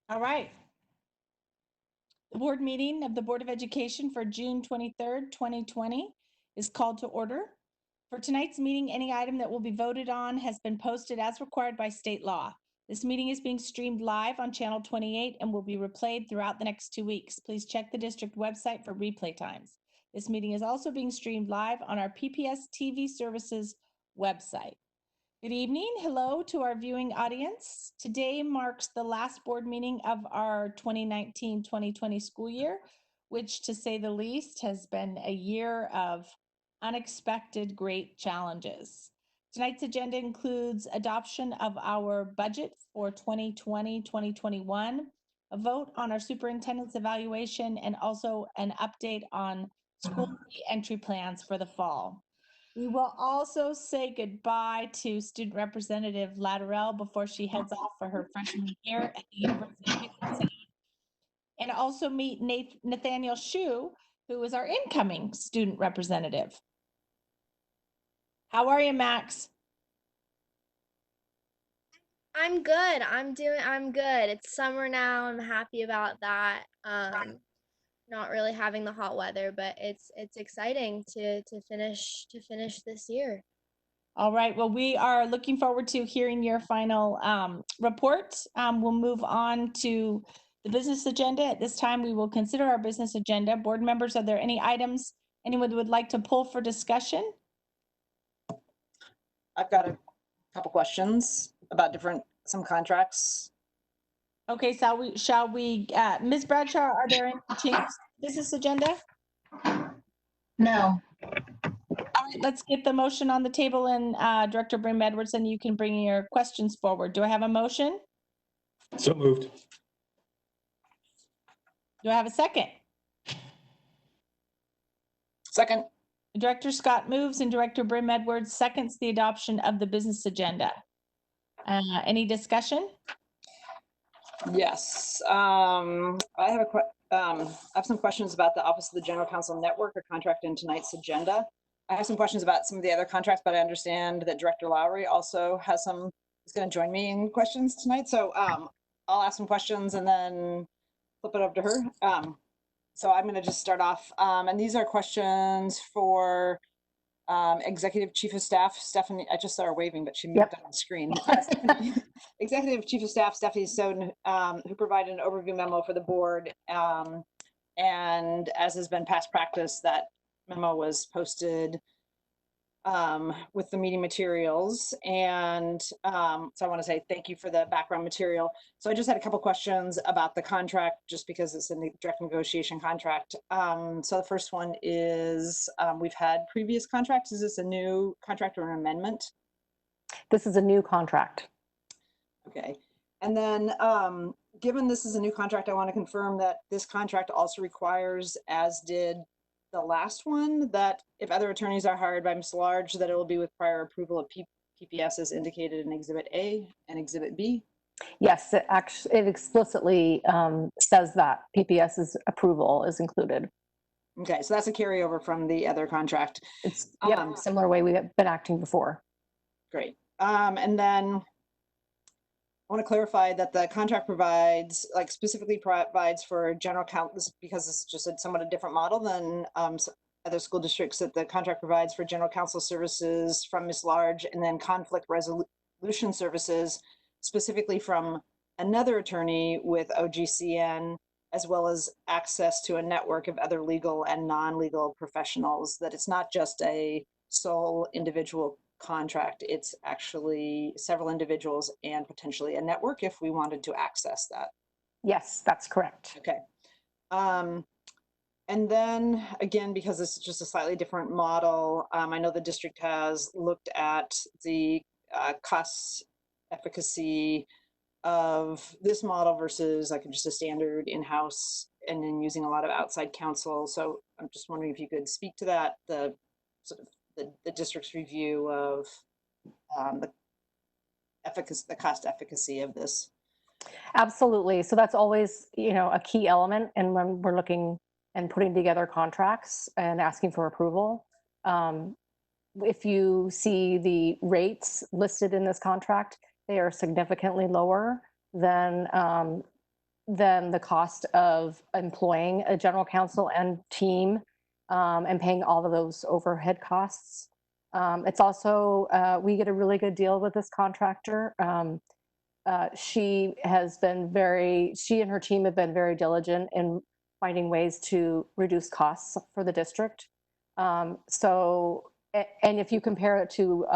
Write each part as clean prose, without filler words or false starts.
All right. The board meeting of the Board of Education for June 23rd, 2020 is called to order. For tonight's meeting, any item that will be voted on has been posted as required by state law. This meeting is being streamed live on Channel 28 and will be replayed throughout the next 2 weeks. Please check the district website for replay times. This meeting is also being streamed live on our PPS TV services website. Good evening. Hello to our viewing audience. Today marks the last board meeting of our 2019-2020 school year, which, to say the least, has been a year of unexpected great challenges. Tonight's agenda includes adoption of our budget for 2020-2021, a vote on our superintendent's evaluation, and also an update on school entry plans for the fall. We will also say goodbye to Student Representative Latterell before she heads off for her freshman year at the University of Efficacy, and also meet Nathaniel Shue, who is our incoming student representative. How are you, Max? I'm good. I'm good. It's summer now. I'm happy about that. Not really having the hot weather, but it's exciting to finish this year. All right. Well, we are looking forward to hearing your final report. We'll move on to the business agenda. At this time, we will consider our business agenda. Board members, are there any items anyone would like to pull for discussion? I've got a couple questions about some contracts. Okay, shall we, Ms. Bradshaw, are there any changes to the business agenda? No. All right, let's get the motion on the table, and Director Brim Edwardson, you can bring your questions forward. Do I have a motion? So moved. Do I have a second? Second. Director Scott moves and Director Brim Edwards seconds the adoption of the business agenda. Any discussion? Yes. I have some questions about the Office of the General Counsel Network, a contract in tonight's agenda. I have some questions about some of the other contracts, but I understand that Director Lowry also is going to join me in questions tonight. So I'll ask some questions and then flip it over to her. So I'm going to just start off. And these are questions for Executive Chief of Staff Stephanie. I just saw her waving, but she moved on the screen. Executive Chief of Staff Stephanie Soden, who provided an overview memo for the board. And as has been past practice, that memo was posted with the meeting materials. And so I want to say thank you for the background material. So I just had a couple questions about the contract, just because it's a direct negotiation contract. So the first one is, we've had previous contracts. Is this a new contract or an amendment? This is a new contract. Okay. And then given this is a new contract, I want to confirm that this contract also requires, as did the last one, that if other attorneys are hired by Ms. Large, that it will be with prior approval of PPS as indicated in Exhibit A and Exhibit B. Yes, it explicitly says that PPS's approval is included. Okay, so that's a carryover from the other contract. It's similar way we have been acting before. Great. And then I want to clarify that the contract provides, specifically provides for general counsel, because this is just somewhat a different model than other school districts, that the contract provides for general counsel services from Ms. Large, and then conflict resolution services specifically from another attorney with OGCN, as well as access to a network of other legal and non-legal professionals, that it's not just a sole individual contract, it's actually several individuals and potentially a network if we wanted to access that. Yes, that's correct. Okay. And then again, because this is just a slightly different model, I know the district has looked at the cost efficacy of this model versus just a standard in-house, and then using a lot of outside counsel. So I'm just wondering if you could speak to that, the sort of the district's review of the cost efficacy of this. Absolutely. So that's always, a key element. And when we're looking and putting together contracts and asking for approval, if you see the rates listed in this contract, they are significantly lower than the cost of employing a general counsel and team and paying all of those overhead costs. It's also, we get a really good deal with this contractor. She and her team have been very diligent in finding ways to reduce costs for the district. And if you compare it to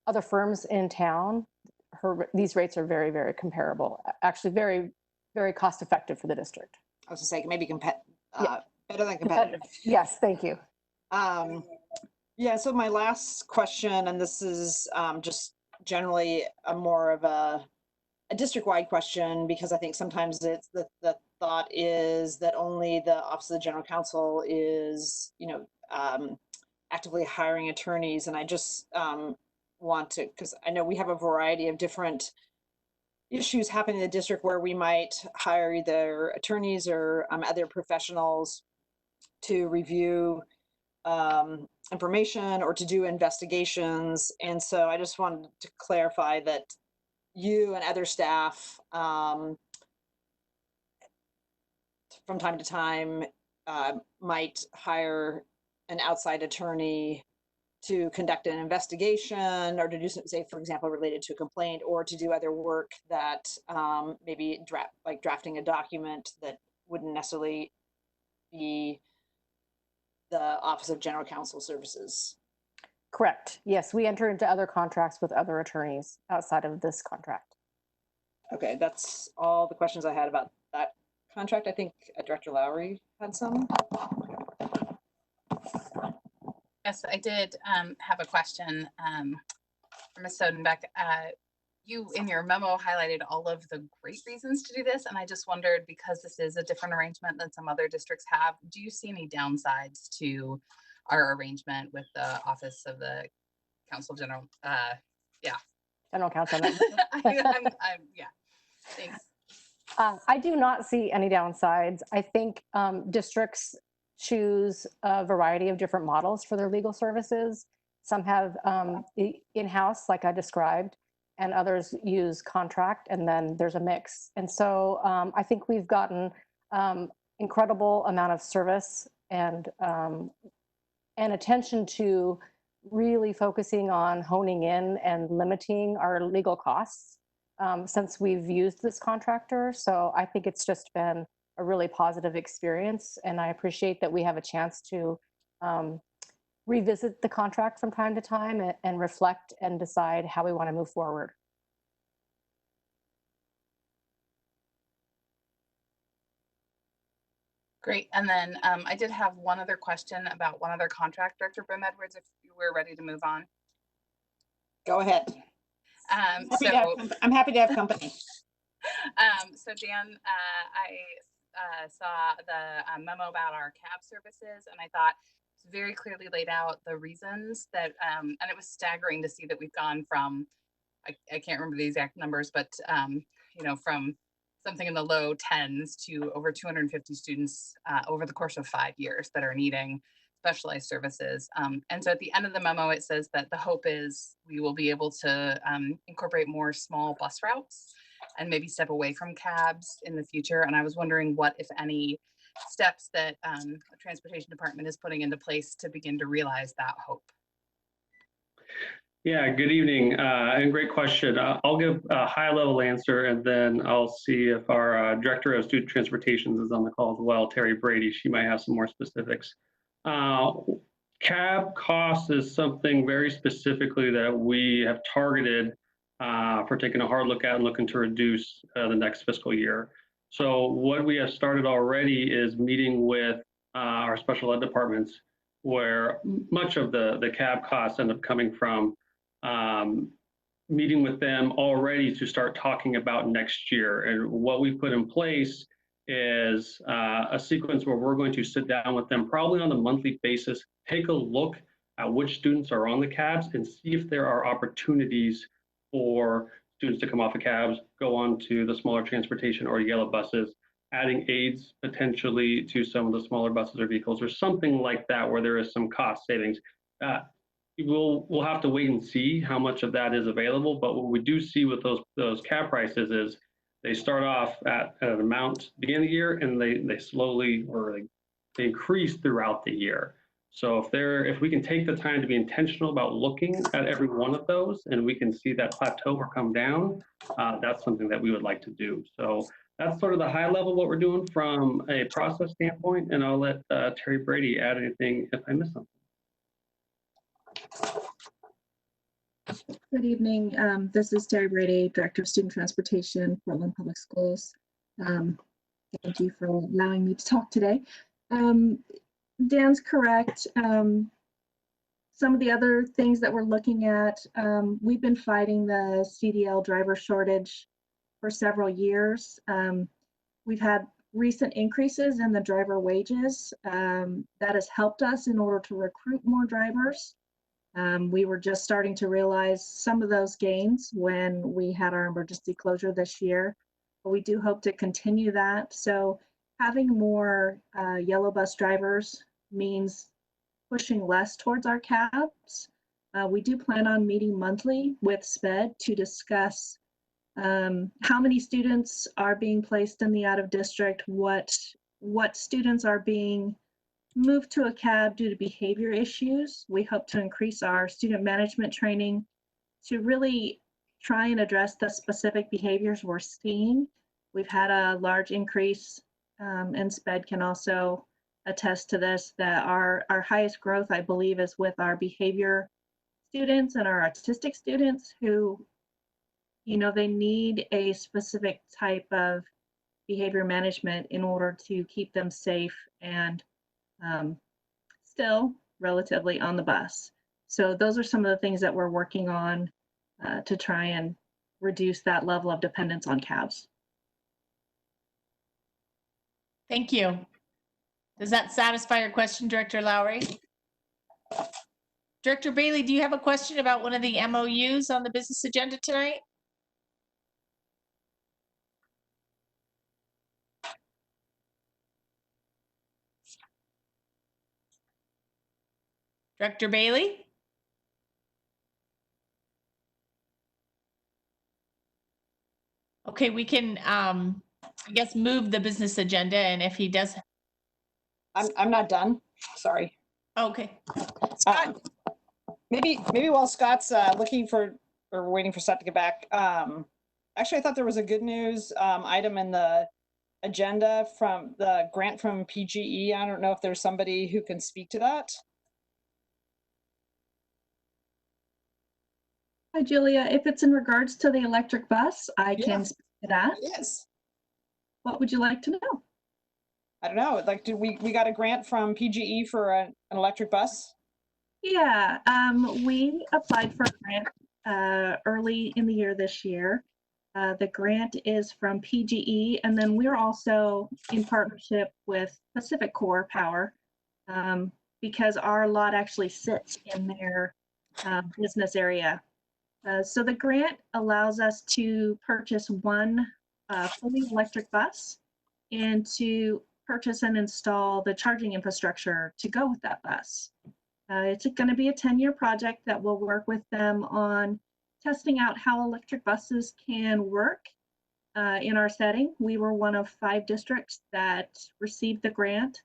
other firms in town, these rates are very, very comparable. Actually, very, very cost effective for the district. I was gonna say maybe Yeah. better than competitive. Yes, thank you. Yeah, so my last question, and this is just generally a more of a district-wide question, because I think sometimes it's the thought is that only the Office of the General Counsel is, actively hiring attorneys. And I just want to, because I know we have a variety of different issues happening in the district where we might hire either attorneys or other professionals to review information or to do investigations. And so I just wanted to clarify that you and other staff from time to time might hire an outside attorney to conduct an investigation or to do something, say, for example, related to a complaint, or to do other work that maybe drafting a document that wouldn't necessarily be the Office of General Counsel services. Correct. Yes, we enter into other contracts with other attorneys outside of this contract. Okay, that's all the questions I had about that contract. I think Director Lowry had some. Yes, I did have a question for Ms. Sodenbeck. You in your memo highlighted all of the great reasons to do this, and I just wondered, because this is a different arrangement than some other districts have, do you see any downsides to our arrangement with the Office of the Counsel General? General Counsel. Yeah, thanks. I do not see any downsides. I think districts choose a variety of different models for their legal services. Some have in-house, like I described, and others use contract, and then there's a mix. And so I think we've gotten incredible amount of service and attention to really focusing on honing in and limiting our legal costs since we've used this contractor. So I think it's just been a really positive experience, and I appreciate that we have a chance to revisit the contract from time to time and reflect and decide how we want to move forward. Great. And then I did have one other question about one other contract, Director Brim Edwards, if you were ready to move on. Go ahead. I'm happy to have company. So Dan, I saw the memo about our cab services, and I thought it's very clearly laid out the reasons that, and it was staggering to see that we've gone from, I can't remember the exact numbers, but from something in the low tens to over 250 students over the course of 5 years that are needing specialized services. And so at the end of the memo, it says that the hope is we will be able to incorporate more small bus routes and maybe step away from cabs in the future. And I was wondering what, if any, steps that the Transportation Department is putting into place to begin to realize that hope. Yeah, good evening, and great question. I'll give a high-level answer, and then I'll see if our Director of Student Transportations is on the call as well, Terry Brady. She might have some more specifics. Cab costs is something very specifically that we have targeted for taking a hard look at and looking to reduce the next fiscal year. So what we have started already is meeting with our special ed departments, where much of the cab costs end up coming from, meeting with them already to start talking about next year. And what we put in place is a sequence where we're going to sit down with them probably on a monthly basis, take a look at which students are on the cabs and see if there are opportunities for students to come off of cabs, go on to the smaller transportation or yellow buses, adding aids potentially to some of the smaller buses or vehicles or something like that where there is some cost savings. We'll have to wait and see how much of that is available, but what we do see with those cab prices is they start off at an amount beginning of the year, and they slowly they increase throughout the year. So if we can take the time to be intentional about looking at every one of those, and we can see that plateau or come down, that's something that we would like to do. So that's sort of the high level what we're doing from a process standpoint, and I'll let Terry Brady add anything if I miss something. Good evening. This is Terry Brady, Director of Student Transportation, Portland Public Schools. Thank you for allowing me to talk today. Dan's correct. Some of the other things that we're looking at, we've been fighting the CDL driver shortage for several years. We've had recent increases in the driver wages. That has helped us in order to recruit more drivers. We were just starting to realize some of those gains when we had our emergency closure this year, but we do hope to continue that. So having more yellow bus drivers means pushing less towards our cabs. We do plan on meeting monthly with SPED to discuss how many students are being placed in the out of district, what students are being moved to a cab due to behavior issues. We hope to increase our student management training to really try and address the specific behaviors we're seeing. We've had a large increase, and SPED can also attest to this, that our highest growth, I believe, is with our behavior students and our autistic students who, they need a specific type of behavior management in order to keep them safe and still relatively on the bus. So those are some of the things that we're working on to try and reduce that level of dependence on cabs. Thank you. Does that satisfy your question, Director Lowry? Director Bailey, do you have a question about one of the MOUs on the business agenda tonight? Director Bailey? Okay, we can, I guess, move the business agenda, and if he does. I'm not done. Sorry. Okay. Maybe while Scott's looking for or waiting for Scott to get back. Actually, I thought there was a good news item in the agenda from the grant from PGE. I don't know if there's somebody who can speak to that. Hi, Julia. If it's in regards to the electric bus, I can speak to that. Yes. What would you like to know? I don't know. Like, did we got a grant from PGE for an electric bus? Yeah, we applied for a grant early in the year this year. The grant is from PGE, and then we're also in partnership with Pacific Core Power because our lot actually sits in their business area. So the grant allows us to purchase one fully electric bus and to purchase and install the charging infrastructure to go with that bus. It's going to be a 10-year project that will work with them on testing out how electric buses can work in our setting. We were one of 5 districts that received the grant.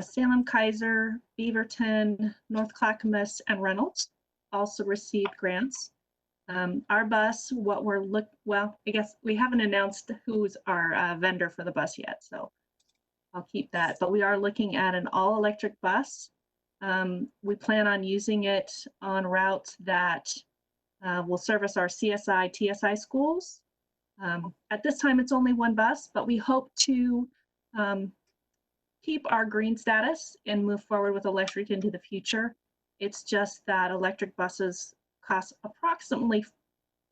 Salem, Kaiser, Beaverton, North Clackamas, and Reynolds also received grants. Our bus, I guess we haven't announced who's our vendor for the bus yet, so I'll keep that. But we are looking at an all-electric bus. We plan on using it on routes that will service our CSI, TSI schools. At this time, it's only one bus, but we hope to keep our green status and move forward with electric into the future. It's just that electric buses cost approximately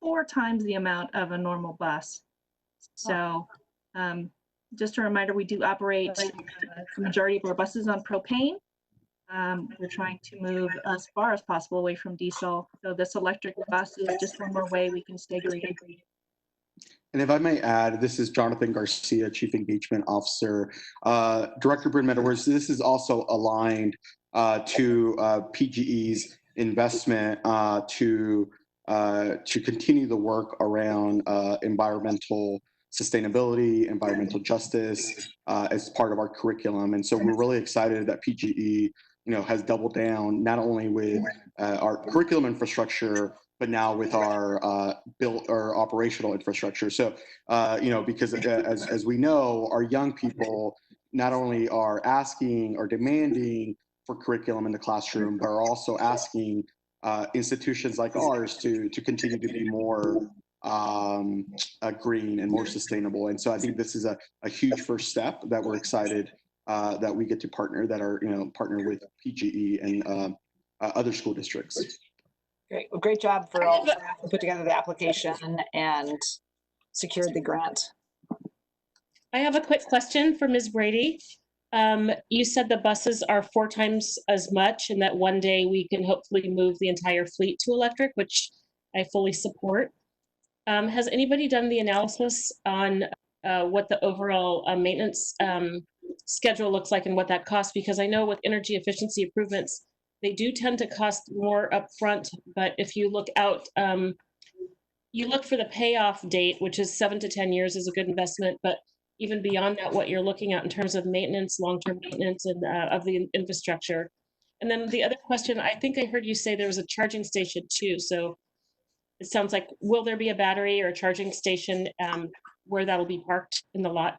4 times the amount of a normal bus. So just a reminder, we do operate the majority of our buses on propane. We're trying to move as far as possible away from diesel. So this electric bus is just one more way we can stay green. And if I may add, this is Jonathan Garcia, Chief Engagement Officer. Director Brent Meadows, this is also aligned to PGE's investment to continue the work around environmental sustainability, environmental justice as part of our curriculum. And so we're really excited that PGE, has doubled down not only with our curriculum infrastructure, but now with our built or operational infrastructure. So, because as we know, our young people not only are asking or demanding for curriculum in the classroom, but are also asking institutions like ours to continue to be more green and more sustainable. And so I think this is a huge first step that we're excited that we get to partner with PGE and other school districts. Great. Well, great job for all staff who put together the application and secured the grant. I have a quick question for Ms. Brady. You said the buses are 4 times as much and that one day we can hopefully move the entire fleet to electric, which I fully support. Has anybody done the analysis on what the overall maintenance schedule looks like and what that costs? Because I know with energy efficiency improvements, they do tend to cost more upfront, but if you look out, you look for the payoff date, which is 7 to 10 years is a good investment, but even beyond that, what you're looking at in terms of maintenance, long-term maintenance and of the infrastructure. And then the other question, I think I heard you say there was a charging station too. So it sounds like, will there be a battery or a charging station where that'll be parked in the lot?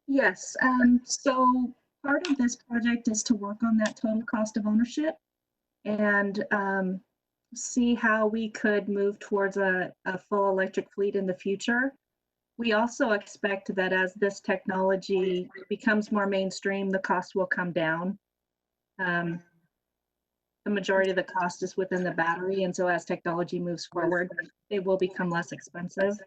Yes, so part of this project is to work on that total cost of ownership and see how we could move towards a full electric fleet in the future. We also expect that as this technology becomes more mainstream, the cost will come down. The majority of the cost is within the battery, and so as technology moves forward, they will become less expensive.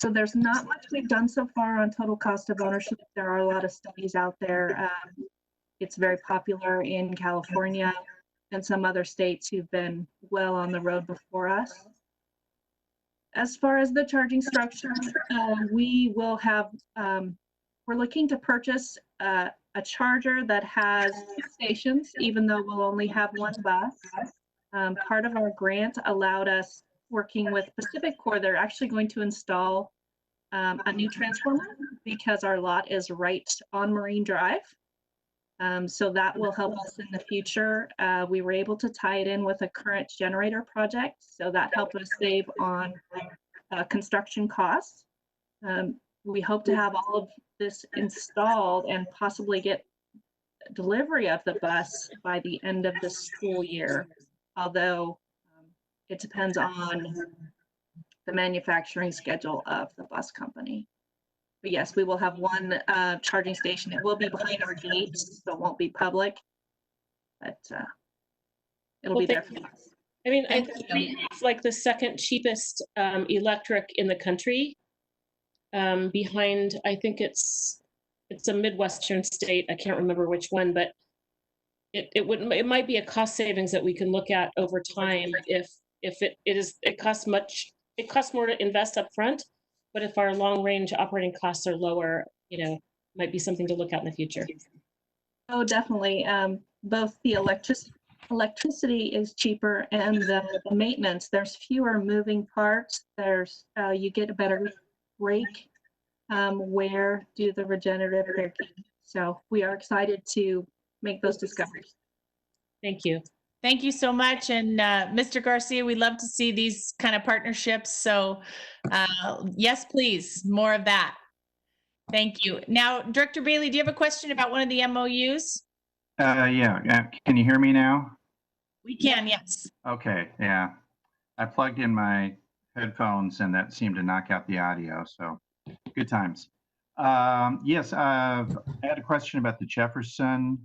So there's not much we've done so far on total cost of ownership. There are a lot of studies out there. It's very popular in California and some other states who've been well on the road before us. As far as the charging structure, we will have, we're looking to purchase a charger that has 2 stations, even though we'll only have 1 bus. Part of our grant allowed us, working with Pacific Core, they're actually going to install a new transformer because our lot is right on Marine Drive. So that will help us in the future. We were able to tie it in with a current generator project, so that helped us save on construction costs. We hope to have all of this installed and possibly get delivery of the bus by the end of the school year, although it depends on the manufacturing schedule of the bus company. But yes, we will have 1 charging station. It will be behind our gates, so it won't be public, but it'll be there for us. I mean, I think it's like the second cheapest electric in the country. Behind, I think it's a Midwestern state. I can't remember which one, but it might be a cost savings that we can look at over time if it costs more to invest up front, but if our long range operating costs are lower, might be something to look at in the future. Oh, definitely. Both the electricity is cheaper and the maintenance, there's fewer moving parts. There's you get a better rake. Where do the regenerative braking? So we are excited to make those discoveries. Thank you. Thank you so much. And Mr. Garcia, we love to see these kind of partnerships. So yes, please, more of that. Thank you. Now, Director Bailey, do you have a question about one of the MOUs? Yeah. Can you hear me now? We can, yes. Okay, yeah. I plugged in my headphones and that seemed to knock out the audio, so good times. Yes, I had a question about the Jefferson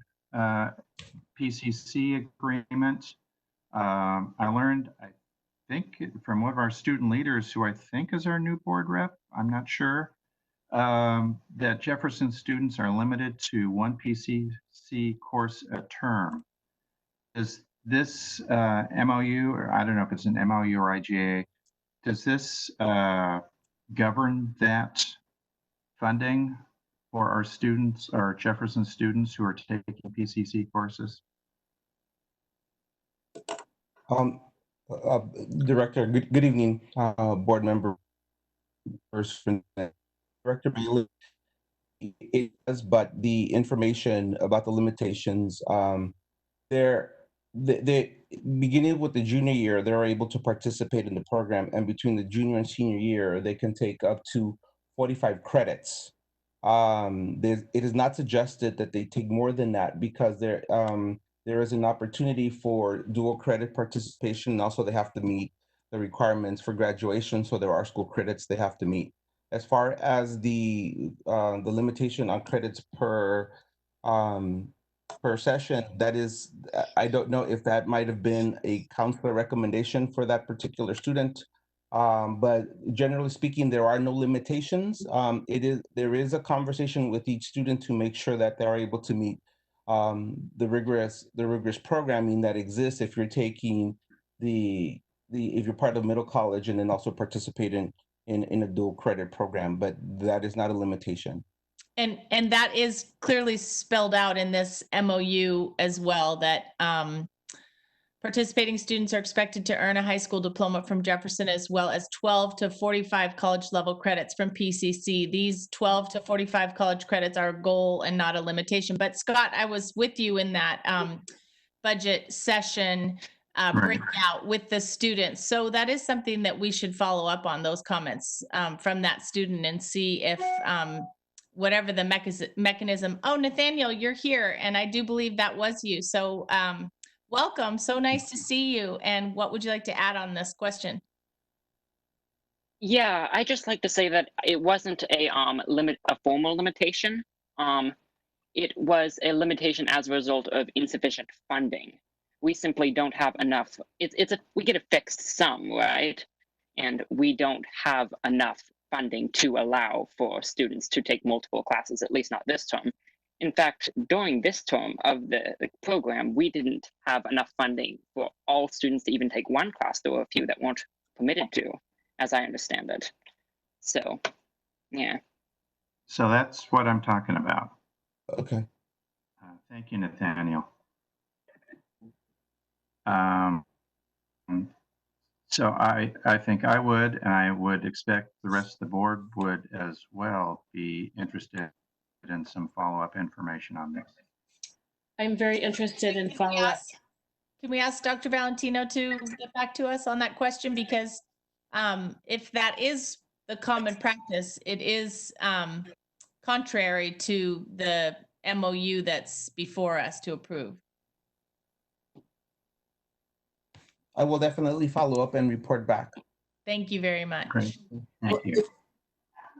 PCC agreement. I learned, I think, from one of our student leaders, who I think is our new board rep, I'm not sure, that Jefferson students are limited to 1 PCC course a term. Is this MOU, or I don't know if it's an MOU or IGA, does this govern that funding for our students, our Jefferson students who are taking PCC courses? Uh, Director, good evening, board members. Director Bailey, it does, but the information about the limitations, they're, they, beginning with the junior year, they're able to participate in the program, and between the junior and senior year, they can take up to 45 credits. It is not suggested that they take more than that because there is an opportunity for dual credit participation. And also, they have to meet the requirements for graduation. So there are school credits they have to meet. As far as the limitation on credits per session, that is, I don't know if that might have been a counselor recommendation for that particular student. But generally speaking, there are no limitations. There is a conversation with each student to make sure that they are able to meet the rigorous programming that exists if you're taking if you're part of middle college and then also participating in a dual credit program, but that is not a limitation. And that is clearly spelled out in this MOU as well, that participating students are expected to earn a high school diploma from Jefferson, as well as 12 to 45 college level credits from PCC. These 12 to 45 college credits are a goal and not a limitation. But Scott, I was with you in that budget session breakout with the students. So that is something that we should follow up on, those comments from that student, and see if whatever the mechanism. Oh, Nathaniel, you're here. And I do believe that was you. So welcome. So nice to see you. And what would you like to add on this question? Yeah, I just like to say that it wasn't a formal limitation. It was a limitation as a result of insufficient funding. We simply don't have enough. We get a fixed sum, right? And we don't have enough funding to allow for students to take multiple classes, at least not this term. In fact, during this term of the program, we didn't have enough funding for all students to even take one class. There were a few that weren't permitted to, as I understand it. So, yeah. So that's what I'm talking about. Okay. Thank you, Nathaniel. So I think I would, and I would expect the rest of the board would as well be interested in some follow-up information on this. I'm very interested in follow-up. Can we ask Dr. Valentino to get back to us on that question? Because if that is the common practice, it is contrary to the MOU that's before us to approve. I will definitely follow up and report back. Thank you very much. Great. Thank you.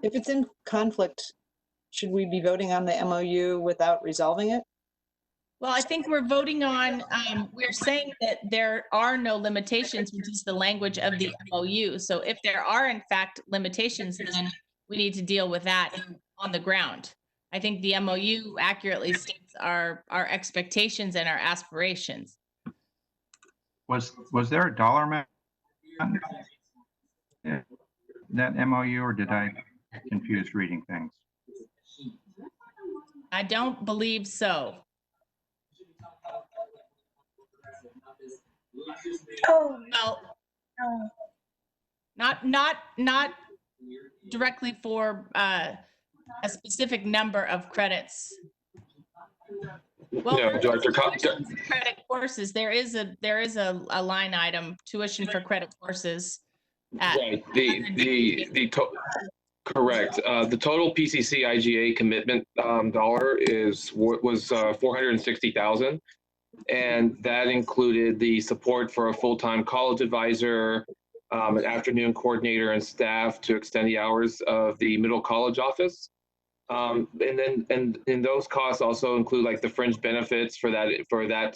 If it's in conflict, should we be voting on the MOU without resolving it? Well, I think we're voting on, we're saying that there are no limitations, which is the language of the MOU. So if there are in fact limitations, then we need to deal with that on the ground. I think the MOU accurately states our expectations and our aspirations. Was there a dollar amount in that MOU, or did I confuse reading things? I don't believe so. Oh, Well, not directly for a specific number of credits. Well, No, Director credit courses, there is a line item, tuition for credit courses. Right. Correct. The total PCC IGA commitment dollar was 460,000, and that included the support for a full-time college advisor, an afternoon coordinator, and staff to extend the hours of the middle college office. And those costs also include like the fringe benefits for that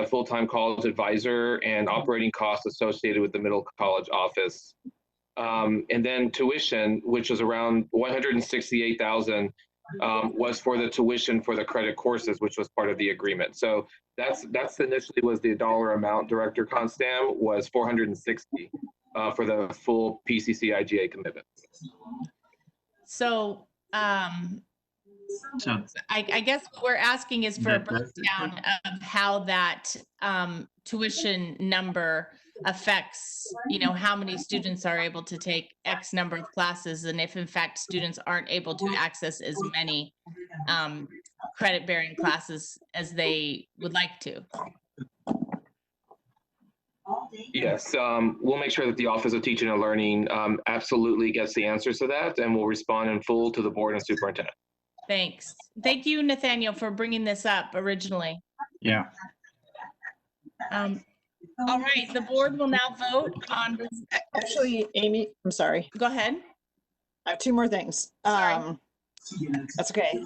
full-time college advisor and operating costs associated with the middle college office. And then tuition, which was around 168,000, was for the tuition for the credit courses, which was part of the agreement. So that's initially was the dollar amount. Director Constam was 460 for the full PCC IGA commitment. So So I guess what we're asking is for a that- breakdown of how that tuition number affects, how many students are able to take X number of classes, and if in fact students aren't able to access as many credit-bearing classes as they would like to. Yes, we'll make sure that the Office of Teaching and Learning absolutely gets the answers to that, and we'll respond in full to the board and superintendent. Thanks. Thank you, Nathaniel, for bringing this up originally. Yeah. All right, the board will now vote on. Actually, Amy, I'm sorry. Go ahead. I have two more things. Sorry. That's okay.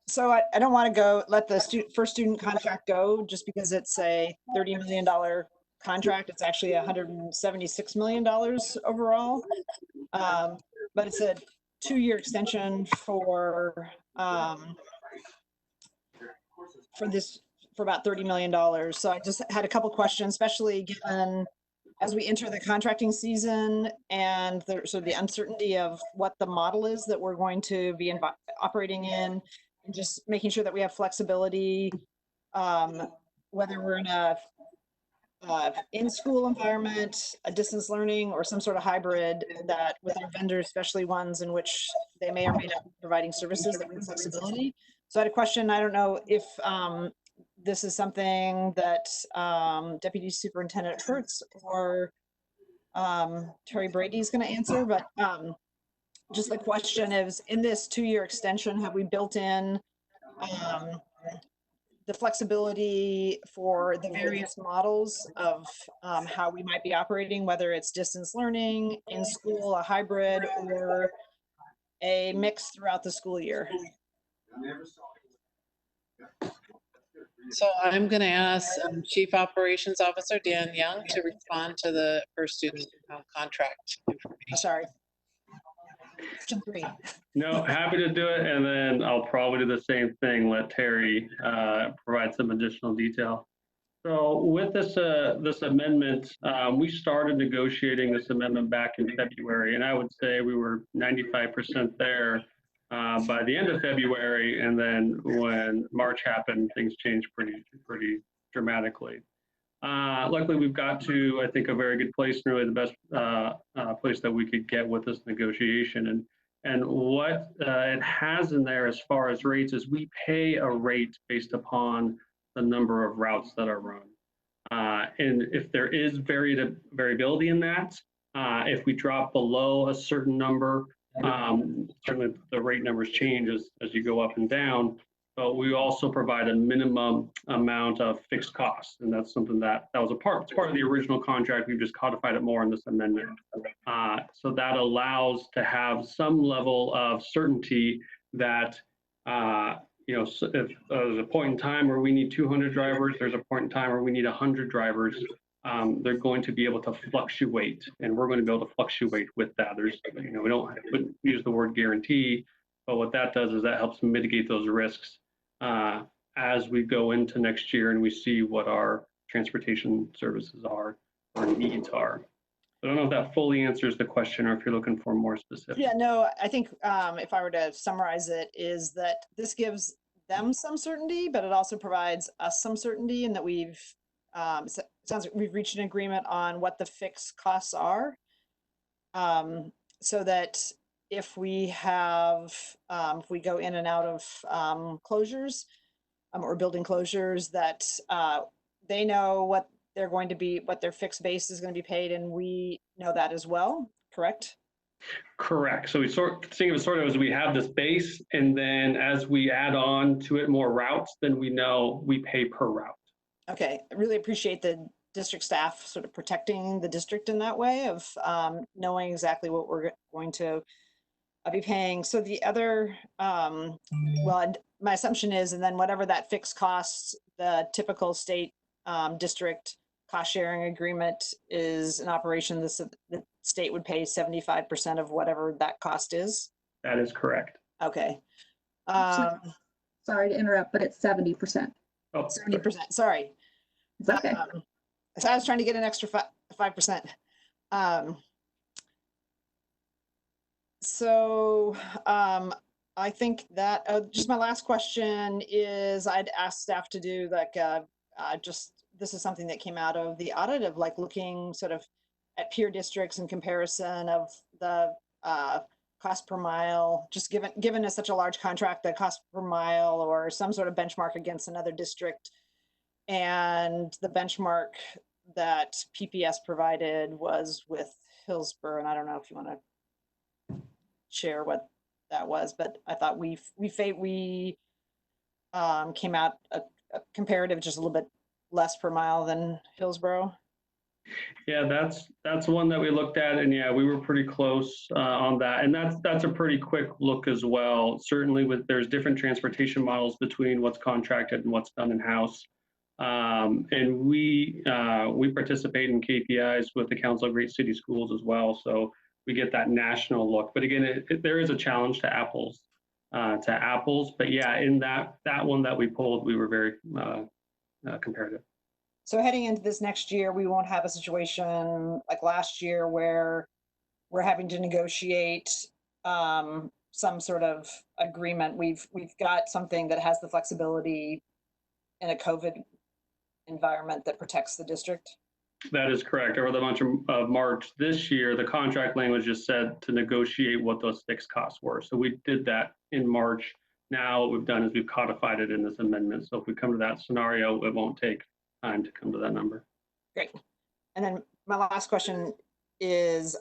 So I don't want to let the first student contract go just because it's a $30 million contract. It's actually $176 million overall. But it's a 2-year extension for about $30 million. So I just had a couple questions, especially given as we enter the contracting season and the uncertainty of what the model is that we're going to be operating in, and just making sure that we have flexibility, whether we're in a in-school environment, a distance learning, or some sort of hybrid, that with our vendors, especially ones in which they may or may not be providing services, that we have flexibility. So I had a question. I don't know if this is something that Deputy Superintendent Hertz or Terry Brady is going to answer, but just the question is, in this 2-year extension, have we built in the flexibility for the various models of how we might be operating, whether it's distance learning, in school, a hybrid, or a mix throughout the school year? So I'm going to ask Chief Operations Officer Dan Young to respond to the first student contract information. Sorry. Question 3. No, happy to do it. And then I'll probably do the same thing, let Terry provide some additional detail. So with this amendment, we started negotiating this amendment back in February, and I would say we were 95% there by the end of February. And then when March happened, things changed pretty dramatically. Luckily, we've got to, I think, a very good place, and really the best place that we could get with this negotiation. And what it has in there as far as rates is we pay a rate based upon the number of routes that are run. And if there is variability in that, if we drop below a certain number, certainly the rate numbers change as you go up and down, but we also provide a minimum amount of fixed costs. And that's something that was it's part of the original contract. We've just codified it more in this amendment. So that allows to have some level of certainty that, so if there's a point in time where we need 200 drivers, there's a point in time where we need 100 drivers, they're going to be able to fluctuate, and we're going to be able to fluctuate with that. We don't use the word guarantee, but what that does is that helps mitigate those risks as we go into next year and we see what our transportation services are, our needs are. I don't know if that fully answers the question or if you're looking for more specific. Yeah, no, I think if I were to summarize it, is that this gives them some certainty, but it also provides us some certainty in that we've, sounds like we've reached an agreement on what the fixed costs are. So that if we go in and out of closures or building closures, that they know what they're going to be, what their fixed base is going to be paid, and we know that as well, correct? Correct. So we think of it sort of as we have this base, and then as we add on to it more routes, then we know we pay per route. Okay, I really appreciate the district staff sort of protecting the district in that way of knowing exactly what we're going to be paying. So the other, my assumption is, and then whatever that fixed cost, the typical state district cost sharing agreement is an operation, the state would pay 75% of whatever that cost is? That is correct. Okay. Sorry to interrupt, but it's 70%. Oh, 70%, sorry. It's okay. So I was trying to get an extra 5%. So I think that, just my last question is, I'd asked staff to do like, just, this is something that came out of the audit of like looking sort of at peer districts in comparison of the cost per mile, just given as such a large contract, the cost per mile or some sort of benchmark against another district. And the benchmark that PPS provided was with Hillsborough, and I don't know if you want to share what that was, but I thought we came out a comparative just a little bit less per mile than Hillsborough. Yeah, that's one that we looked at, and yeah, we were pretty close on that. And that's a pretty quick look as well. Certainly, there's different transportation models between what's contracted and what's done in house. And we participate in KPIs with the Council of Great City Schools as well, so we get that national look. But again, there is a challenge to apples. But yeah, in that one that we pulled, we were very comparative. So heading into this next year, we won't have a situation like last year where we're having to negotiate some sort of agreement. We've got something that has the flexibility in a COVID environment that protects the district. That is correct. Over the month of March this year, the contract language just said to negotiate what those fixed costs were. So we did that in March. Now what we've done is we've codified it in this amendment. So if we come to that scenario, it won't take time to come to that number. Great. And then my last question is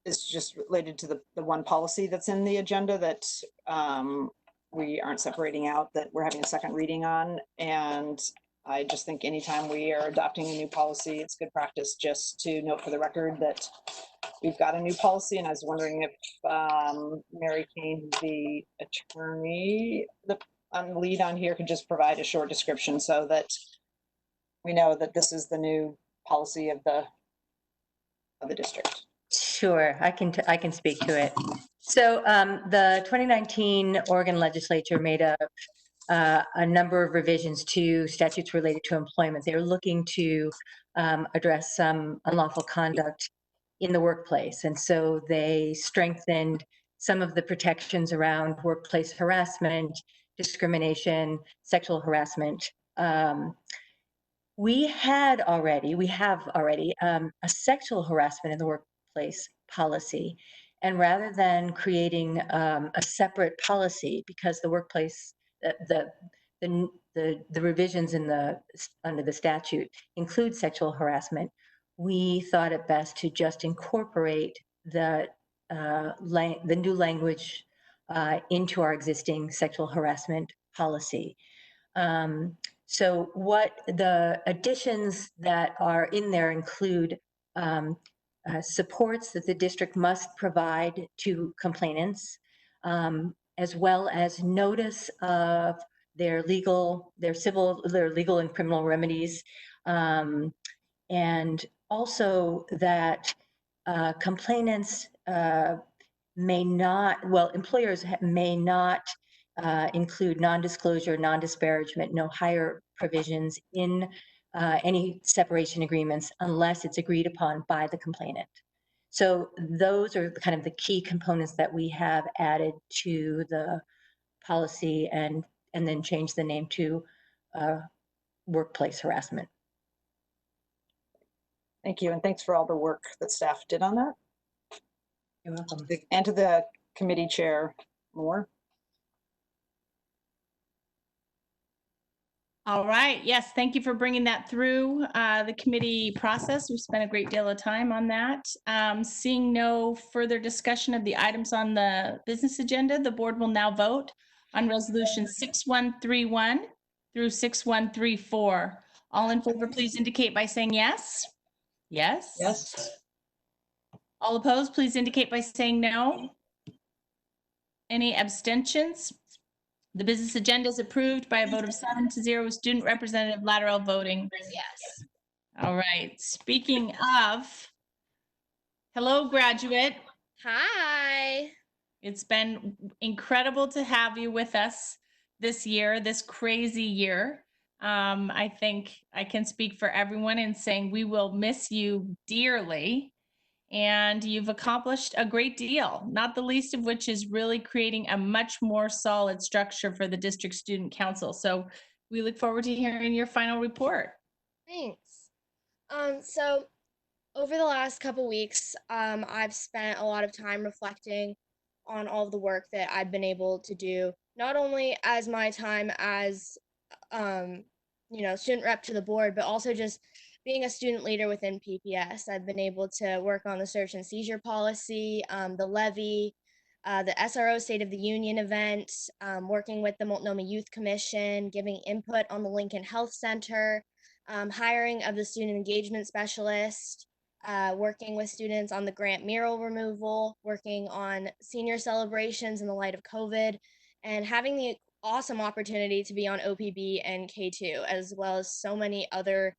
just related to the one policy that's in the agenda that we aren't separating out, that we're having a second reading on. And I just think anytime we are adopting a new policy, it's good practice just to note for the record that we've got a new policy. And I was wondering if Mary Kane, the attorney, the lead on here, could just provide a short description so that we know that this is the new policy of the district. Sure, I can speak to it. So the 2019 Oregon legislature made a number of revisions to statutes related to employment. They're looking to address some unlawful conduct in the workplace. And so they strengthened some of the protections around workplace harassment, discrimination, sexual harassment. We have already a sexual harassment in the workplace policy. And rather than creating a separate policy, because the workplace, the revisions under the statute include sexual harassment, we thought it best to just incorporate the new language into our existing sexual harassment policy. So what the additions that are in there include supports that the district must provide to complainants, as well as notice of their legal and criminal remedies, and also that complainants employers may not include non-disclosure, non-disparagement, no hire provisions in any separation agreements unless it's agreed upon by the complainant. So those are kind of the key components that we have added to the policy and then change the name to workplace harassment. Thank you, and thanks for all the work that staff did on that. You're welcome. And to the committee chair, Moore. All right. Yes, thank you for bringing that through the committee process. We spent a great deal of time on that. Seeing no further discussion of the items on the business agenda, the board will now vote on resolution 6131 through 6134. All in favor, please indicate by saying yes. Yes. Yes. All opposed, please indicate by saying no. Any abstentions? The business agenda is approved by a vote of 7-0 with student representative lateral voting yes. All right. Speaking of, hello, graduate. Hi. It's been incredible to have you with us this year, this crazy year. I think I can speak for everyone in saying we will miss you dearly. and you've accomplished a great deal, not the least of which is really creating a much more solid structure for the district student council. So we look forward to hearing your final report. Thanks. So over the last couple weeks, I've spent a lot of time reflecting on all of the work that I've been able to do, not only as my time as, student rep to the board, but also just being a student leader within PPS. I've been able to work on the search and seizure policy, the levy, the SRO State of the Union event, working with the Multnomah Youth Commission, giving input on the Lincoln Health Center, hiring of the student engagement specialist, working with students on the grant mural removal, working on senior celebrations in the light of COVID, and having the awesome opportunity to be on OPB and K2, as well as so many other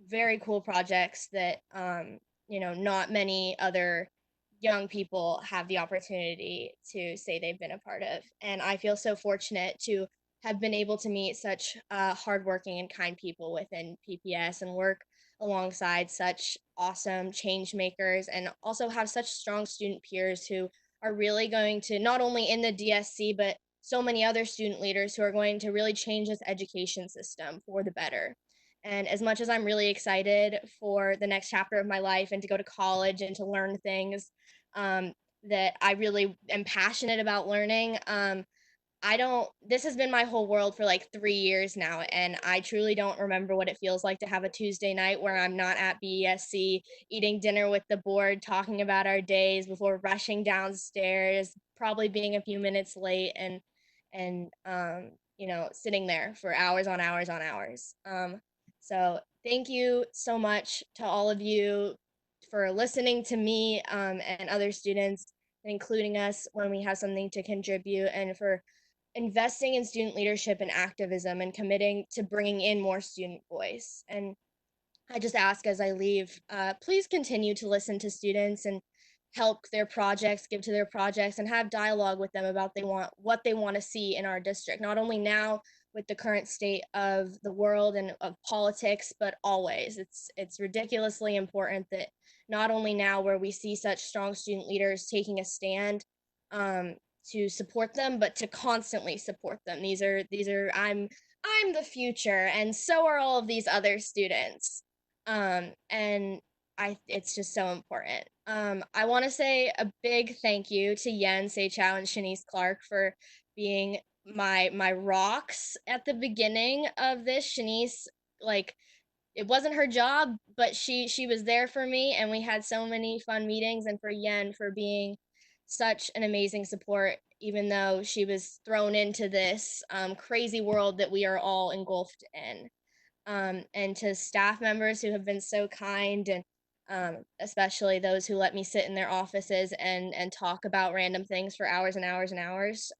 very cool projects that, not many other young people have the opportunity to say they've been a part of. And I feel so fortunate to have been able to meet such hardworking and kind people within PPS and work alongside such awesome change makers, and also have such strong student peers who are really going to, not only in the DSC, but so many other student leaders who are going to really change this education system for the better. And as much as I'm really excited for the next chapter of my life and to go to college and to learn things that I really am passionate about learning, this has been my whole world for like 3 years now, and I truly don't remember what it feels like to have a Tuesday night where I'm not at BESC, eating dinner with the board, talking about our days before rushing downstairs, probably being a few minutes late, and sitting there for hours on hours on hours. So thank you so much to all of you for listening to me and other students, including us when we have something to contribute, and for investing in student leadership and activism and committing to bringing in more student voice. And I just ask as I leave, please continue to listen to students and help their projects, give to their projects, and have dialogue with them about what they want to see in our district, not only now with the current state of the world and of politics, but always. It's ridiculously important that not only now where we see such strong student leaders taking a stand, to support them, but to constantly support them. I'm the future, and so are all of these other students. And it's just so important. I want to say a big thank you to Yen Seichow and Shanice Clark for being my rocks at the beginning of this. Shanice, like, it wasn't her job, but she was there for me, and we had so many fun meetings. And for Yen for being such an amazing support, even though she was thrown into this crazy world that we are all engulfed in. And to staff members who have been so kind, and especially those who let me sit in their offices and talk about random things for hours and hours and hours.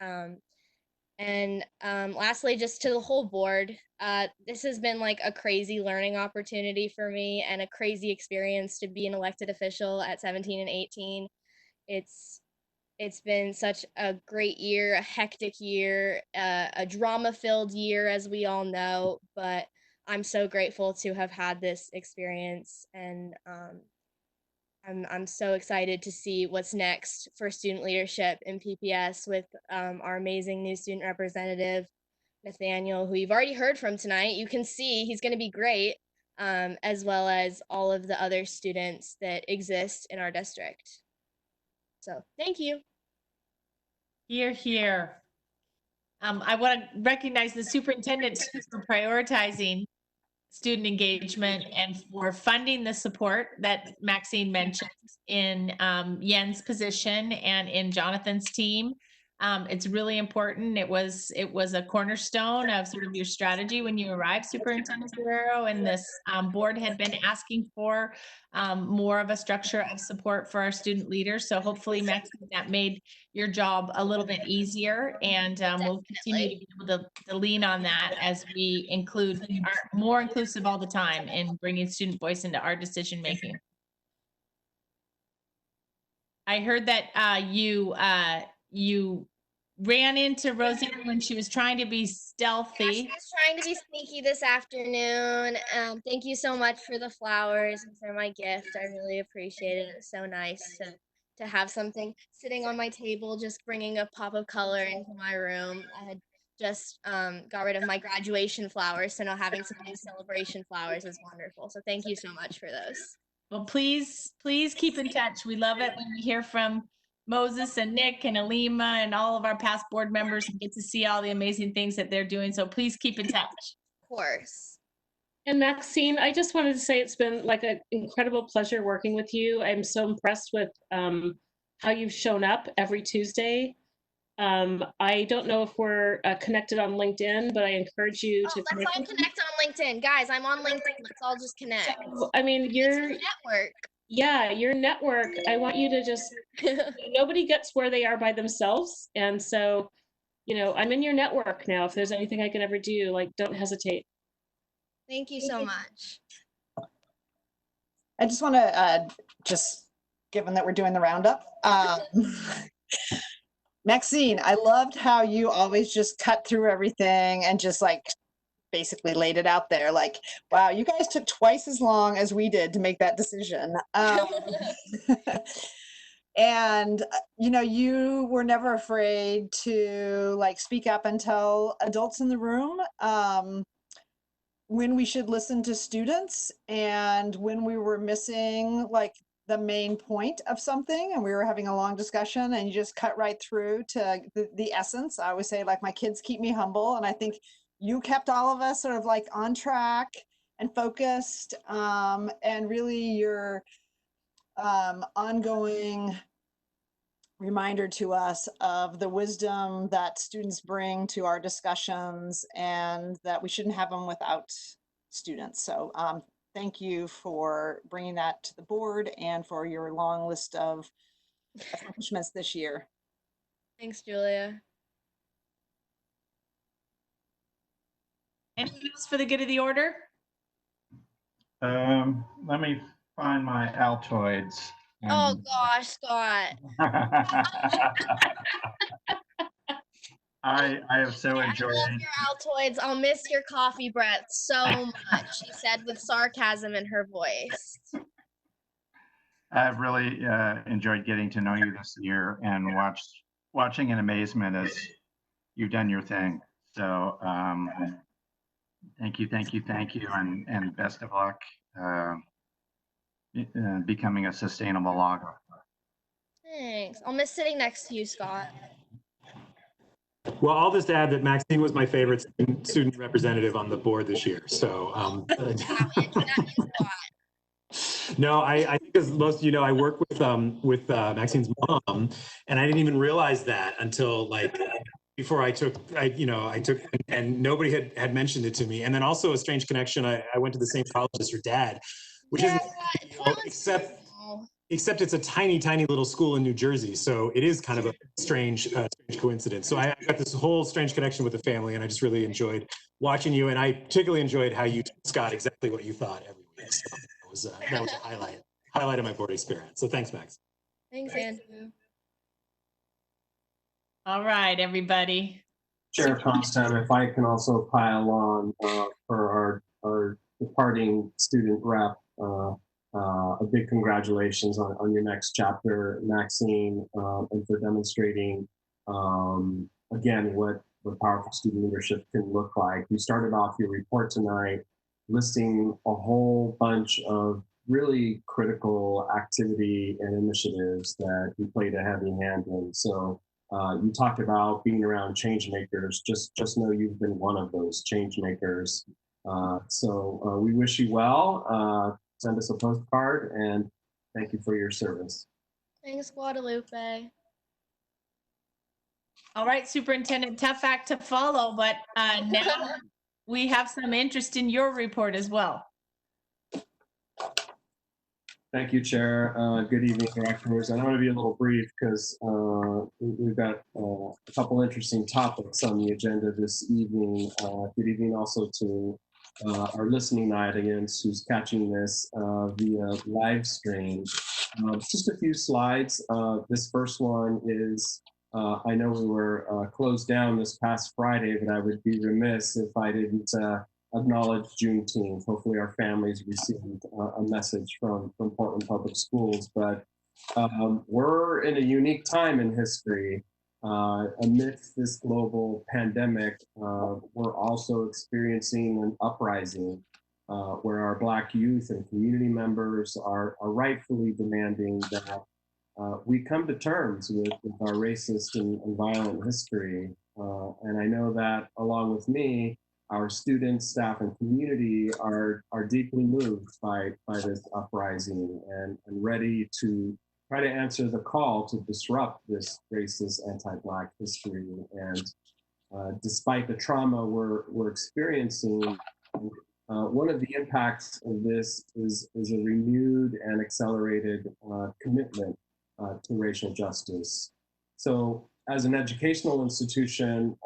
And lastly, just to the whole board, this has been like a crazy learning opportunity for me and a crazy experience to be an elected official at 17 and 18. It's been such a great year, a hectic year, a drama-filled year, as we all know, but I'm so grateful to have had this experience, and I'm so excited to see what's next for student leadership in PPS with our amazing new student representative, Nathaniel, who you've already heard from tonight. You can see he's going to be great, as well as all of the other students that exist in our district. So thank you. Hear, hear. I want to recognize the superintendent for prioritizing student engagement and for funding the support that Maxine mentioned in Yen's position and in Jonathan's team. It's really important. It was a cornerstone of sort of your strategy when you arrived, Superintendent Guerrero, and this board had been asking for more of a structure of support for our student leaders. So hopefully, Maxine, that made your job a little bit easier, and we'll continue to be able to lean on that as we are more inclusive all the time in bringing student voice into our decision making. I heard that you ran into Roseanne when she was trying to be Yeah, stealthy. she was trying to be sneaky this afternoon. Thank you so much for the flowers and for my gift. I really appreciate it. It's so nice to have something sitting on my table, just bringing a pop of color into my room. I had just got rid of my graduation flowers, so now having some new celebration flowers is wonderful. So thank you so much for those. Well, please keep in touch. We love it when we hear from Moses and Nick and Alima and all of our past board members and get to see all the amazing things that they're doing. So please keep in touch. Of course. And Maxine, I just wanted to say it's been like an incredible pleasure working with you. I'm so impressed with how you've shown up every Tuesday. I don't know if we're connected on LinkedIn, but I encourage you to let's all connect on LinkedIn. Guys, I'm on LinkedIn. Let's all just connect. So, I mean, your network. Yeah, your network. I want you to just, nobody gets where they are by themselves. And so, I'm in your network now. If there's anything I can ever do, like, don't hesitate. Thank you so much. I just want to, given that we're doing the roundup, Maxine, I loved how you always just cut through everything and just basically laid it out there. Like, wow, you guys took twice as long as we did to make that decision. And, you were never afraid to speak up and tell adults in the room when we should listen to students and when we were missing the main point of something and we were having a long discussion, and you just cut right through to the essence. I always say, my kids keep me humble, and I think you kept all of us sort of on track and focused, and really your ongoing reminder to us of the wisdom that students bring to our discussions and that we shouldn't have them without students. So thank you for bringing that to the board and for your long list of accomplishments this year. Thanks, Julia. Anything else for the good of the order? Let me find my Altoids. Oh gosh, Scott. I have so enjoyed. I love your Altoids. I'll miss your coffee breath so much, she said with sarcasm in her voice. I've really enjoyed getting to know you this year and watching in amazement as you've done your thing. So thank you, and best of luck becoming a sustainable logger. Thanks. I'll miss sitting next to you, Scott. Well, I'll just add that Maxine was my favorite student representative on the board this year. So, no, I think as most of you know, I work with Maxine's mom, and I didn't even realize that until before I took, and nobody had mentioned it to me. And then also a strange connection. I went to the same college as her dad, which isn't, except it's a tiny, tiny little school in New Jersey. So it is kind of a strange coincidence. So I got this whole strange connection with the family, and I just really enjoyed watching you. And I particularly enjoyed how you told Scott exactly what you thought every week. So that was a highlight of my board experience. So thanks, Max. Thanks, Andrew. All right, everybody. Chair Constance, if I can also pile on for our departing student rep, a big congratulations on your next chapter, Maxine, and for demonstrating, again, what powerful student leadership can look like. You started off your report tonight listing a whole bunch of really critical activity and initiatives that you played a heavy hand in. So you talked about being around change makers. Just know you've been one of those change makers. So we wish you well. Send us a postcard, and thank you for your service. Thanks, Guadalupe. All right, Superintendent, tough act to follow, but now we have some interest in your report as well. Thank you, Chair. Good evening, directors. And I'm going to be a little brief because we've got a couple interesting topics on the agenda this evening. Good evening also to our listening audience who's catching this via live stream. Just a few slides. This first one is I know we were closed down this past Friday, but I would be remiss if I didn't acknowledge Juneteenth. Hopefully our families received a message from Portland Public Schools, but we're in a unique time in history. Amidst this global pandemic, we're also experiencing an uprising where our Black youth and community members are rightfully demanding that we come to terms with our racist and violent history. And I know that along with me, our students, staff, and community are deeply moved by this uprising and ready to try to answer the call to disrupt this racist anti-Black history. And despite the trauma we're experiencing, one of the impacts of this is a renewed and accelerated commitment to racial justice. So as an educational institution,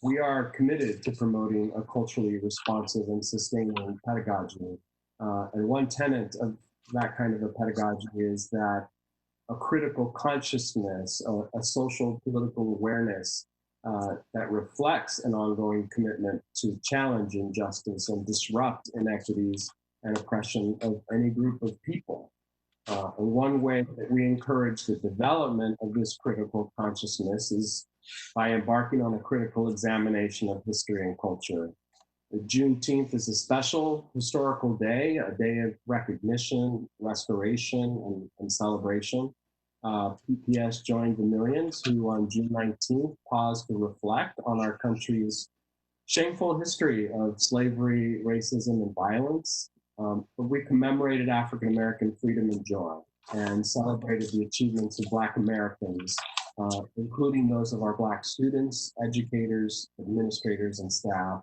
we are committed to promoting a culturally responsive and sustaining pedagogy. And one tenet of that kind of a pedagogy is that a critical consciousness, a social political awareness that reflects an ongoing commitment to challenge injustice and disrupt inequities and oppression of any group of people. And one way that we encourage the development of this critical consciousness is by embarking on a critical examination of history and culture. Juneteenth is a special historical day, a day of recognition, restoration, and celebration. PPS joined the millions who on June 19th paused to reflect on our country's shameful history of slavery, racism, and violence. But we commemorated African American freedom and joy and celebrated the achievements of Black Americans, including those of our Black students, educators, administrators, and staff.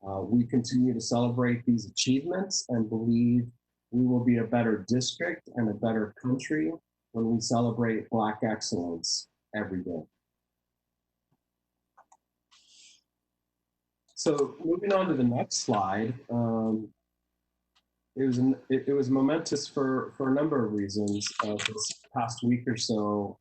We continue to celebrate these achievements and believe we will be a better district and a better country when we celebrate Black excellence every day. So moving on to the next slide, it was momentous for a number of reasons this past week or so.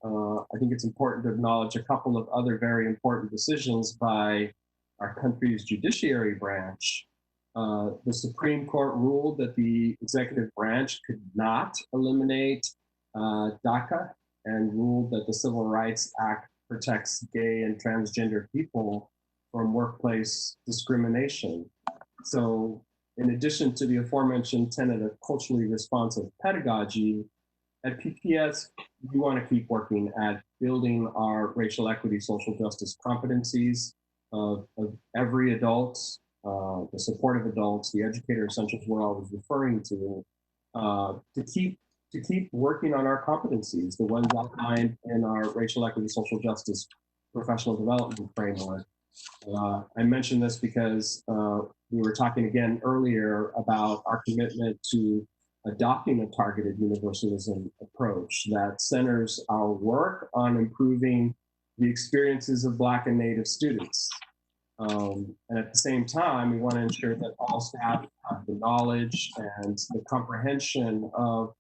I think it's important to acknowledge a couple of other very important decisions by our country's judiciary branch. The Supreme Court ruled that the executive branch could not eliminate DACA and ruled that the Civil Rights Act protects gay and transgender people from workplace discrimination. So in addition to the aforementioned tenet of culturally responsive pedagogy, at PPS, we want to keep working at building our racial equity, social justice competencies of every adult, the supportive adults, the educator essentials we're always referring to keep working on our competencies, the ones outlined in our racial equity, social justice professional development framework. I mentioned this because we were talking again earlier about our commitment to adopting a targeted universalism approach that centers our work on improving the experiences of Black and Native students. And at the same time, we want to ensure that all staff have the knowledge and the comprehension of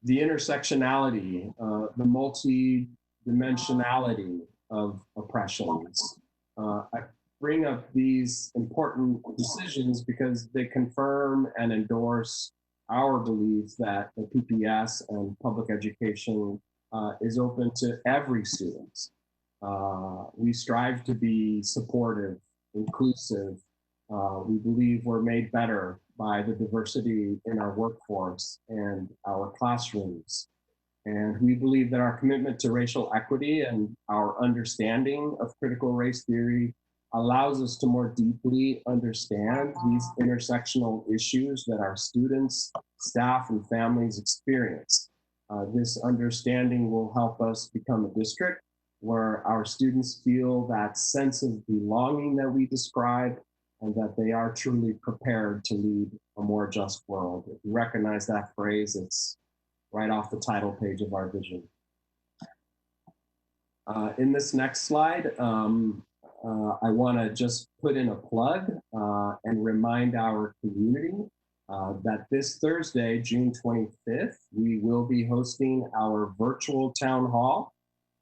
the intersectionality, the multi-dimensionality of oppressions. I bring up these important decisions because they confirm and endorse our belief that the PPS and public education is open to every student. We strive to be supportive, inclusive. We believe we're made better by the diversity in our workforce and our classrooms. And we believe that our commitment to racial equity and our understanding of critical race theory allows us to more deeply understand these intersectional issues that our students, staff, and families experience. This understanding will help us become a district where our students feel that sense of belonging that we describe and that they are truly prepared to lead a more just world. If you recognize that phrase, it's right off the title page of our vision. In this next slide, I want to just put in a plug and remind our community that this Thursday, June 25th, we will be hosting our virtual town hall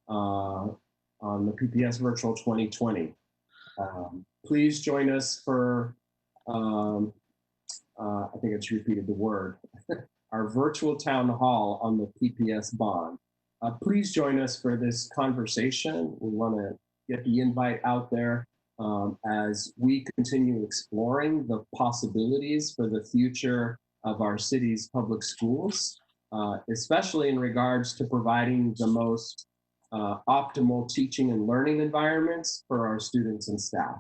on the PPS Virtual 2020. Please join us for, I think I just repeated the word, our virtual town hall on the PPS bond. Please join us for this conversation. We want to get the invite out there as we continue exploring the possibilities for the future of our city's public schools, especially in regards to providing the most optimal teaching and learning environments for our students and staff.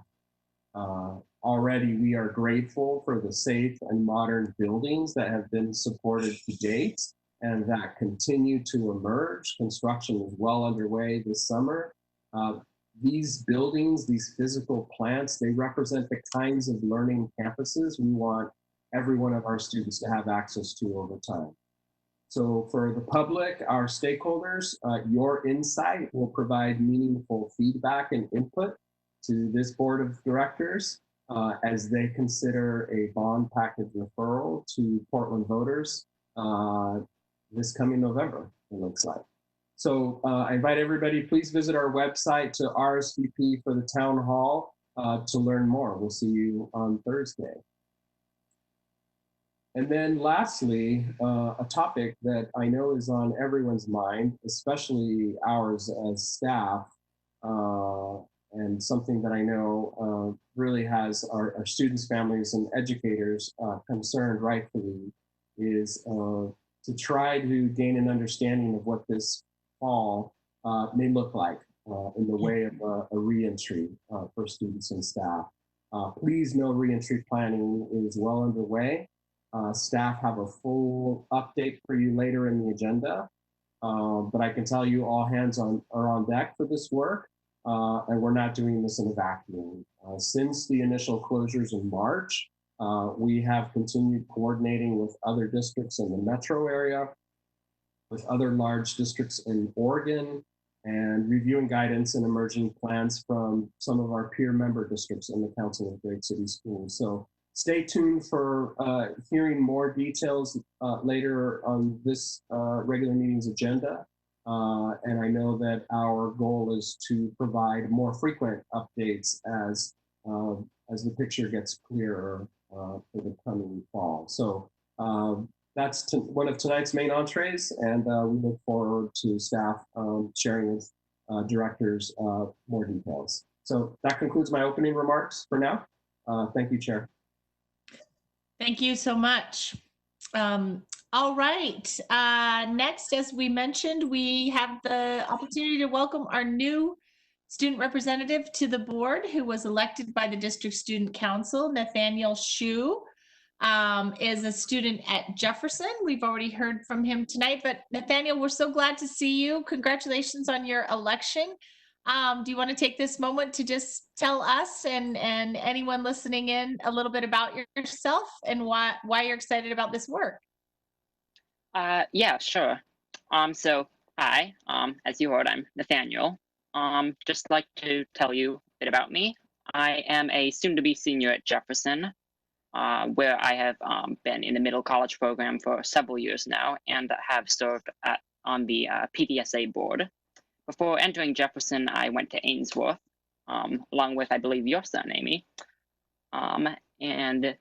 Already, we are grateful for the safe and modern buildings that have been supported to date and that continue to emerge. Construction is well underway this summer. These buildings, these physical plants, they represent the kinds of learning campuses we want every one of our students to have access to over time. So for the public, our stakeholders, your insight will provide meaningful feedback and input to this board of directors as they consider a bond package referral to Portland voters this coming November, it looks like. So I invite everybody, please visit our website to RSVP for the town hall to learn more. We'll see you on Thursday. And then lastly, a topic that I know is on everyone's mind, especially ours as staff, and something that I know really has our students, families, and educators concerned rightfully, is to try to gain an understanding of what this fall may look like in the way of a reentry for students and staff. Please know reentry planning is well underway. Staff have a full update for you later in the agenda, but I can tell you all hands are on deck for this work, and we're not doing this in a vacuum. Since the initial closures in March, we have continued coordinating with other districts in the metro area, with other large districts in Oregon, and reviewing guidance and emerging plans from some of our peer member districts in the Council of Great City Schools. So stay tuned for hearing more details later on this regular meeting's agenda. And I know that our goal is to provide more frequent updates as the picture gets clearer for the coming fall. So that's one of tonight's main entrees, and we look forward to staff sharing with directors more details. So that concludes my opening remarks for now. Thank you, Chair. Thank you so much. All right. Next, as we mentioned, we have the opportunity to welcome our new student representative to the board, who was elected by the District Student Council. Nathaniel Shu is a student at Jefferson. We've already heard from him tonight, but Nathaniel, we're so glad to see you. Congratulations on your election. Do you want to take this moment to just tell us and anyone listening in a little bit about yourself and why you're excited about this work? Yeah, sure. So hi, as you heard, I'm Nathaniel. Just like to tell you a bit about me. I am a soon-to-be senior at Jefferson, where I have been in the middle college program for several years now and have served on the PDSA board. Before entering Jefferson, I went to Ainsworth, along with, I believe, your son, Amy, and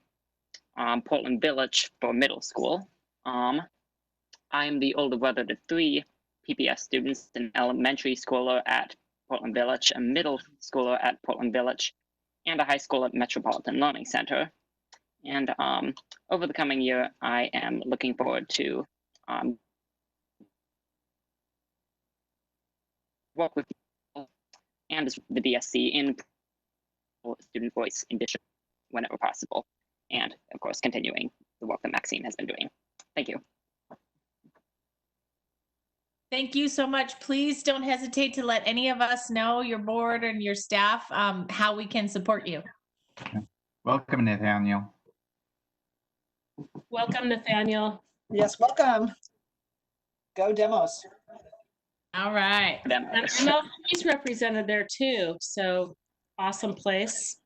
Portland Village for middle school. I am the older brother to 3 PPS students, an elementary schooler at Portland Village, a middle schooler at Portland Village, and a high school at Metropolitan Learning Center. And over the coming year, I am looking forward to work with people and the DSC in student voice in district whenever possible. And of course, continuing the work that Maxine has been doing. Thank you. Thank you so much. Please don't hesitate to let any of us know, your board and your staff, how we can support you. Welcome, Nathaniel. Welcome, Nathaniel. Yes, welcome. Go Demos. All right. And he's represented there too, so awesome place.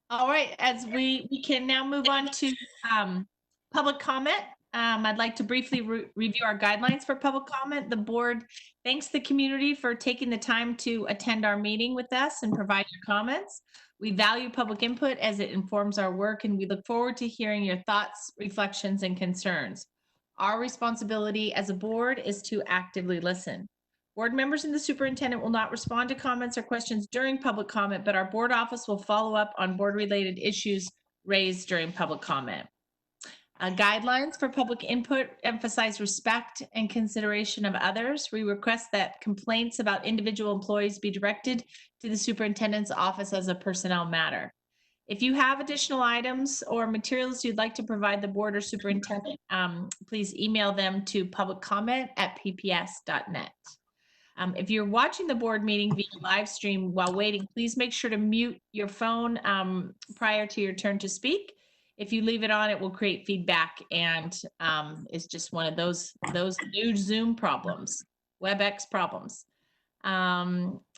All right, as we can now move on to public comment. I'd like to briefly review our guidelines for public comment. The board thanks the community for taking the time to attend our meeting with us and provide your comments. We value public input as it informs our work, and we look forward to hearing your thoughts, reflections, and concerns. Our responsibility as a board is to actively listen. Board members and the superintendent will not respond to comments or questions during public comment, but our board office will follow up on board-related issues raised during public comment. Guidelines for public input emphasize respect and consideration of others. We request that complaints about individual employees be directed to the superintendent's office as a personnel matter. If you have additional items or materials you'd like to provide the board or superintendent, please email them to publiccomment@pps.net. If you're watching the board meeting via live stream while waiting, please make sure to mute your phone prior to your turn to speak. If you leave it on, it will create feedback, and it's just one of those new Zoom problems, WebEx problems.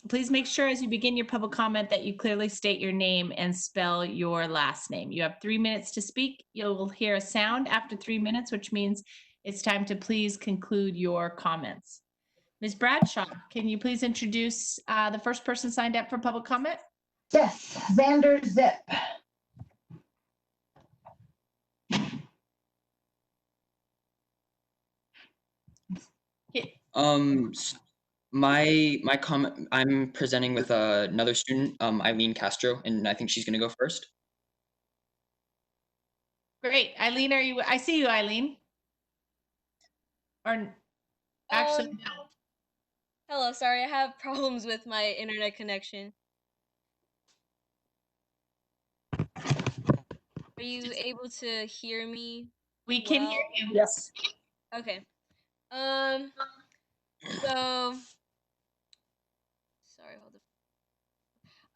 Please make sure as you begin your public comment that you clearly state your name and spell your last name. You have 3 minutes to speak. You'll hear a sound after 3 minutes, which means it's time to please conclude your comments. Ms. Bradshaw, can you please introduce the first person signed up for public comment? Yes, Xander Zip. My comment, I'm presenting with another student, Eileen Castro, and I think she's gonna go first. Great. Eileen, I see you, Eileen. Or actually, no. Hello, sorry, I have problems with my internet connection. Are you able to hear me? We can hear you. Yes. Okay. So sorry, hold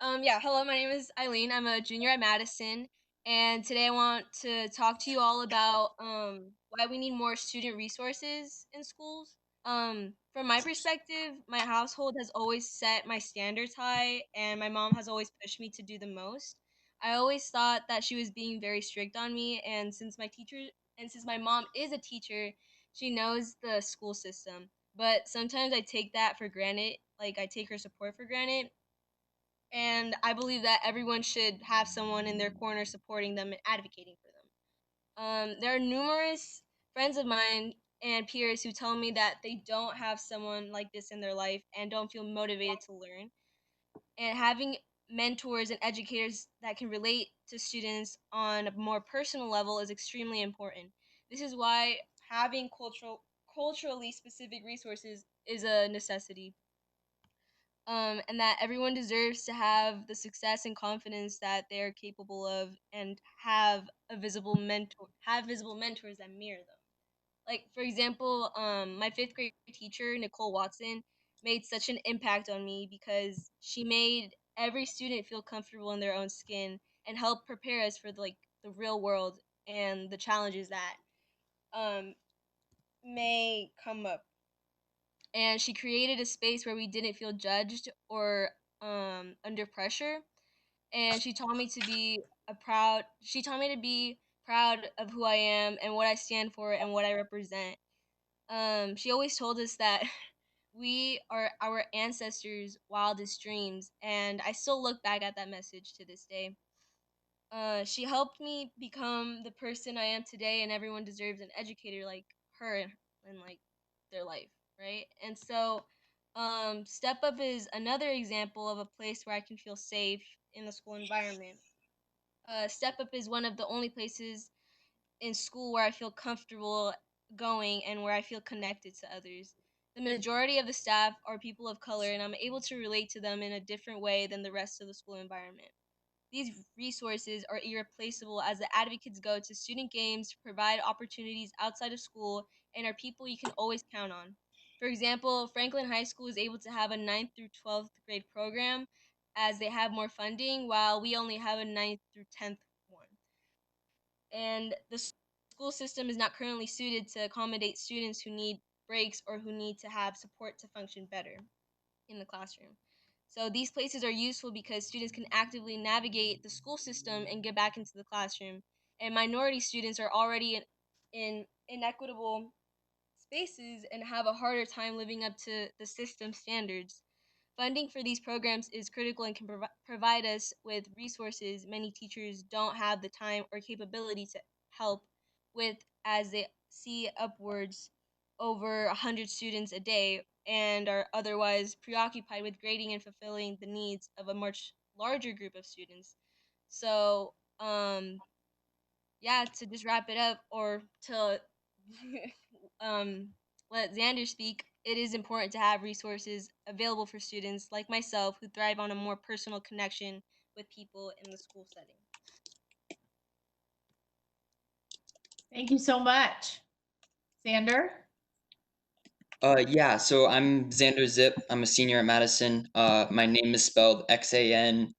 on. Yeah, hello, my name is Eileen. I'm a junior at Madison, and today I want to talk to you all about why we need more student resources in schools. From my perspective, my household has always set my standards high, and my mom has always pushed me to do the most. I always thought that she was being very strict on me, and since my mom is a teacher, she knows the school system. But sometimes I take that for granted, like I take her support for granted. And I believe that everyone should have someone in their corner supporting them and advocating for them. There are numerous friends of mine and peers who tell me that they don't have someone like this in their life and don't feel motivated to learn. And having mentors and educators that can relate to students on a more personal level is extremely important. This is why having culturally specific resources is a necessity. And that everyone deserves to have the success and confidence that they are capable of, and have visible mentors that mirror them. Like, for example, my 5th grade teacher, Nicole Watson, made such an impact on me because she made every student feel comfortable in their own skin and help prepare us for the real world and the challenges that may come up. And she created a space where we didn't feel judged or under pressure. And she taught me to be proud of who I am and what I stand for and what I represent. She always told us that we are our ancestors' wildest dreams, and I still look back at that message to this day. She helped me become the person I am today, and everyone deserves an educator like her in like their life, right? And so, Step Up is another example of a place where I can feel safe in the school environment. Step Up is one of the only places in school where I feel comfortable going and where I feel connected to others. The majority of the staff are people of color, and I'm able to relate to them in a different way than the rest of the school environment. These resources are irreplaceable as the advocates go to student games to provide opportunities outside of school and are people you can always count on. For example, Franklin High School is able to have a 9th through 12th grade program as they have more funding, while we only have a 9th through 10th one. And the school system is not currently suited to accommodate students who need breaks or who need to have support to function better in the classroom. So these places are useful because students can actively navigate the school system and get back into the classroom. And minority students are already in inequitable spaces and have a harder time living up to the system standards. Funding for these programs is critical and can provide us with resources many teachers don't have the time or capability to help with, as they see upwards over 100 students a day and are otherwise preoccupied with grading and fulfilling the needs of a much larger group of students. So, yeah, to just wrap it up or to um, let Xander speak, it is important to have resources available for students like myself who thrive on a more personal connection with people in the school setting. Thank you so much. Xander? Yeah, so I'm Xander Zip. I'm a senior at Madison. My name is spelled Xanderzipp.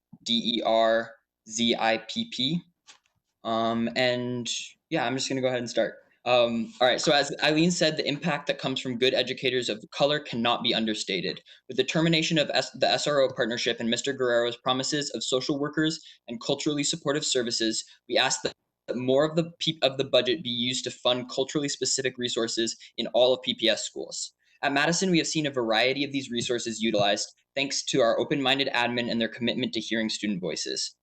And yeah, I'm just gonna go ahead and start. All right, so as Eileen said, the impact that comes from good educators of color cannot be understated. With the termination of the SRO partnership and Mr. Guerrero's promises of social workers and culturally supportive services, we ask that more of the budget be used to fund culturally specific resources in all of PPS schools. At Madison, we have seen a variety of these resources utilized thanks to our open-minded admin and their commitment to hearing student voices.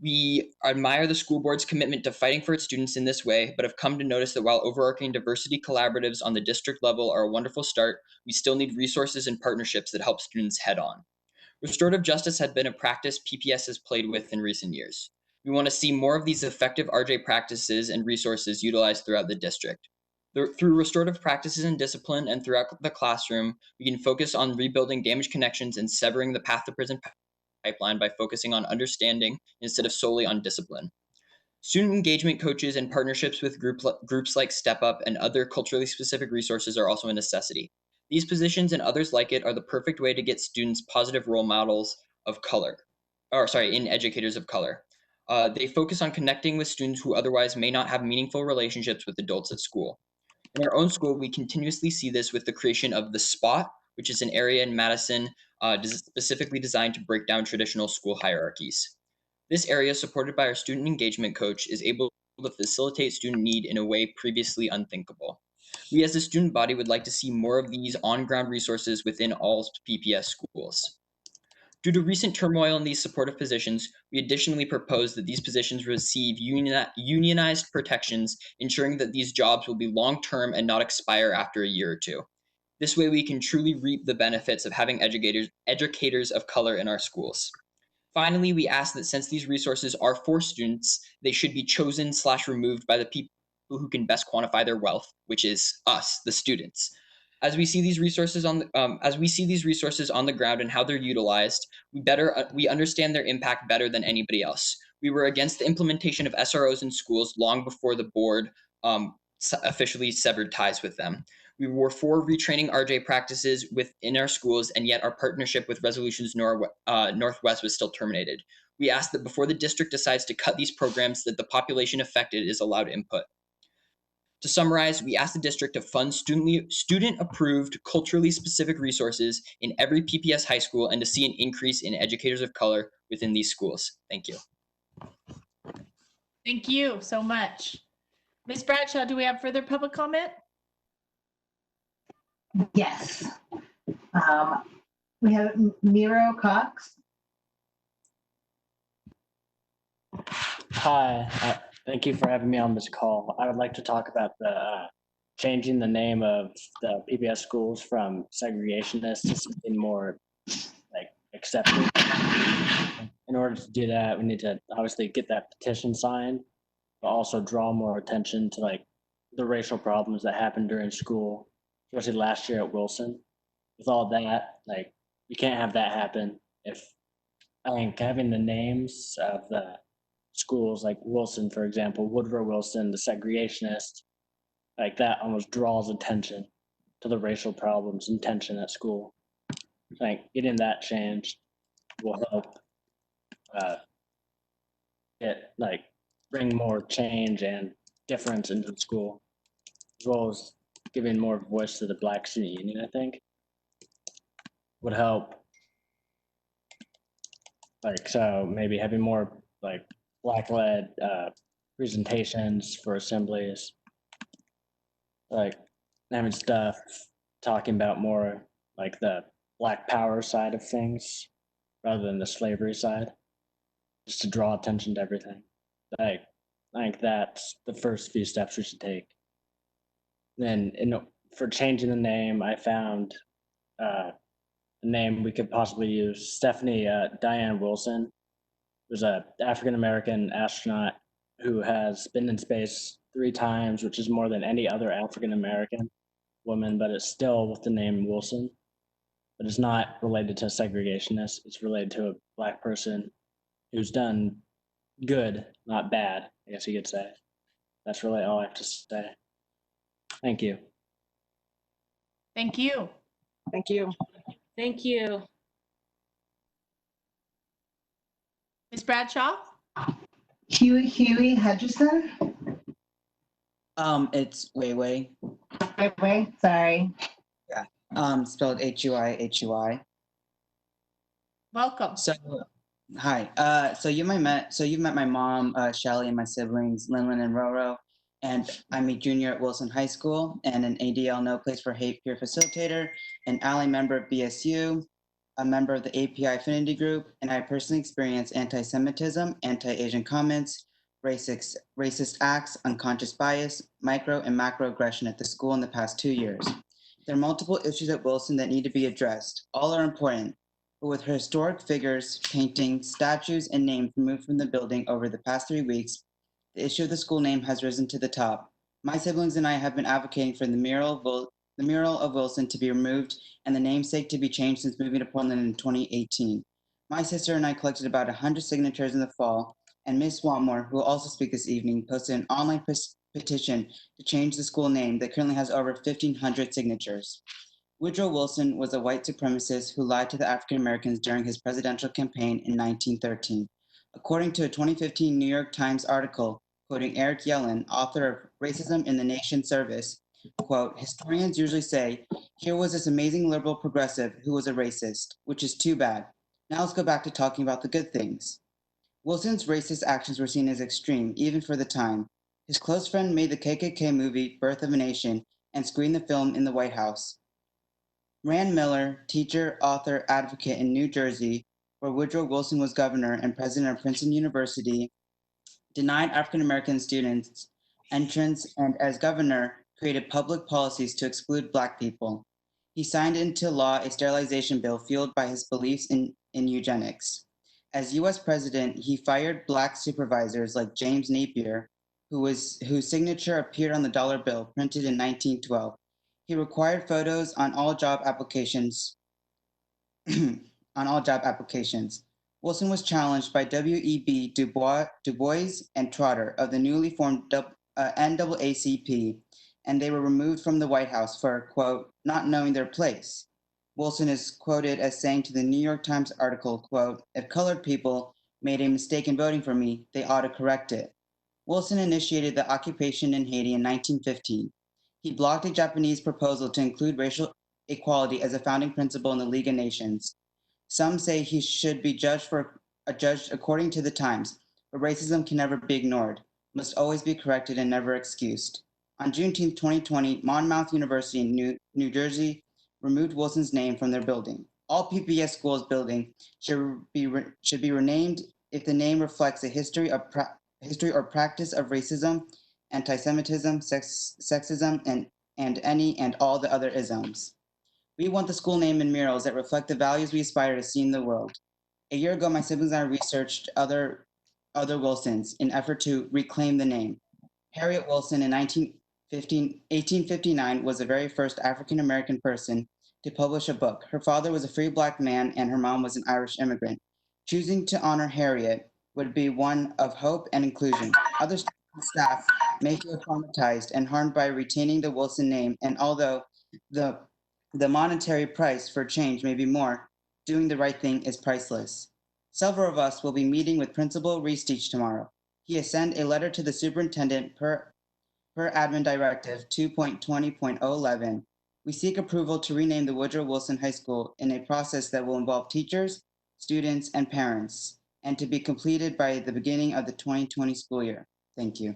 We admire the school board's commitment to fighting for its students in this way, but have come to notice that while overarching diversity collaboratives on the district level are a wonderful start, we still need resources and partnerships that help students head on. Restorative justice had been a practice PPS has played with in recent years. We want to see more of these effective RJ practices and resources utilized throughout the district. Through restorative practices and discipline and throughout the classroom, we can focus on rebuilding damaged connections and severing the path to prison pipeline by focusing on understanding instead of solely on discipline. Student engagement coaches and partnerships with groups like Step Up and other culturally specific resources are also a necessity. These positions and others like it are the perfect way to get students positive role models of color, in educators of color. They focus on connecting with students who otherwise may not have meaningful relationships with adults at school. In our own school, we continuously see this with the creation of The Spot, which is an area in Madison specifically designed to break down traditional school hierarchies. This area, supported by our student engagement coach, is able to facilitate student need in a way previously unthinkable. We as a student body would like to see more of these on-ground resources within all PPS schools. Due to recent turmoil in these supportive positions, we additionally propose that these positions receive unionized protections, ensuring that these jobs will be long-term and not expire after a year or two. This way we can truly reap the benefits of having educators of color in our schools. Finally, we ask that since these resources are for students, they should be chosen/removed by the people who can best quantify their wealth, which is us, the students. As we see these resources on the ground and how they're utilized, we understand their impact better than anybody else. We were against the implementation of SROs in schools long before the board officially severed ties with them. We were for retraining RJ practices within our schools, and yet our partnership with Resolutions Northwest was still terminated. We ask that before the district decides to cut these programs, that the population affected is allowed input. To summarize, we ask the district to fund student-approved, culturally specific resources in every PPS high school and to see an increase in educators of color within these schools. Thank you. Thank you so much. Ms. Bradshaw, do we have further public comment? Yes. We have Miro Cox. Hi, thank you for having me on this call. I would like to talk about the changing the name of the PBS schools from segregationist to something more like accepting. In order to do that, we need to obviously get that petition signed, but also draw more attention to like the racial problems that happened during school, especially last year at Wilson. With all that, like you can't have that happen. If I think having the names of the schools like Wilson, for example, Woodrow Wilson, the segregationist, like that almost draws attention to the racial problems and tension at school. Like getting that changed will help bring more change and difference into the school, as well as giving more voice to the Black Student Union, I think would help. Like, so maybe having more like Black-led presentations for assemblies like having stuff talking about more like the Black Power side of things rather than the slavery side, just to draw attention to everything. Like, I think that's the first few steps we should take. Then, for changing the name, I found a name we could possibly use. Stephanie Diane Wilson was a African American astronaut who has been in space 3 times, which is more than any other African American woman, but it's still with the name Wilson. But it's not related to a segregationist. It's related to a Black person who's done good, not bad, I guess you could say. That's really all I have to say. Thank you. Thank you. Thank you. Thank you. Ms. Bradshaw? Huey Hutchison. It's Wei. Wait, sorry. Yeah. Spelled Hui. Welcome. So, hi. So you've met my mom, Shelly, and my siblings, Linlin and Roro. And I'm a junior at Wilson High School and an ADL No Place for Hate peer facilitator, an ally member at BSU, a member of the API Affinity Group, and I personally experienced anti-Semitism, anti-Asian comments, racist acts, unconscious bias, micro and macroaggression at the school in the past 2 years. There are multiple issues at Wilson that need to be addressed. All are important, but with her historic figures, paintings, statues, and names removed from the building over the past 3 weeks, the issue of the school name has risen to the top. My siblings and I have been advocating for the mural of Wilson to be removed and the namesake to be changed since moving to Portland in 2018. My sister and I collected about 100 signatures in the fall, and Ms. Swanmore, who will also speak this evening, posted an online petition to change the school name that currently has over 1,500 signatures. Woodrow Wilson was a white supremacist who lied to the African Americans during his presidential campaign in 1913. According to a 2015 New York Times article, quoting Eric Yellen, author of Racism in the Nation's Service, quote, historians usually say, here was this amazing liberal progressive who was a racist, which is too bad. Now let's go back to talking about the good things. Wilson's racist actions were seen as extreme, even for the time. His close friend made the KKK movie Birth of a Nation and screened the film in the White House. Rand Miller, teacher, author, advocate in New Jersey, where Woodrow Wilson was governor and president of Princeton University, denied African American students entrance and, as governor, created public policies to exclude Black people. He signed into law a sterilization bill fueled by his beliefs in eugenics. As U.S. president, he fired Black supervisors like James Napier, whose signature appeared on the dollar bill printed in 1912. He required photos on all job applications. Wilson was challenged by W.E.B. Du Bois and Trotter of the newly formed NAACP, and they were removed from the White House for, quote, not knowing their place. Wilson is quoted as saying to the New York Times article, quote, if colored people made a mistake in voting for me, they ought to correct it. Wilson initiated the occupation in Haiti in 1915. He blocked a Japanese proposal to include racial equality as a founding principle in the League of Nations. Some say he should be judged according to the times, but racism can never be ignored, must always be corrected and never excused. On Juneteenth 2020, Monmouth University in New Jersey removed Wilson's name from their building. All PBS schools building should be renamed if the name reflects a history or practice of racism, anti-Semitism, sexism, and any and all the other isms. We want the school name and murals that reflect the values we aspire to see in the world. A year ago, my siblings and I researched other Wilsons in effort to reclaim the name. Harriet Wilson in 1859 was the very first African-American person to publish a book. Her father was a free Black man and her mom was an Irish immigrant. Choosing to honor Harriet would be one of hope and inclusion. Other staff may feel traumatized and harmed by retaining the Wilson name, and although the monetary price for change may be more, doing the right thing is priceless. Several of us will be meeting with Principal Reesteach tomorrow. He has sent a letter to the superintendent per Admin Directive 2.20.011. We seek approval to rename the Woodrow Wilson High School in a process that will involve teachers, students, and parents, and to be completed by the beginning of the 2020 school year. Thank you.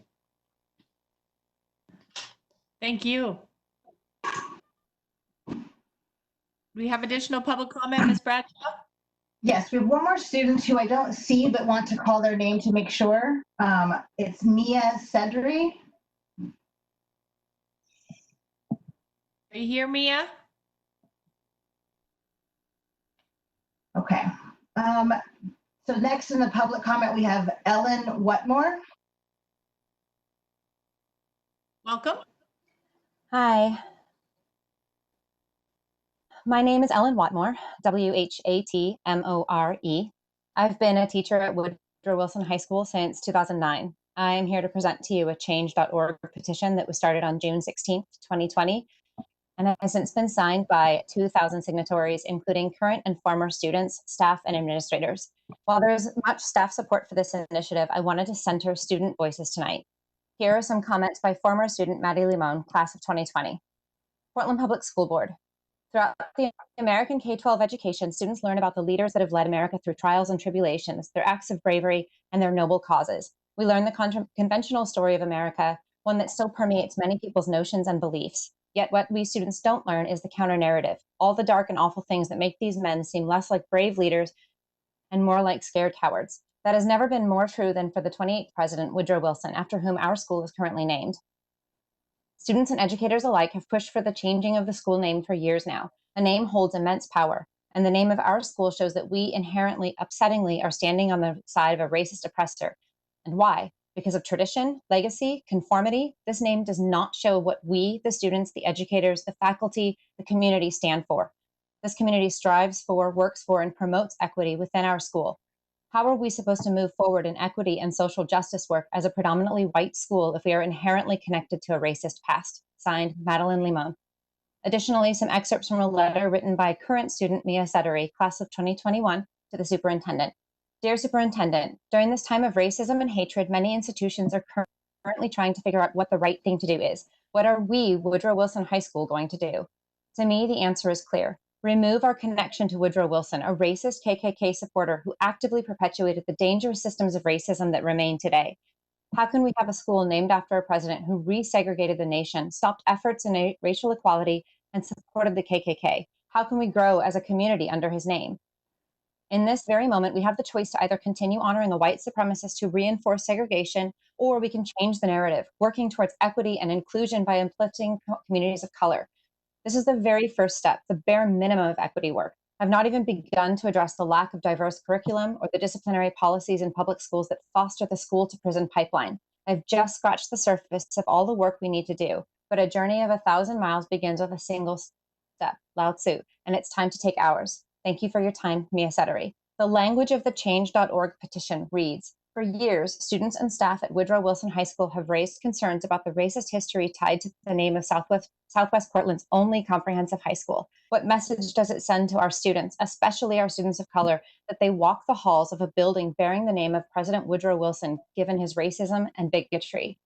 Thank you. We have additional public comment, Ms. Bradshaw? Yes, we have one more student who I don't see but want to call their name to make sure. It's Mia Sedri. Are you here, Mia? Okay. So next in the public comment, we have Ellen Whatmore. Welcome. Hi. My name is Ellen Whatmore, Whatmore. I've been a teacher at Woodrow Wilson High School since 2009. I am here to present to you a change.org petition that was started on June 16th, 2020, and has since been signed by 2,000 signatories, including current and former students, staff, and administrators. While there's much staff support for this initiative, I wanted to center student voices tonight. Here are some comments by former student Maddie Limon, class of 2020. Portland Public School Board. Throughout the American K-12 education, students learn about the leaders that have led America through trials and tribulations, their acts of bravery, and their noble causes. We learn the conventional story of America, one that still permeates many people's notions and beliefs. Yet what we students don't learn is the counter-narrative, all the dark and awful things that make these men seem less like brave leaders and more like scared cowards. That has never been more true than for the 28th president, Woodrow Wilson, after whom our school is currently named. Students and educators alike have pushed for the changing of the school name for years now. A name holds immense power, and the name of our school shows that we inherently, upsettingly, are standing on the side of a racist oppressor. And why? Because of tradition, legacy, conformity. This name does not show what we, the students, the educators, the faculty, the community stand for. This community strives for, works for, and promotes equity within our school. How are we supposed to move forward in equity and social justice work as a predominantly white school if we are inherently connected to a racist past? Signed, Madeline Limon. Additionally, some excerpts from a letter written by current student Mia Sedri, class of 2021, to the superintendent. Dear Superintendent, during this time of racism and hatred, many institutions are currently trying to figure out what the right thing to do is. What are we, Woodrow Wilson High School, going to do? To me, the answer is clear. Remove our connection to Woodrow Wilson, a racist KKK supporter who actively perpetuated the dangerous systems of racism that remain today. How can we have a school named after a president who resegregated the nation, stopped efforts in racial equality, and supported the KKK? How can we grow as a community under his name? In this very moment, we have the choice to either continue honoring a white supremacist who reinforced segregation, or we can change the narrative, working towards equity and inclusion by uplifting communities of color. This is the very first step, the bare minimum of equity work. I've not even begun to address the lack of diverse curriculum or the disciplinary policies in public schools that foster the school to prison pipeline. I've just scratched the surface of all the work we need to do, but a journey of 1,000 miles begins with a single step, Lao Tzu, and it's time to take ours. Thank you for your time, Mia Sedri. The language of the change.org petition reads, for years, students and staff at Woodrow Wilson High School have raised concerns about the racist history tied to the name of Southwest Portland's only comprehensive high school. What message does it send to our students, especially our students of color, that they walk the halls of a building bearing the name of President Woodrow Wilson, given his racism and bigotry?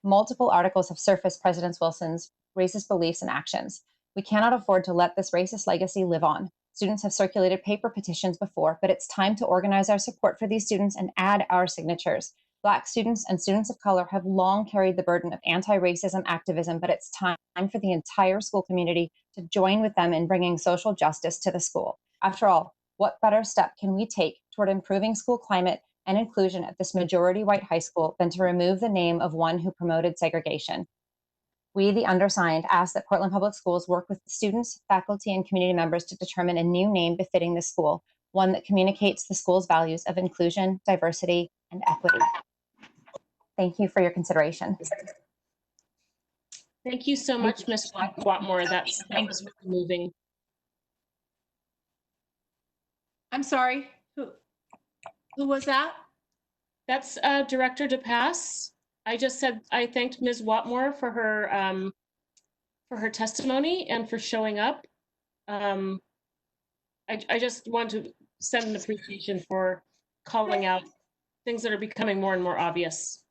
Multiple articles have surfaced President Wilson's racist beliefs and actions. We cannot afford to let this racist legacy live on. Students have circulated paper petitions before, but it's time to organize our support for these students and add our signatures. Black students and students of color have long carried the burden of anti-racism activism, but it's time for the entire school community to join with them in bringing social justice to the school. After all, what better step can we take toward improving school climate and inclusion at this majority white high school than to remove the name of one who promoted segregation? We, the undersigned, ask that Portland Public Schools work with students, faculty, and community members to determine a new name befitting the school, one that communicates the school's values of inclusion, diversity, and equity. Thank you for your consideration. Thank you so much, Ms. Whatmore. That was really moving. I'm sorry, who was that? That's Director DePass. I just said I thanked Ms. Whatmore for her testimony and for showing up. I just want to send an appreciation for calling out things that are becoming more and more obvious.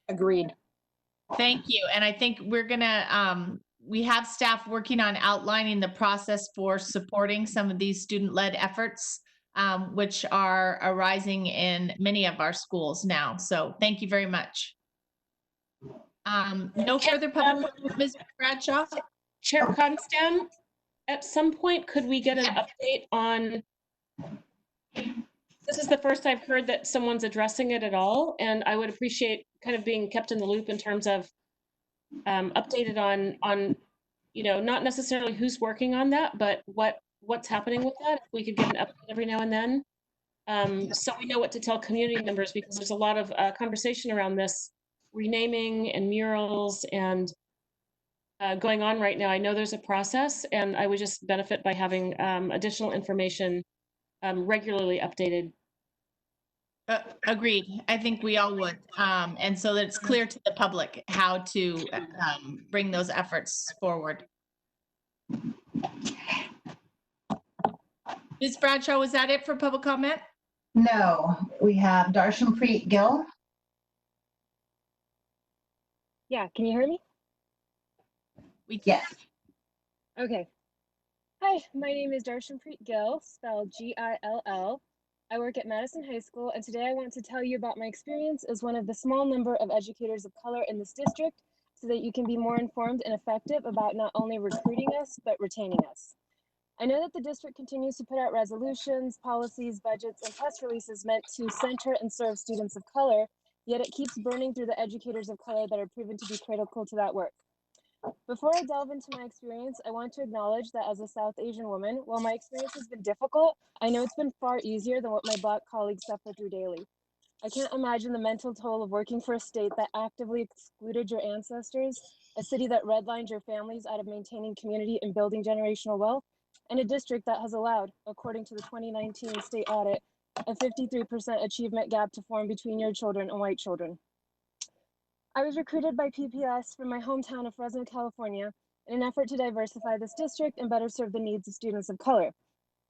Agreed. Thank you. And I think we're gonna, we have staff working on outlining the process for supporting some of these student-led efforts, which are arising in many of our schools now. So thank you very much. No further public comment, Ms. Bradshaw? Chair Constam, at some point, could we get an update on, this is the first I've heard that someone's addressing it at all, and I would appreciate kind of being kept in the loop in terms of updated on, you know, not necessarily who's working on that, but what's happening with that. If we could get an update every now and then, so we know what to tell community members, because there's a lot of conversation around this renaming and murals and going on right now. I know there's a process, and I would just benefit by having additional information regularly updated. Agreed. I think we all would. And so that it's clear to the public how to bring those efforts forward. Ms. Bradshaw, was that it for public comment? No, we have Darshanpreet Gill. Yeah, can you hear me? Yes. Okay. Hi, my name is Darshanpreet Gill, spelled Gill. I work at Madison High School, and today I want to tell you about my experience as one of the small number of educators of color in this district, so that you can be more informed and effective about not only recruiting us, but retaining us. I know that the district continues to put out resolutions, policies, budgets, and press releases meant to center and serve students of color, yet it keeps burning through the educators of color that are proven to be critical to that work. Before I delve into my experience, I want to acknowledge that as a South Asian woman, while my experience has been difficult, I know it's been far easier than what my Black colleagues suffer through daily. I can't imagine the mental toll of working for a state that actively excluded your ancestors, a city that redlined your families out of maintaining community and building generational wealth, and a district that has allowed, according to the 2019 state audit, a 53% achievement gap to form between your children and white children. I was recruited by PPS from my hometown of Fresno, California, in an effort to diversify this district and better serve the needs of students of color.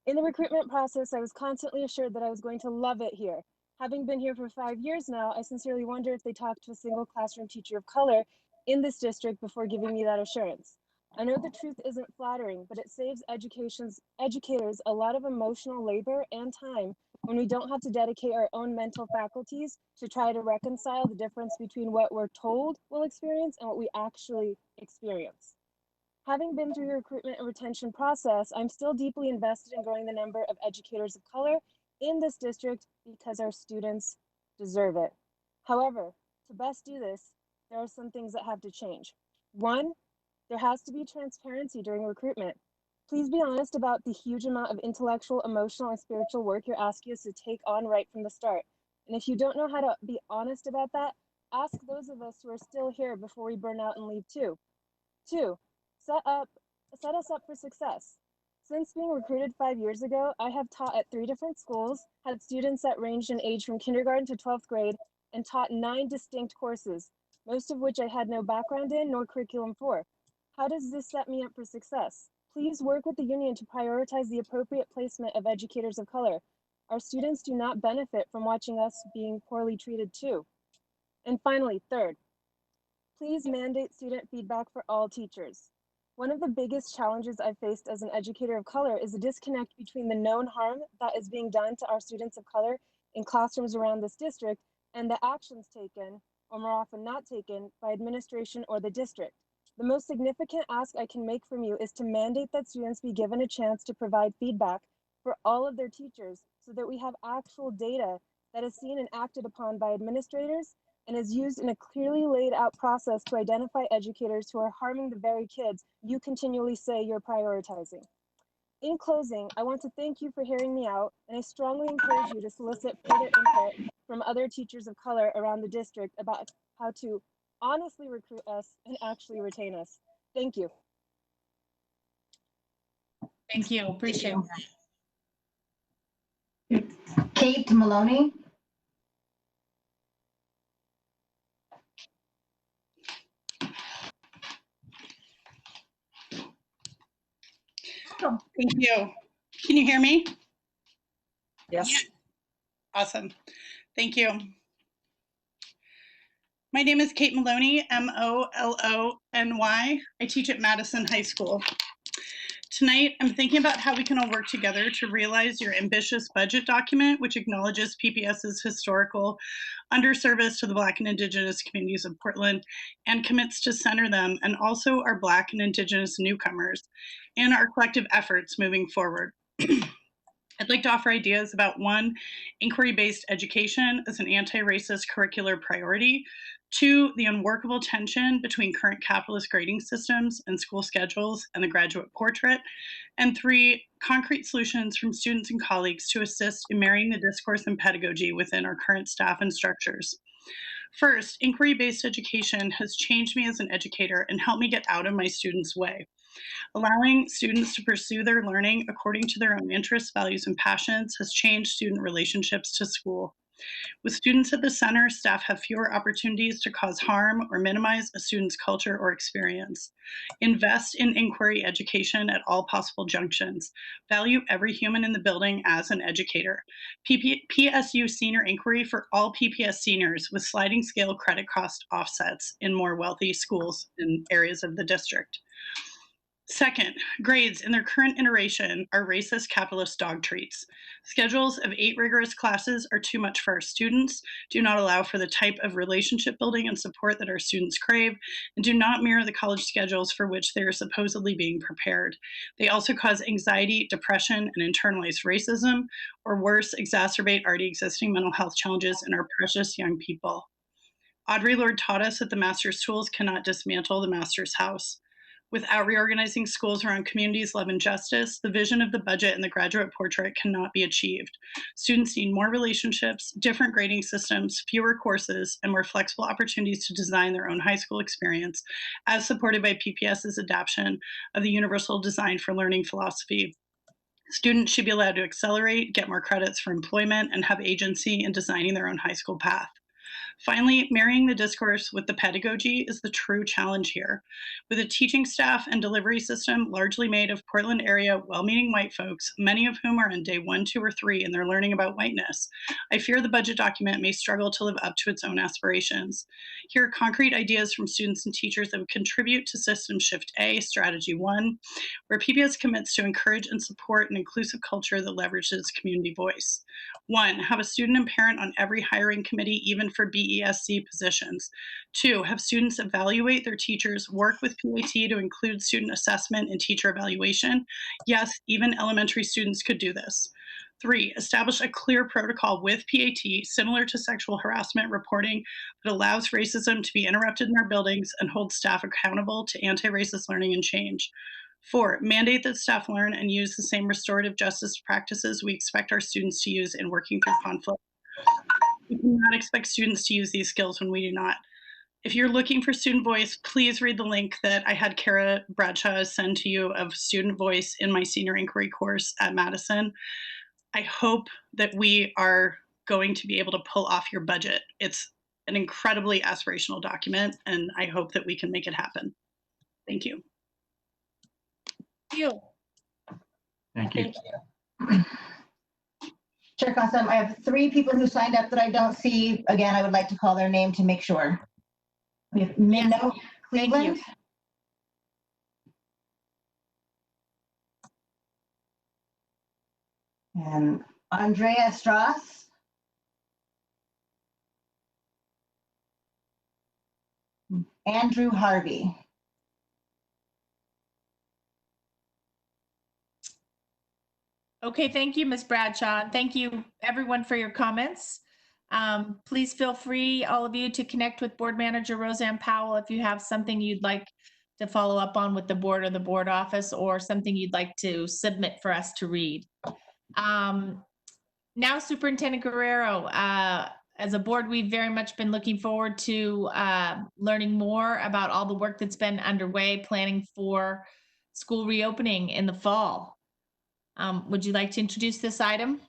In the recruitment process, I was constantly assured that I was going to love it here. Having been here for 5 years now, I sincerely wonder if they talked to a single classroom teacher of color in this district before giving me that assurance. I know the truth isn't flattering, but it saves educators a lot of emotional labor and time when we don't have to dedicate our own mental faculties to try to reconcile the difference between what we're told we'll experience and what we actually experience. Having been through the recruitment and retention process, I'm still deeply invested in growing the number of educators of color in this district because our students deserve it. However, to best do this, there are some things that have to change. One, there has to be transparency during recruitment. Please be honest about the huge amount of intellectual, emotional, and spiritual work you're asking us to take on right from the start. And if you don't know how to be honest about that, ask those of us who are still here before we burn out and leave too. Two, set us up for success. Since being recruited 5 years ago, I have taught at 3 different schools, had students that ranged in age from kindergarten to 12th grade, and taught 9 distinct courses, most of which I had no background in nor curriculum for. How does this set me up for success? Please work with the union to prioritize the appropriate placement of educators of color. Our students do not benefit from watching us being poorly treated too. And finally, third, please mandate student feedback for all teachers. One of the biggest challenges I've faced as an educator of color is the disconnect between the known harm that is being done to our students of color in classrooms around this district and the actions taken, or more often not taken, by administration or the district. The most significant ask I can make from you is to mandate that students be given a chance to provide feedback for all of their teachers so that we have actual data that is seen and acted upon by administrators and is used in a clearly laid out process to identify educators who are harming the very kids you continually say you're prioritizing. In closing, I want to thank you for hearing me out, and I strongly encourage you to solicit further input from other teachers of color around the district about how to honestly recruit us and actually retain us. Thank you. Thank you. Appreciate that. Kate Maloney. Thank you. Can you hear me? Yes. Awesome. Thank you. My name is Kate Maloney, Molony. I teach at Madison High School. Tonight, I'm thinking about how we can all work together to realize your ambitious budget document, which acknowledges PPS's historical underservice to the Black and Indigenous communities of Portland and commits to center them and also our Black and Indigenous newcomers in our collective efforts moving forward. I'd like to offer ideas about 1, inquiry-based education as an anti-racist curricular priority, 2, the unworkable tension between current capitalist grading systems and school schedules and the graduate portrait, and 3, concrete solutions from students and colleagues to assist in marrying the discourse and pedagogy within our current staff and structures. First, inquiry-based education has changed me as an educator and helped me get out of my students' way. Allowing students to pursue their learning according to their own interests, values, and passions has changed student relationships to school. With students at the center, staff have fewer opportunities to cause harm or minimize a student's culture or experience. Invest in inquiry education at all possible junctions. Value every human in the building as an educator. PSU senior inquiry for all PPS seniors with sliding scale credit cost offsets in more wealthy schools and areas of the district. Second, grades in their current iteration are racist capitalist dog treats. Schedules of 8 rigorous classes are too much for our students, do not allow for the type of relationship building and support that our students crave, and do not mirror the college schedules for which they are supposedly being prepared. They also cause anxiety, depression, and internalized racism, or worse, exacerbate already existing mental health challenges in our precious young people. Audre Lorde taught us that the master's tools cannot dismantle the master's house. Without reorganizing schools around communities, love, and justice, the vision of the budget and the graduate portrait cannot be achieved. Students need more relationships, different grading systems, fewer courses, and more flexible opportunities to design their own high school experience, as supported by PPS's adoption of the Universal Design for Learning philosophy. Students should be allowed to accelerate, get more credits for employment, and have agency in designing their own high school path. Finally, marrying the discourse with the pedagogy is the true challenge here. With a teaching staff and delivery system largely made of Portland area well-meaning white folks, many of whom are in day 1, 2, or 3 in their learning about whiteness, I fear the budget document may struggle to live up to its own aspirations. Here are concrete ideas from students and teachers that would contribute to System Shift A, Strategy 1, where PBS commits to encourage and support an inclusive culture that leverages community voice. 1, have a student and parent on every hiring committee, even for BESC positions. 2, have students evaluate their teachers, work with PAT to include student assessment and teacher evaluation. Yes, even elementary students could do this. 3, establish a clear protocol with PAT, similar to sexual harassment reporting, that allows racism to be interrupted in our buildings and holds staff accountable to anti-racist learning and change. 4, mandate that staff learn and use the same restorative justice practices we expect our students to use in working through conflict. We cannot expect students to use these skills when we do not. If you're looking for student voice, please read the link that I had Kara Bradshaw send to you of student voice in my senior inquiry course at Madison. I hope that we are going to be able to pull off your budget. It's an incredibly aspirational document, and I hope that we can make it happen. Thank you. Thank you. Chair Cossum, I have 3 people who signed up that I don't see. Again, I would like to call their name to make sure. We have Minnow Cleveland. And Andrea Strauss. Andrew Harvey. Okay, thank you, Ms. Bradshaw. Thank you, everyone, for your comments. Please feel free, all of you, to connect with Board Manager Roseanne Powell if you have something you'd like to follow up on with the board or the board office, or something you'd like to submit for us to read. Now, Superintendent Guerrero, as a board, we've very much been looking forward to learning more about all the work that's been underway, planning for school reopening in the fall. Would you like to introduce this item?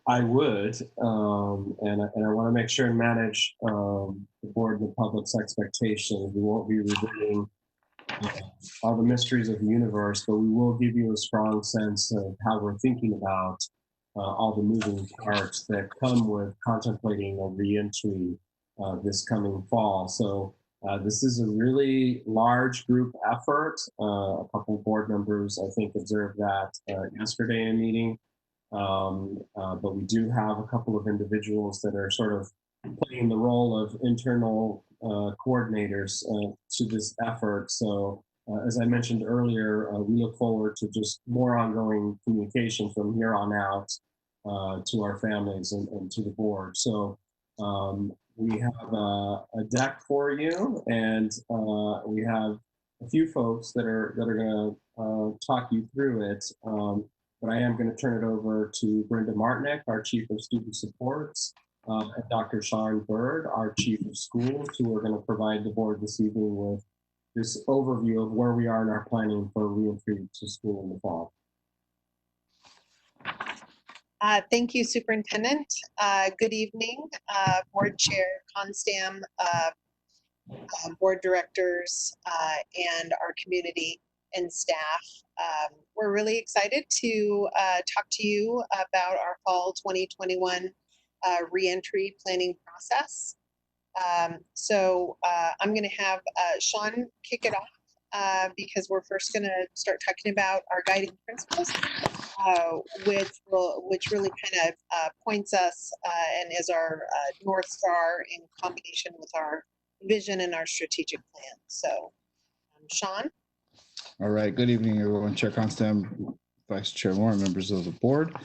I would, and I want to make sure and manage the board and the public's expectations. We won't be revealing all the mysteries of the universe, but we will give you a strong sense of how we're thinking about all the moving parts that come with contemplating a re-entry this coming fall. So This is a really large group effort. A couple of board members, I think, observed that yesterday in a meeting. But we do have a couple of individuals that are sort of playing the role of internal coordinators to this effort. So as I mentioned earlier, we look forward to just more ongoing communication from here on out to our families and to the board. So we have a deck for you, and we have a few folks that are going to talk you through it. But I am going to turn it over to Brenda Martinick, our Chief of Student Supports, and Dr. Sean Bird, our Chief of Schools, who are going to provide the board this evening with this overview of where we are in our planning for reentry to school in the fall. Thank you, Superintendent. Good evening, Board Chair, ConStam, board directors, and our community and staff. We're really excited to talk to you about our fall 2021 reentry planning process. So I'm going to have Sean kick it off because we're first going to start talking about our guiding principles, which really kind of points us and is our North Star in combination with our vision and our strategic plan. So, Sean. All right. Good evening, everyone. Chair Constam, Vice Chair Moore, members of the board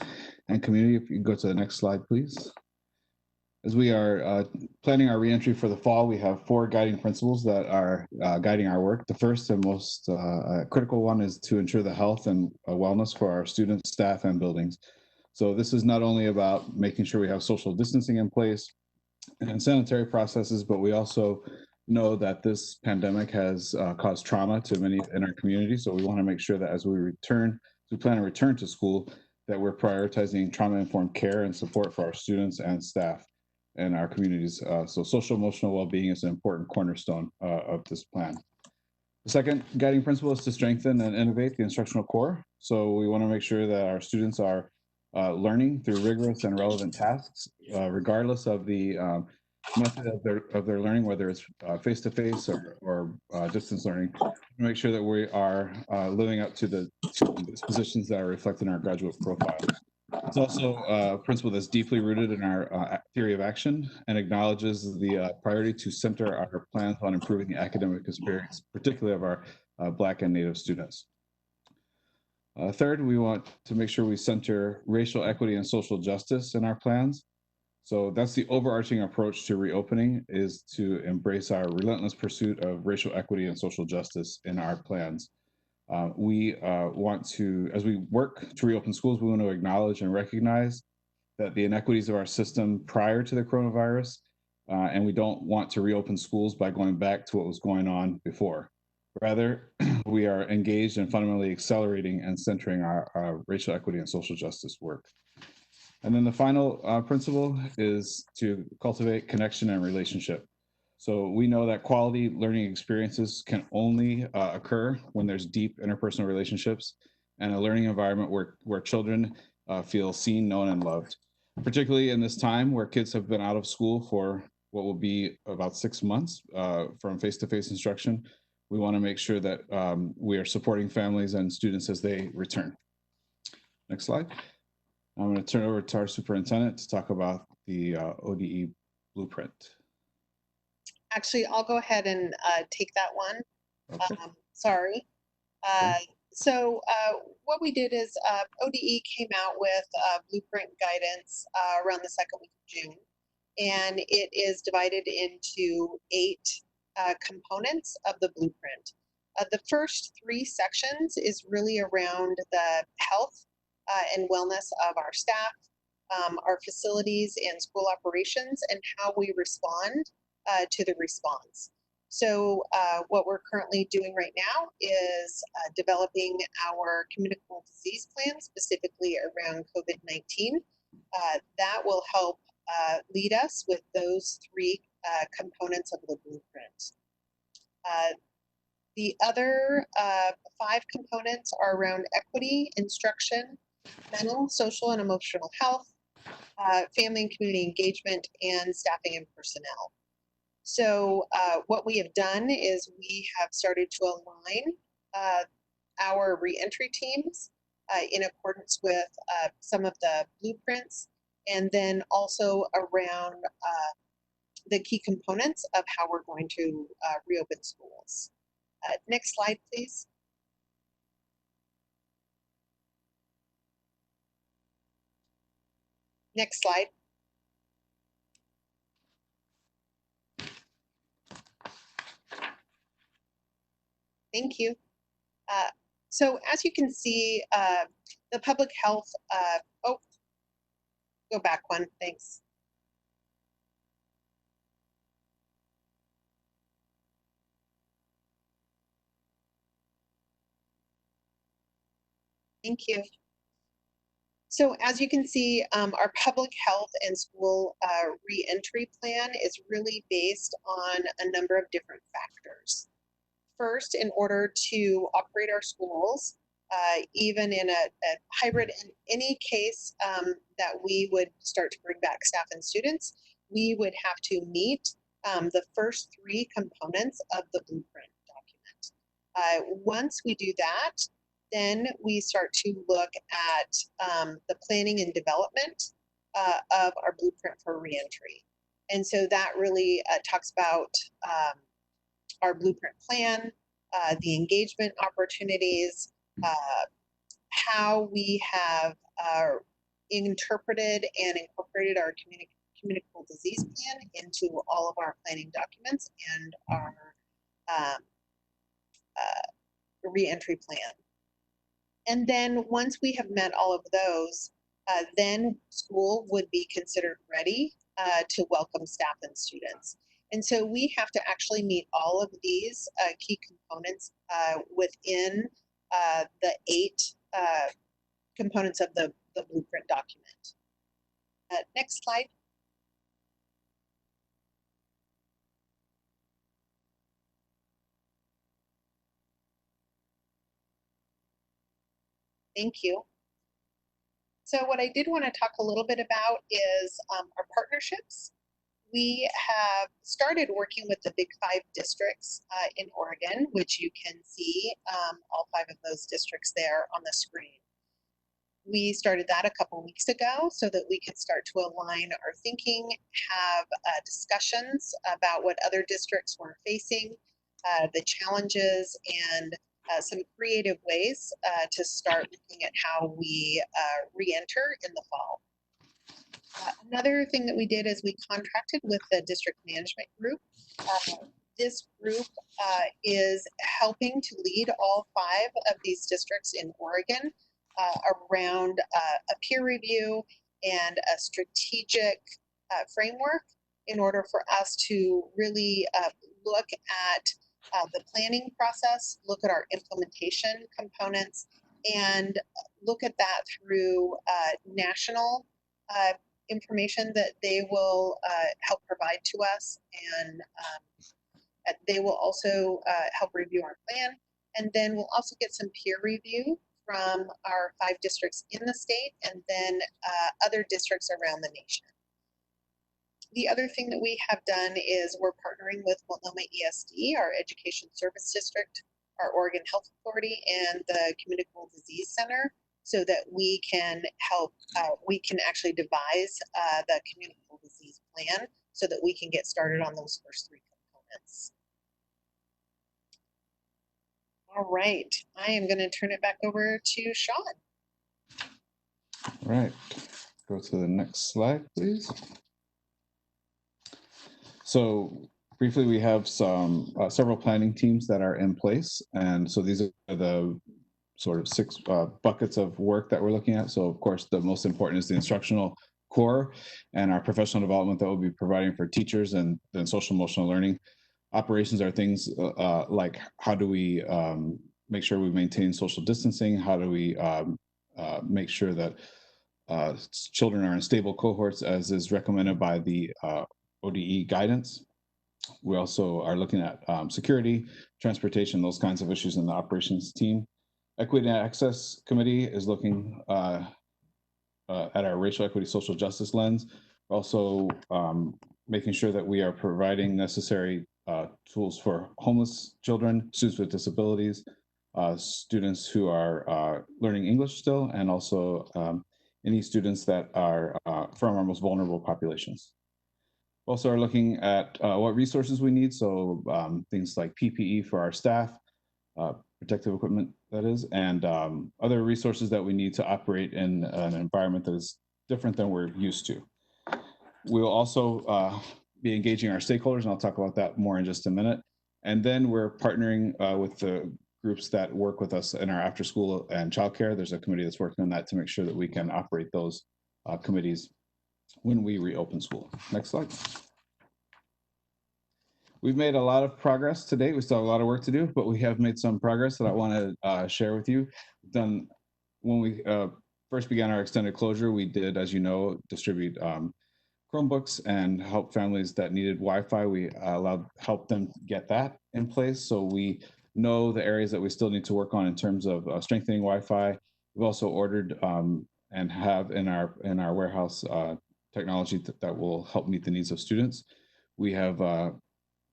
and community. If you can go to the next slide, please. As we are planning our reentry for the fall, we have 4 guiding principles that are guiding our work. The first and most critical one is to ensure the health and wellness for our students, staff, and buildings. So this is not only about making sure we have social distancing in place and sanitary processes, but we also know that this pandemic has caused trauma to many in our community. So we want to make sure that as we plan to return to school, that we're prioritizing trauma-informed care and support for our students and staff and our communities. So social emotional well-being is an important cornerstone of this plan. The second guiding principle is to strengthen and innovate the instructional core. So we want to make sure that our students are learning through rigorous and relevant tasks, regardless of the method of their learning, whether it's face-to-face or distance learning, to make sure that we are living up to the dispositions that are reflected in our graduate profile. It's also a principle that's deeply rooted in our theory of action and acknowledges the priority to center our plans on improving the academic experience, particularly of our Black and Native students. Third, we want to make sure we center racial equity and social justice in our plans. So that's the overarching approach to reopening, is to embrace our relentless pursuit of racial equity and social justice in our plans. We want to, as we work to reopen schools, we want to acknowledge and recognize that the inequities of our system prior to the coronavirus, and we don't want to reopen schools by going back to what was going on before. Rather, we are engaged in fundamentally accelerating and centering our racial equity and social justice work. And then the final principle is to cultivate connection and relationship. So we know that quality learning experiences can only occur when there's deep interpersonal relationships and a learning environment where children feel seen, known, and loved. Particularly in this time where kids have been out of school for what will be about 6 months from face-to-face instruction, we want to make sure that we are supporting families and students as they return. Next slide. I'm going to turn it over to our superintendent to talk about the ODE blueprint. Actually, I'll go ahead and take that one. Okay. Sorry. So what we did is ODE came out with blueprint guidance around the second week of June, and it is divided into 8 components of the blueprint. The first 3 sections is really around the health and wellness of our staff, our facilities and school operations, and how we respond to the response. So what we're currently doing right now is developing our communicable disease plan, specifically around COVID-19. That will help lead us with those 3 components of the blueprint. The other 5 components are around equity, instruction, mental, social, and emotional health, family and community engagement, and staffing and personnel. So what we have done is we have started to align our reentry teams in accordance with some of the blueprints, and then also around the key components of how we're going to reopen schools. Next slide, please. Next slide. Thank you. So as you can see, the public health, oh, go back one, thanks. Thank you. So as you can see, our public health and school reentry plan is really based on a number of different factors. First, in order to operate our schools, even in a hybrid, in any case that we would start to bring back staff and students, we would have to meet the first three components of the blueprint document. Once we do that, then we start to look at the planning and development of our blueprint for reentry. And so that really talks about our blueprint plan, the engagement opportunities, how we have interpreted and incorporated our communicable disease plan into all of our planning documents and our reentry plan. And then once we have met all of those, then school would be considered ready to welcome staff and students. And so we have to actually meet all of these key components within the 8 components of the blueprint document. Next slide. Thank you. So what I did want to talk a little bit about is our partnerships. We have started working with the Big 5 districts in Oregon, which you can see all 5 of those districts there on the screen. We started that a couple weeks ago so that we could start to align our thinking, have discussions about what other districts were facing, the challenges, and some creative ways to start looking at how we re-enter in the fall. Another thing that we did is we contracted with the district management group. This group is helping to lead all 5 of these districts in Oregon around a peer review and a strategic framework in order for us to really look at the planning process, look at our implementation components, and look at that through national information that they will help provide to us, and they will also help review our plan, and then we'll also get some peer review from our 5 districts in the state and then other districts around the nation. The other thing that we have done is we're partnering with Multnomah ESD, our education service district, our Oregon Health Authority, and the Communicable Disease Center, so that we can help, we can actually devise the communicable disease plan so that we can get started on those first 3 components. All right, I am going to turn it back over to Sean. All right, go to the next slide, please. So briefly, we have some several planning teams that are in place. And so these are the sort of 6 buckets of work that we're looking at. So of course, the most important is the instructional core and our professional development that we'll be providing for teachers, and then social emotional learning. Operations are things like how do we make sure we maintain social distancing? How do we make sure that children are in stable cohorts as is recommended by the ODE guidance? We also are looking at security, transportation, those kinds of issues in the operations team. Equity and Access Committee is looking at our racial equity social justice lens, Also, making sure that we are providing necessary tools for homeless children, students with disabilities, students who are learning English still, and also any students that are from our most vulnerable populations. Also are looking at what resources we need, so things like PPE for our staff, protective equipment that is, and other resources that we need to operate in an environment that is different than we're used to. We'll also be engaging our stakeholders, and I'll talk about that more in just a minute. And then we're partnering with the groups that work with us in our after school and childcare. There's a committee that's working on that to make sure that we can operate those committees when we reopen school. Next slide. We've made a lot of progress to date. We still have a lot of work to do, but we have made some progress that I want to share with you. When we first began our extended closure, we did, as you know, distribute Chromebooks and help families that needed Wi-Fi. We helped them get that in place. So we know the areas that we still need to work on in terms of strengthening Wi-Fi. We've also ordered and have in our warehouse technology that will help meet the needs of students. We have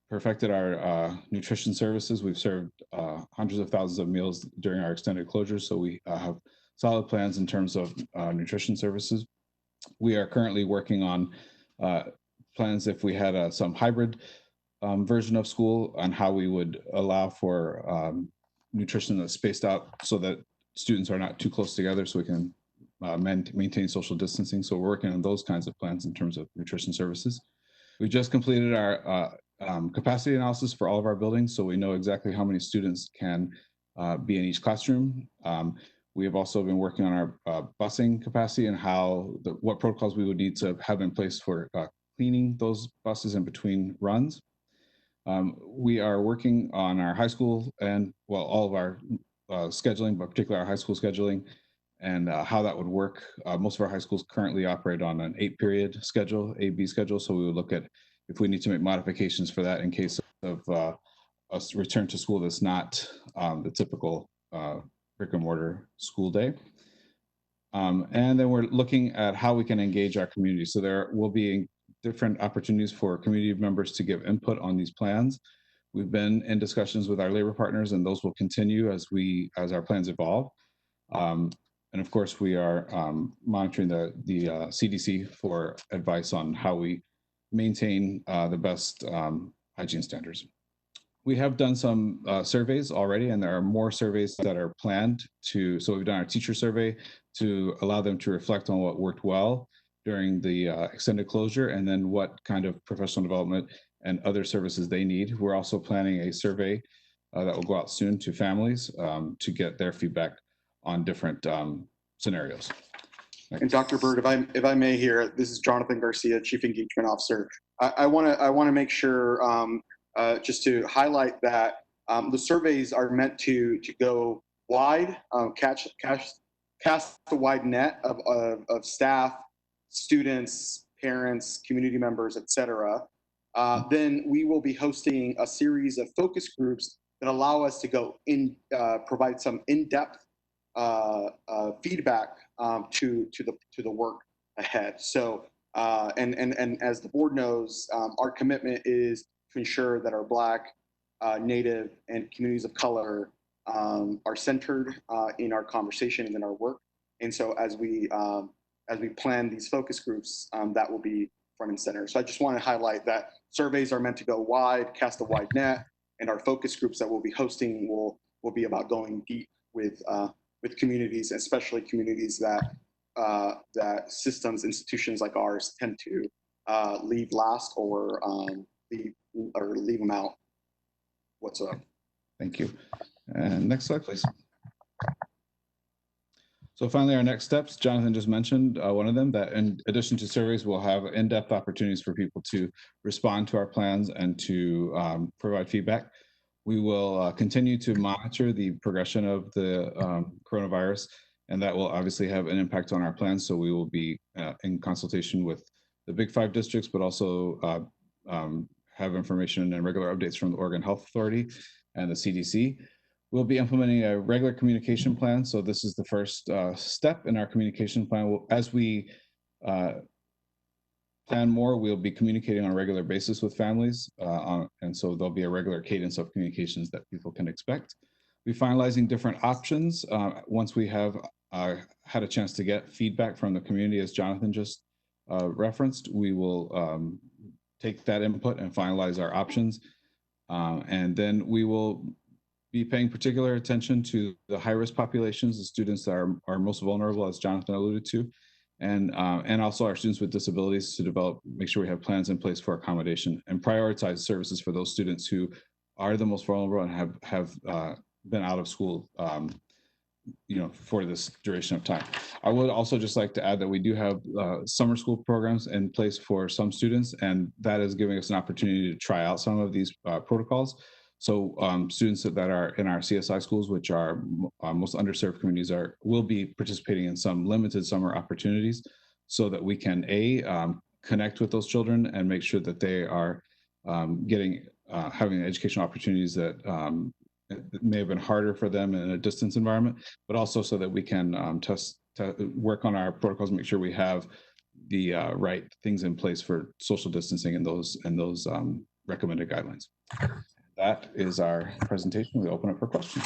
perfected our nutrition services. We've served hundreds of thousands of meals during our extended closure. So we have solid plans in terms of nutrition services. We are currently working on plans if we had some hybrid version of school on how we would allow for nutrition that's spaced out so that students are not too close together, so we can maintain social distancing. So we're working on those kinds of plans in terms of nutrition services. We just completed our capacity analysis for all of our buildings, so we know exactly how many students can be in each classroom. We have also been working on our busing capacity and what protocols we would need to have in place for cleaning those buses in between runs. We are working on our high school and, well, all of our scheduling, but particularly our high school scheduling and how that would work. Most of our high schools currently operate on an 8-period schedule, A-B schedule, so we would look at if we need to make modifications for that in case of a return to school that's not the typical brick and mortar school day. And then we're looking at how we can engage our community. So there will be different opportunities for community members to give input on these plans. We've been in discussions with our labor partners, and those will continue as our plans evolve. And of course, we are monitoring the CDC for advice on how we maintain the best hygiene standards. We have done some surveys already, and there are more surveys that are planned so we've done our teacher survey to allow them to reflect on what worked well during the extended closure, and then what kind of professional development and other services they need. We're also planning a survey that will go out soon to families to get their feedback on different scenarios. And Dr. Bird, if I may here, this is Jonathan Garcia, Chief Engagement Officer. I want to make sure just to highlight that the surveys are meant to go wide, cast a wide net of staff, students, parents, community members, etc. Then we will be hosting a series of focus groups that allow us to go provide some in-depth feedback to the work ahead. So and as the board knows, our commitment is to ensure that our Black, Native, and communities of color are centered in our conversation and in our work. And so as we plan these focus groups, that will be front and center. So I just want to highlight that surveys are meant to go wide, cast a wide net, and our focus groups that we'll be hosting will be about going deep with communities, especially communities that systems, institutions like ours tend to leave last or leave them out whatsoever. Thank you. And next slide, please. So finally, our next steps, Jonathan just mentioned one of them, that in addition to surveys, we'll have in-depth opportunities for people to respond to our plans and to provide feedback. We will continue to monitor the progression of the coronavirus, and that will obviously have an impact on our plans. So we will be in consultation with the Big 5 districts, but also have information and regular updates from the Oregon Health Authority and the CDC. We'll be implementing a regular communication plan. So this is the first step in our communication plan. As we plan more, we'll be communicating on a regular basis with families. And so there'll be a regular cadence of communications that people can expect. We're finalizing different options. Once we have had a chance to get feedback from the community, as Jonathan just referenced, we will take that input and finalize our options. And then we will be paying particular attention to the high-risk populations, the students that are most vulnerable, as Jonathan alluded to, and also our students with disabilities, to make sure we have plans in place for accommodation and prioritize services for those students who are the most vulnerable and have been out of school for this duration of time. I would also just like to add that we do have summer school programs in place for some students, and that is giving us an opportunity to try out some of these protocols. So students that are in our CSI schools, which are most underserved communities, will be participating in some limited summer opportunities, so that we can connect with those children and make sure that they are having educational opportunities that it may have been harder for them in a distance environment, but also so that we can work on our protocols and make sure we have the right things in place for social distancing and those recommended guidelines. That is our presentation. We open up for questions.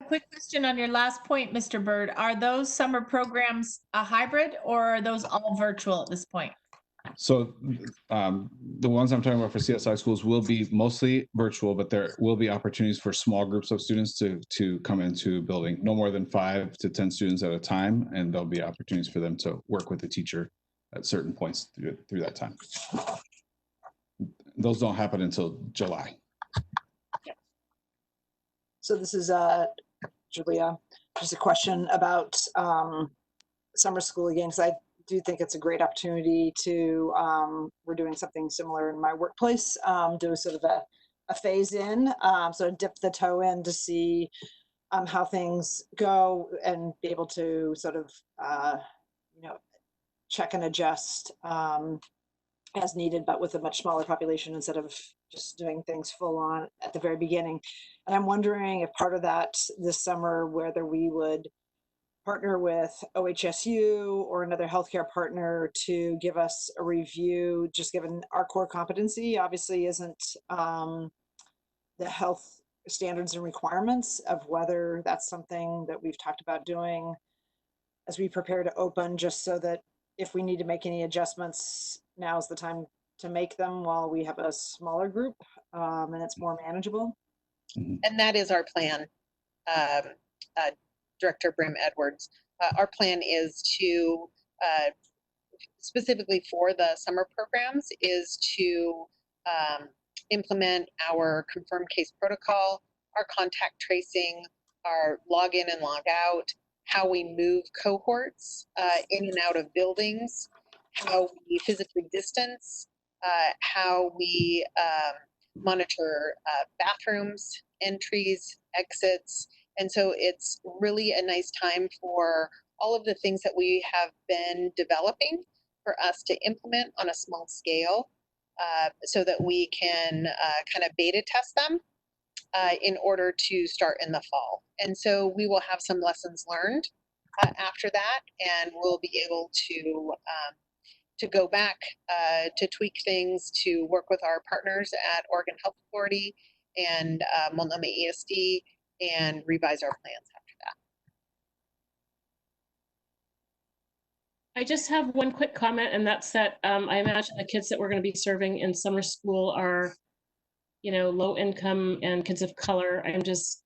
Quick question on your last point, Mr. Bird. Are those summer programs a hybrid, or are those all virtual at this point? So the ones I'm talking about for CSI schools will be mostly virtual, but there will be opportunities for small groups of students to come into building, no more than 5 to 10 students at a time, and there'll be opportunities for them to work with the teacher at certain points through that time. Those don't happen until July. So this is Julia, just a question about summer school again, because I do think it's a great opportunity to, we're doing something similar in my workplace, do sort of a phase in, sort of dip the toe in to see how things go and be able to sort of, check and adjust as needed, but with a much smaller population instead of just doing things full on at the very beginning. And I'm wondering if part of that this summer, whether we would partner with OHSU or another healthcare partner to give us a review, just given our core competency obviously isn't the health standards and requirements, of whether that's something that we've talked about doing as we prepare to open, just so that if we need to make any adjustments, now's the time to make them while we have a smaller group and it's more manageable. And that is our plan, Director Brim Edwards. Our plan is to, specifically for the summer programs, is to implement our confirmed case protocol, our contact tracing, our log in and log out, how we move cohorts in and out of buildings, how we physically distance, how we monitor bathrooms, entries, exits. And so it's really a nice time for all of the things that we have been developing for us to implement on a small scale, so that we can kind of beta test them in order to start in the fall. And so we will have some lessons learned after that, and we'll be able to go back to tweak things, to work with our partners at Oregon Health Authority and Multnomah ESD, and revise our plans after that. I just have one quick comment, and that's that I imagine the kids that we're going to be serving in summer school are, low income and kids of color. I'm just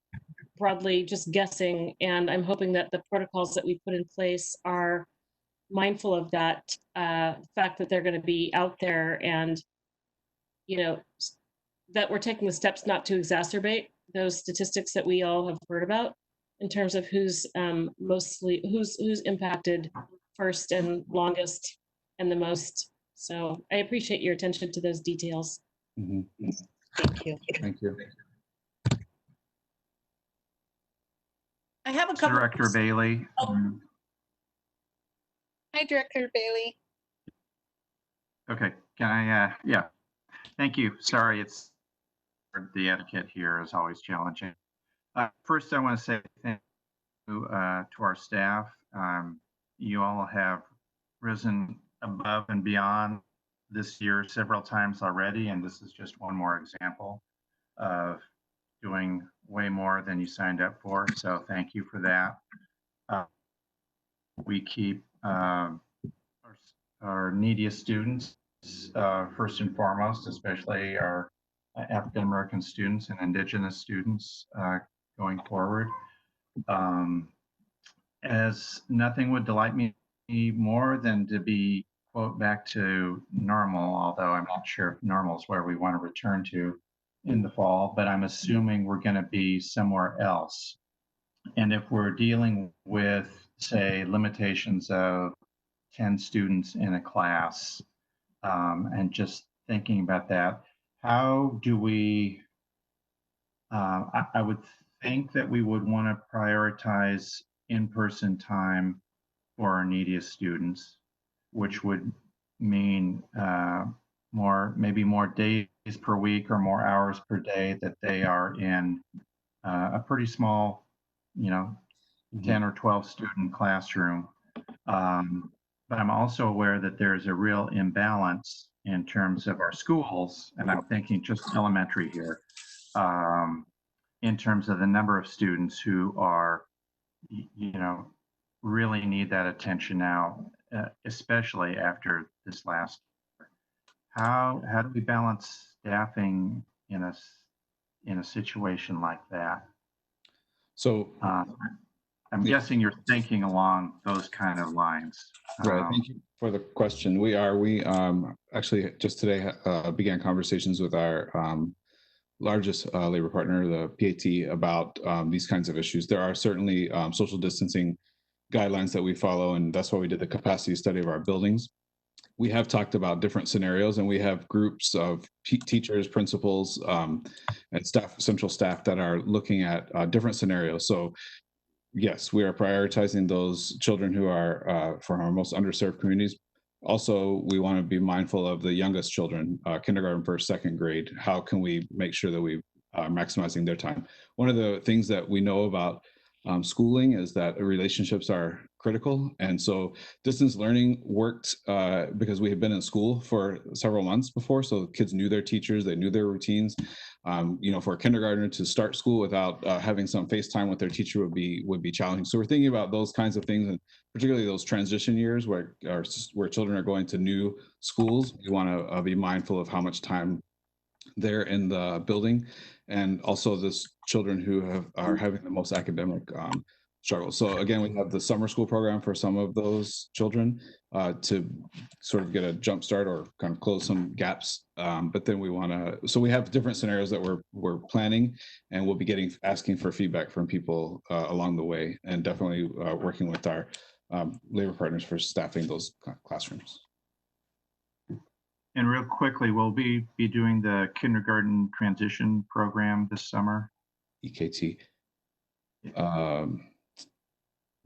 broadly just guessing, and I'm hoping that the protocols that we put in place are mindful of that fact that they're going to be out there, and that we're taking the steps not to exacerbate those statistics that we all have heard about in terms of who's impacted first and longest and the most. So I appreciate your attention to those details. Mm-hmm. Thank you. Thank you. I have a couple. Director Bailey. Hi, Director Bailey. Okay, can I, yeah, thank you. Sorry, it's the etiquette here is always challenging. First, I want to say thank you to our staff. you all have risen above and beyond this year several times already, and this is just one more example of doing way more than you signed up for. So thank you for that. We keep our neediest students first and foremost, especially our African American students and Indigenous students going forward. As nothing would delight me more than to be, quote, back to normal, although I'm not sure if normal is where we want to return to in the fall, but I'm assuming we're going to be somewhere else. And if we're dealing with, say, limitations of 10 students in a class, and just thinking about that, how do we, I would think that we would want to prioritize in-person time for our neediest students, which would mean maybe more days per week or more hours per day that they are in a pretty small, 10 or 12 student classroom. But I'm also aware that there's a real imbalance in terms of our schools, and I'm thinking just elementary here, in terms of the number of students who are, really need that attention now, especially after this last year. How do we balance staffing in a situation like that? So I'm guessing you're thinking along those kind of lines. Right. Thank you for the question. We actually just today began conversations with our largest labor partner, the PAT, about these kinds of issues. There are certainly social distancing guidelines that we follow, and that's why we did the capacity study of our buildings. We have talked about different scenarios, and we have groups of teachers, principals, and central staff that are looking at different scenarios. So yes, we are prioritizing those children who are from our most underserved communities. Also, we want to be mindful of the youngest children, kindergarten, first, second grade. How can we make sure that we are maximizing their time? One of the things that we know about schooling is that relationships are critical. And so distance learning worked because we had been in school for several months before. So kids knew their teachers, they knew their routines. For a kindergartner to start school without having some FaceTime with their teacher would be challenging. So we're thinking about those kinds of things, and particularly those transition years where children are going to new schools. We want to be mindful of how much time they're in the building, and also this children who are having the most academic struggles. So again, we have the summer school program for some of those children to sort of get a jump start or kind of close some gaps. But then so we have different scenarios that we're planning, and we'll be asking for feedback from people along the way, and definitely working with our labor partners for staffing those classrooms. And real quickly, we'll be doing the kindergarten transition program this summer. EKT.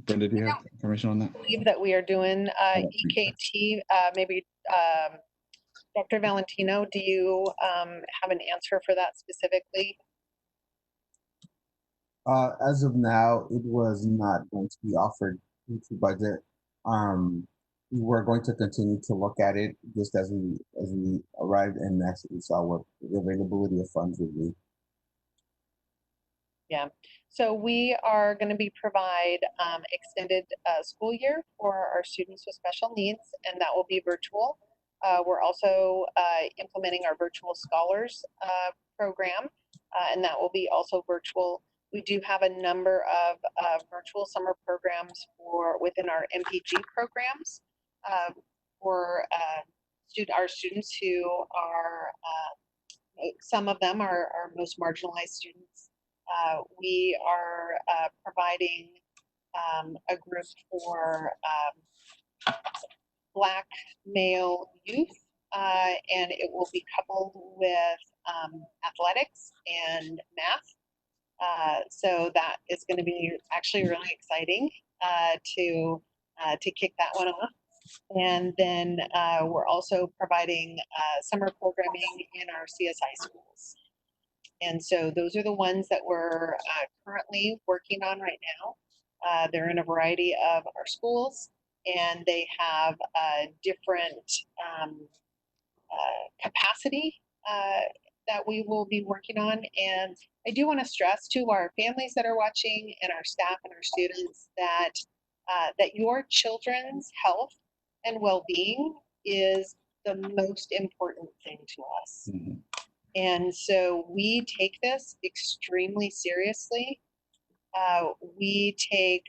Brenda, do you have information on that? I believe that we are doing EKT. Maybe Dr. Valentino, do you have an answer for that specifically? As of now, it was not going to be offered due to budget. We're going to continue to look at it just as we arrived and actually saw what the availability of funds would be. Yeah, so we are going to be provide extended school year for our students with special needs, and that will be virtual. We're also implementing our virtual scholars program, and that will be also virtual. We do have a number of virtual summer programs within our MPG programs for our students who are, some of them are our most marginalized students. We are providing a group for Black male youth, and it will be coupled with athletics and math. So that is going to be actually really exciting to kick that one off. And then we're also providing summer programming in our CSI schools. And so those are the ones that we're currently working on right now. They're in a variety of our schools. and they have a different capacity that we will be working on. And I do want to stress to our families that are watching and our staff and our students that that your children's health and well-being is the most important thing to us. Mm-hmm. And so we take this extremely seriously. We take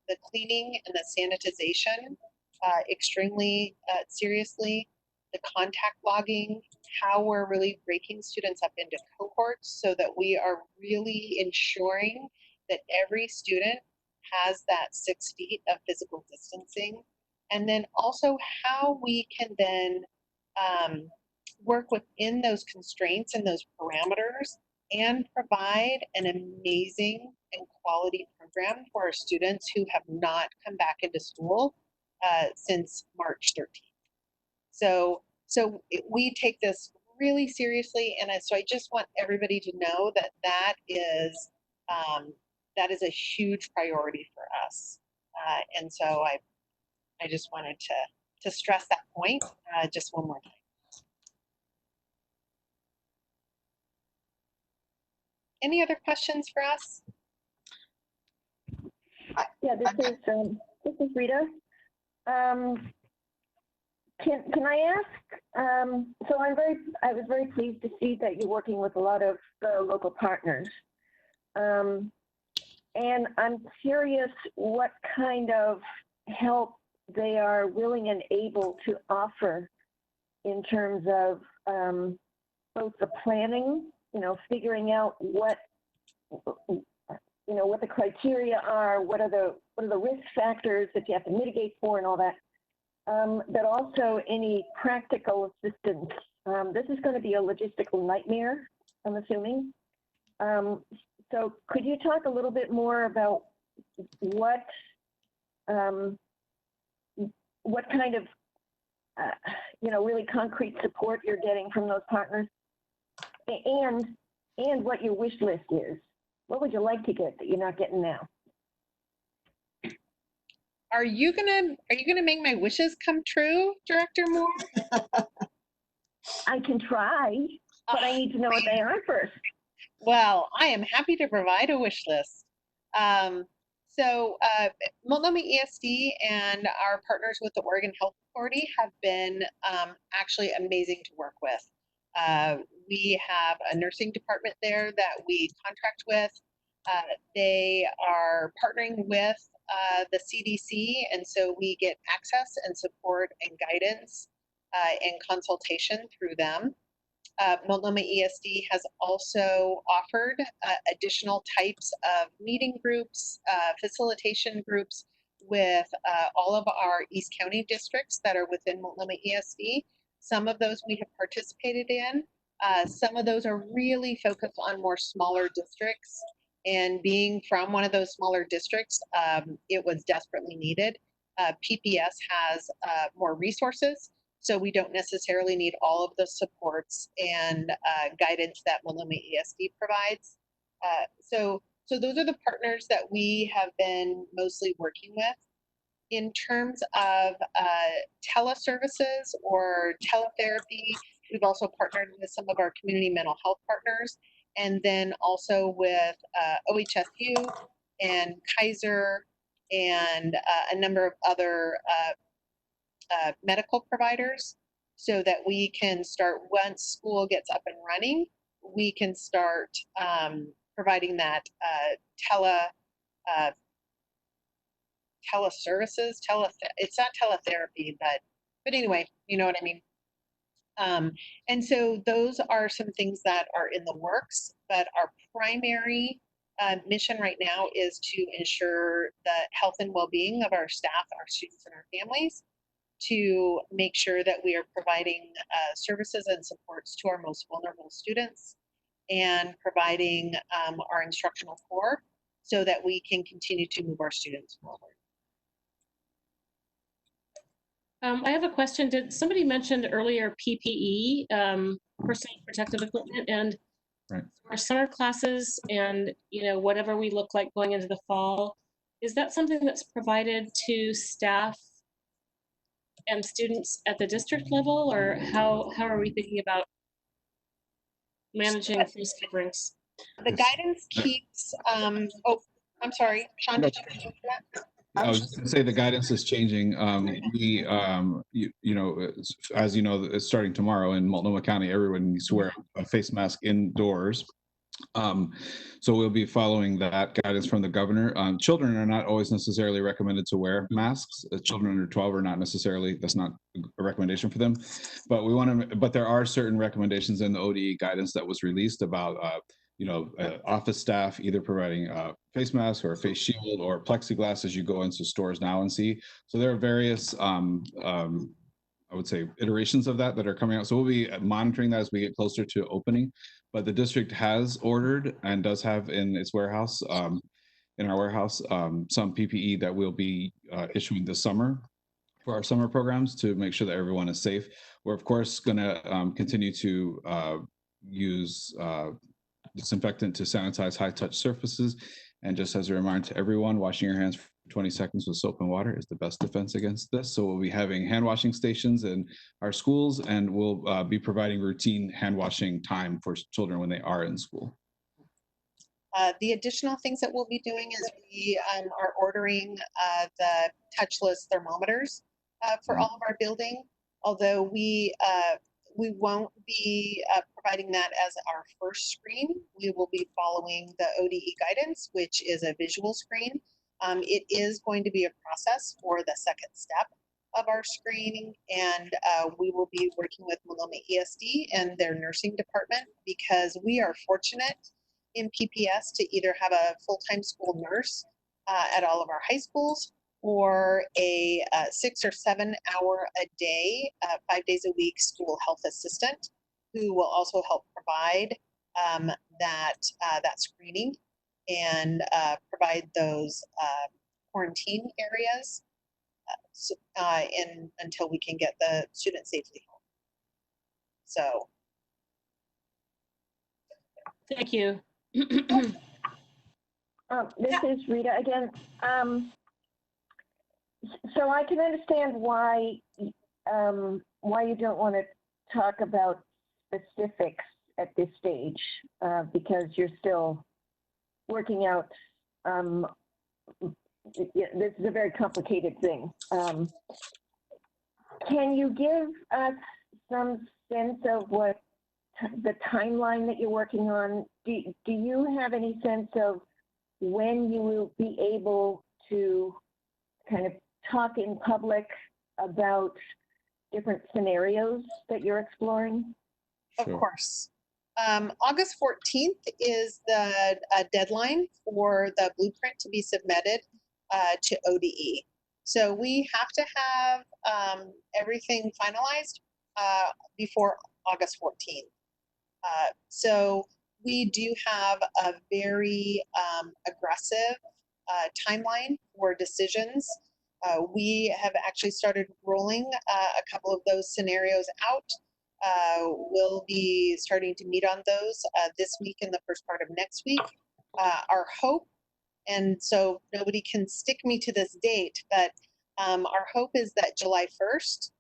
the cleaning and the sanitization extremely seriously, the contact logging, how we're really breaking students up into cohorts so that we are really ensuring that every student has that 6 feet of physical distancing. And then also how we can then work within those constraints and those parameters and provide an amazing and quality program for our students who have not come back into school since March 13th. So we take this really seriously, and so I just want everybody to know that that is a huge priority for us. And so I just wanted to stress that point just one more time. Any other questions for us? Yeah, this is Rita. Can I ask? So I was very pleased to see that you're working with a lot of local partners, and I'm curious what kind of help they are willing and able to offer in terms of both the planning, figuring out what the criteria are, what are the risk factors that you have to mitigate for and all that, but also any practical assistance. This is going to be a logistical nightmare, I'm assuming. So could you talk a little bit more about what kind of really concrete support you're getting from those partners, and what your wish list is? What would you like to get that you're not getting now? Are you gonna make my wishes come true, Director Moore? I can try, but I need to know what they are first. Well, I am happy to provide a wish list. Multnomah ESD and our partners with the Oregon Health Authority have been actually amazing to work with. We have a nursing department there that we contract with. They are partnering with the CDC, and so we get access and support and guidance and consultation through them. Multnomah ESD has also offered additional types of meeting groups, facilitation groups with all of our East County districts that are within Multnomah ESD. Some of those we have participated in. Some of those are really focused on more smaller districts. And being from one of those smaller districts, it was desperately needed. PPS has more resources, so we don't necessarily need all of the supports and guidance that Multnomah ESD provides. So those are the partners that we have been mostly working with. In terms of teleservices or teletherapy, we've also partnered with some of our community mental health partners, and then also with OHSU and Kaiser and a number of other medical providers, so that we can start, once school gets up and running, we can start providing that teleservices, it's not teletherapy, but anyway, you know what I mean. And so those are some things that are in the works, but our primary mission right now is to ensure the health and well-being of our staff, our students, and our families, to make sure that we are providing services and supports to our most vulnerable students, and providing our instructional core so that we can continue to move our students forward. I have a question. Did somebody mentioned earlier PPE, personal protective equipment, and our summer classes and whatever we look like going into the fall, is that something that's provided to staff and students at the district level, or how are we thinking about managing face coverings? The guidance keeps, oh, I'm sorry, Sean, did you mention that? I was just going to say the guidance is changing. As you know, it's starting tomorrow in Multnomah County. Everyone needs to wear a face mask indoors. So we'll be following that guidance from the governor. Children are not always necessarily recommended to wear masks. Children under 12 are not necessarily, that's not a recommendation for them. But there are certain recommendations in the ODE guidance that was released about office staff either providing a face mask or a face shield or plexiglass as you go into stores now and see. So there are various, I would say, iterations of that are coming out. So we'll be monitoring that as we get closer to opening. But the district has ordered and does have in its warehouse, in our warehouse, some PPE that we'll be issuing this summer for our summer programs to make sure that everyone is safe. We're of course going to continue to use disinfectant to sanitize high-touch surfaces. And just as a reminder to everyone, washing your hands for 20 seconds with soap and water is the best defense against this. So we'll be having hand washing stations in our schools, and we'll be providing routine hand washing time for children when they are in school. The additional things that we'll be doing is we are ordering the touchless thermometers for all of our building, although we won't be providing that as our first screen. We will be following the ODE guidance, which is a visual screen. It is going to be a process for the second step of our screening, and we will be working with Multnomah ESD and their nursing department, because we are fortunate in PPS to either have a full-time school nurse at all of our high schools, or a 6 or 7 hour a day, 5 days a week school health assistant, who will also help provide that screening and provide those quarantine areas until we can get the student safely home. So. Thank you. This is Rita again. So I can understand why you don't want to talk about specifics at this stage, because you're still working out. This is a very complicated thing. Can you give us some sense of what the timeline that you're working on? Do you have any sense of when you will be able to kind of talk in public about different scenarios that you're exploring? Of course. August 14th is the deadline for the blueprint to be submitted to ODE. So we have to have everything finalized before August 14th. So we do have a very aggressive timeline for decisions. We have actually started rolling a couple of those scenarios out. We'll be starting to meet on those this week and the first part of next week. Our hope, and so nobody can stick me to this date, but our hope is that July 1st,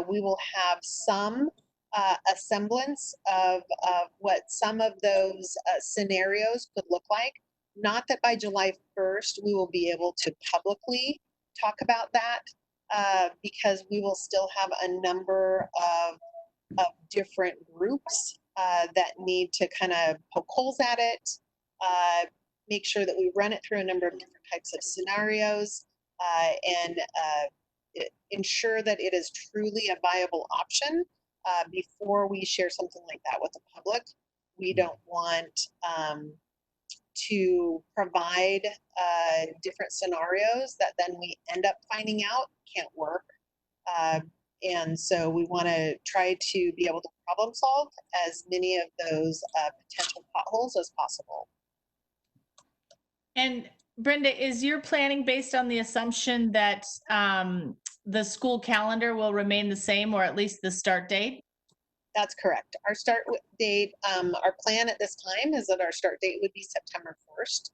we will have some a semblance of what some of those scenarios could look like. Not that by July 1st, we will be able to publicly talk about that, because we will still have a number of different groups that need to kind of poke holes at it, make sure that we run it through a number of different types of scenarios, and ensure that it is truly a viable option before we share something like that with the public. We don't want to provide different scenarios that then we end up finding out can't work. And so we want to try to be able to problem solve as many of those potential potholes as possible. And Brenda, is your planning based on the assumption that the school calendar will remain the same, or at least the start date? That's correct. Our start date, our plan at this time is that our start date would be September 1st.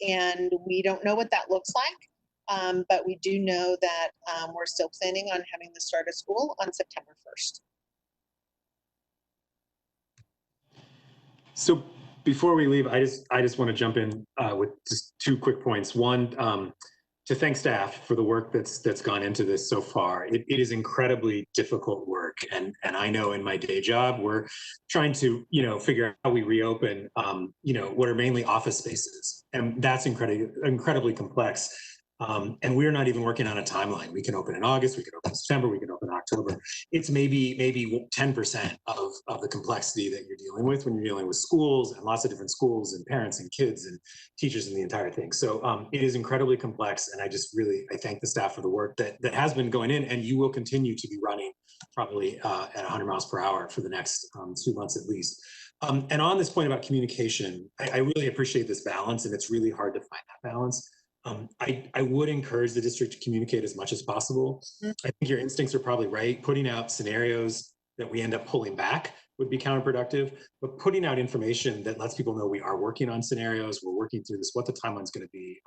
And we don't know what that looks like. But we do know that we're still planning on having the start of school on September 1st. So before we leave, I just want to jump in with just 2 quick points. One, to thank staff for the work that's gone into this so far. It is incredibly difficult work, and I know in my day job we're trying to figure out how we reopen what are mainly office spaces, and that's incredibly complex. And we're not even working on a timeline. We can open in August, we can open in September, we can open in October. It's maybe 10% of the complexity that you're dealing with when you're dealing with schools and lots of different schools and parents and kids and teachers and the entire thing. So it is incredibly complex, and I thank the staff for the work that has been going in, and you will continue to be running probably at 100 miles per hour for the next 2 months at least. And on this point about communication, I really appreciate this balance, and it's really hard to find that balance. I would encourage the district to communicate as much as possible. I think your instincts are probably right. Putting out scenarios that we end up pulling back would be counterproductive, but putting out information that lets people know we are working on scenarios, we're working through this, what the timeline's going to be.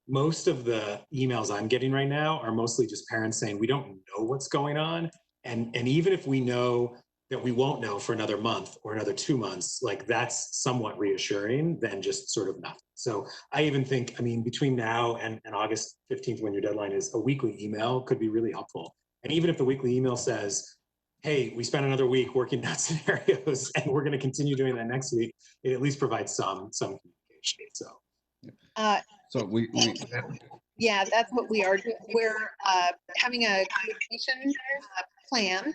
Most of the emails I'm getting right now are mostly just parents saying we don't know what's going on. And even if we know that we won't know for another month or another 2 months, like that's somewhat reassuring than just sort of nothing. So I even think, between now and August 15th, when your deadline is, a weekly email could be really helpful. And even if the weekly email says, hey, we spent another week working out scenarios and we're going to continue doing that next week, it at least provides some communication. So yeah, that's what we are doing. We're having a communication plan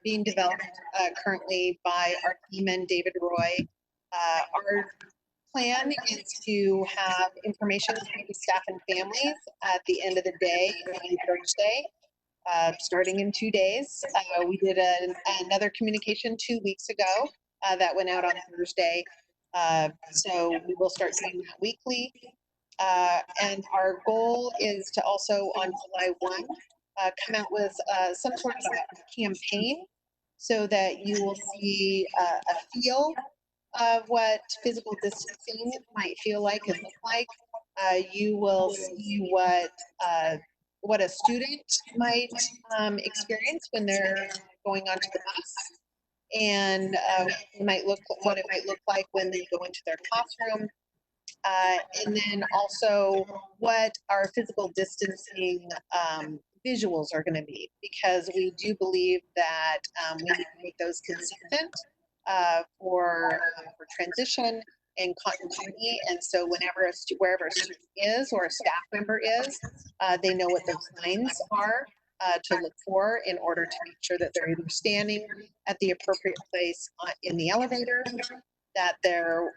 being developed currently by our team and David Roy. Our plan is to have information to the staff and families at the end of the day on Thursday, starting in 2 days. We did another communication 2 weeks ago that went out on Thursday. So we will start doing that weekly. And our goal is to also on July 1 come out with some sort of a campaign so that you will see a feel of what physical distancing might feel like and look like. You will see what a student might experience when they're going onto the bus, and what it might look like when they go into their classroom. And then also what our physical distancing visuals are going to be, because we do believe that we need to make those consistent for transition and continuity. And so wherever a student is or a staff member is, they know what those signs are to look for in order to make sure that they're either standing at the appropriate place in the elevator, that they're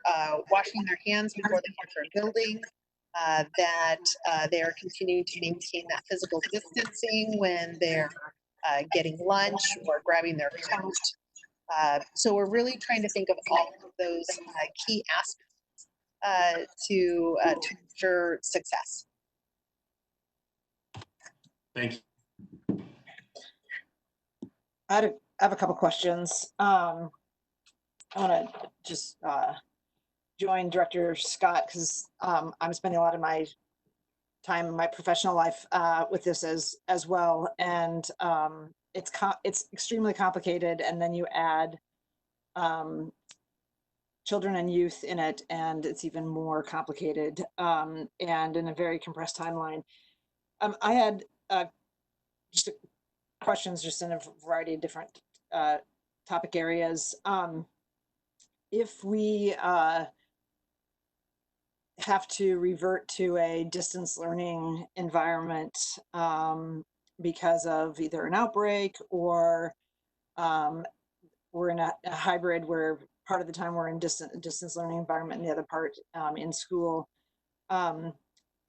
washing their hands before they enter a building, that they are continuing to maintain that physical distancing when they're getting lunch or grabbing their coat. So we're really trying to think of all of those key aspects to ensure success. Thank you. I have a couple questions. I want to just join Director Scott because I'm spending a lot of my time in my professional life with this as well, and it's extremely complicated. And then you add children and youth in it, and it's even more complicated and in a very compressed timeline. I had just questions just in a variety of different topic areas. If we have to revert to a distance learning environment because of either an outbreak or we're in a hybrid where part of the time we're in distance learning environment and the other part in school.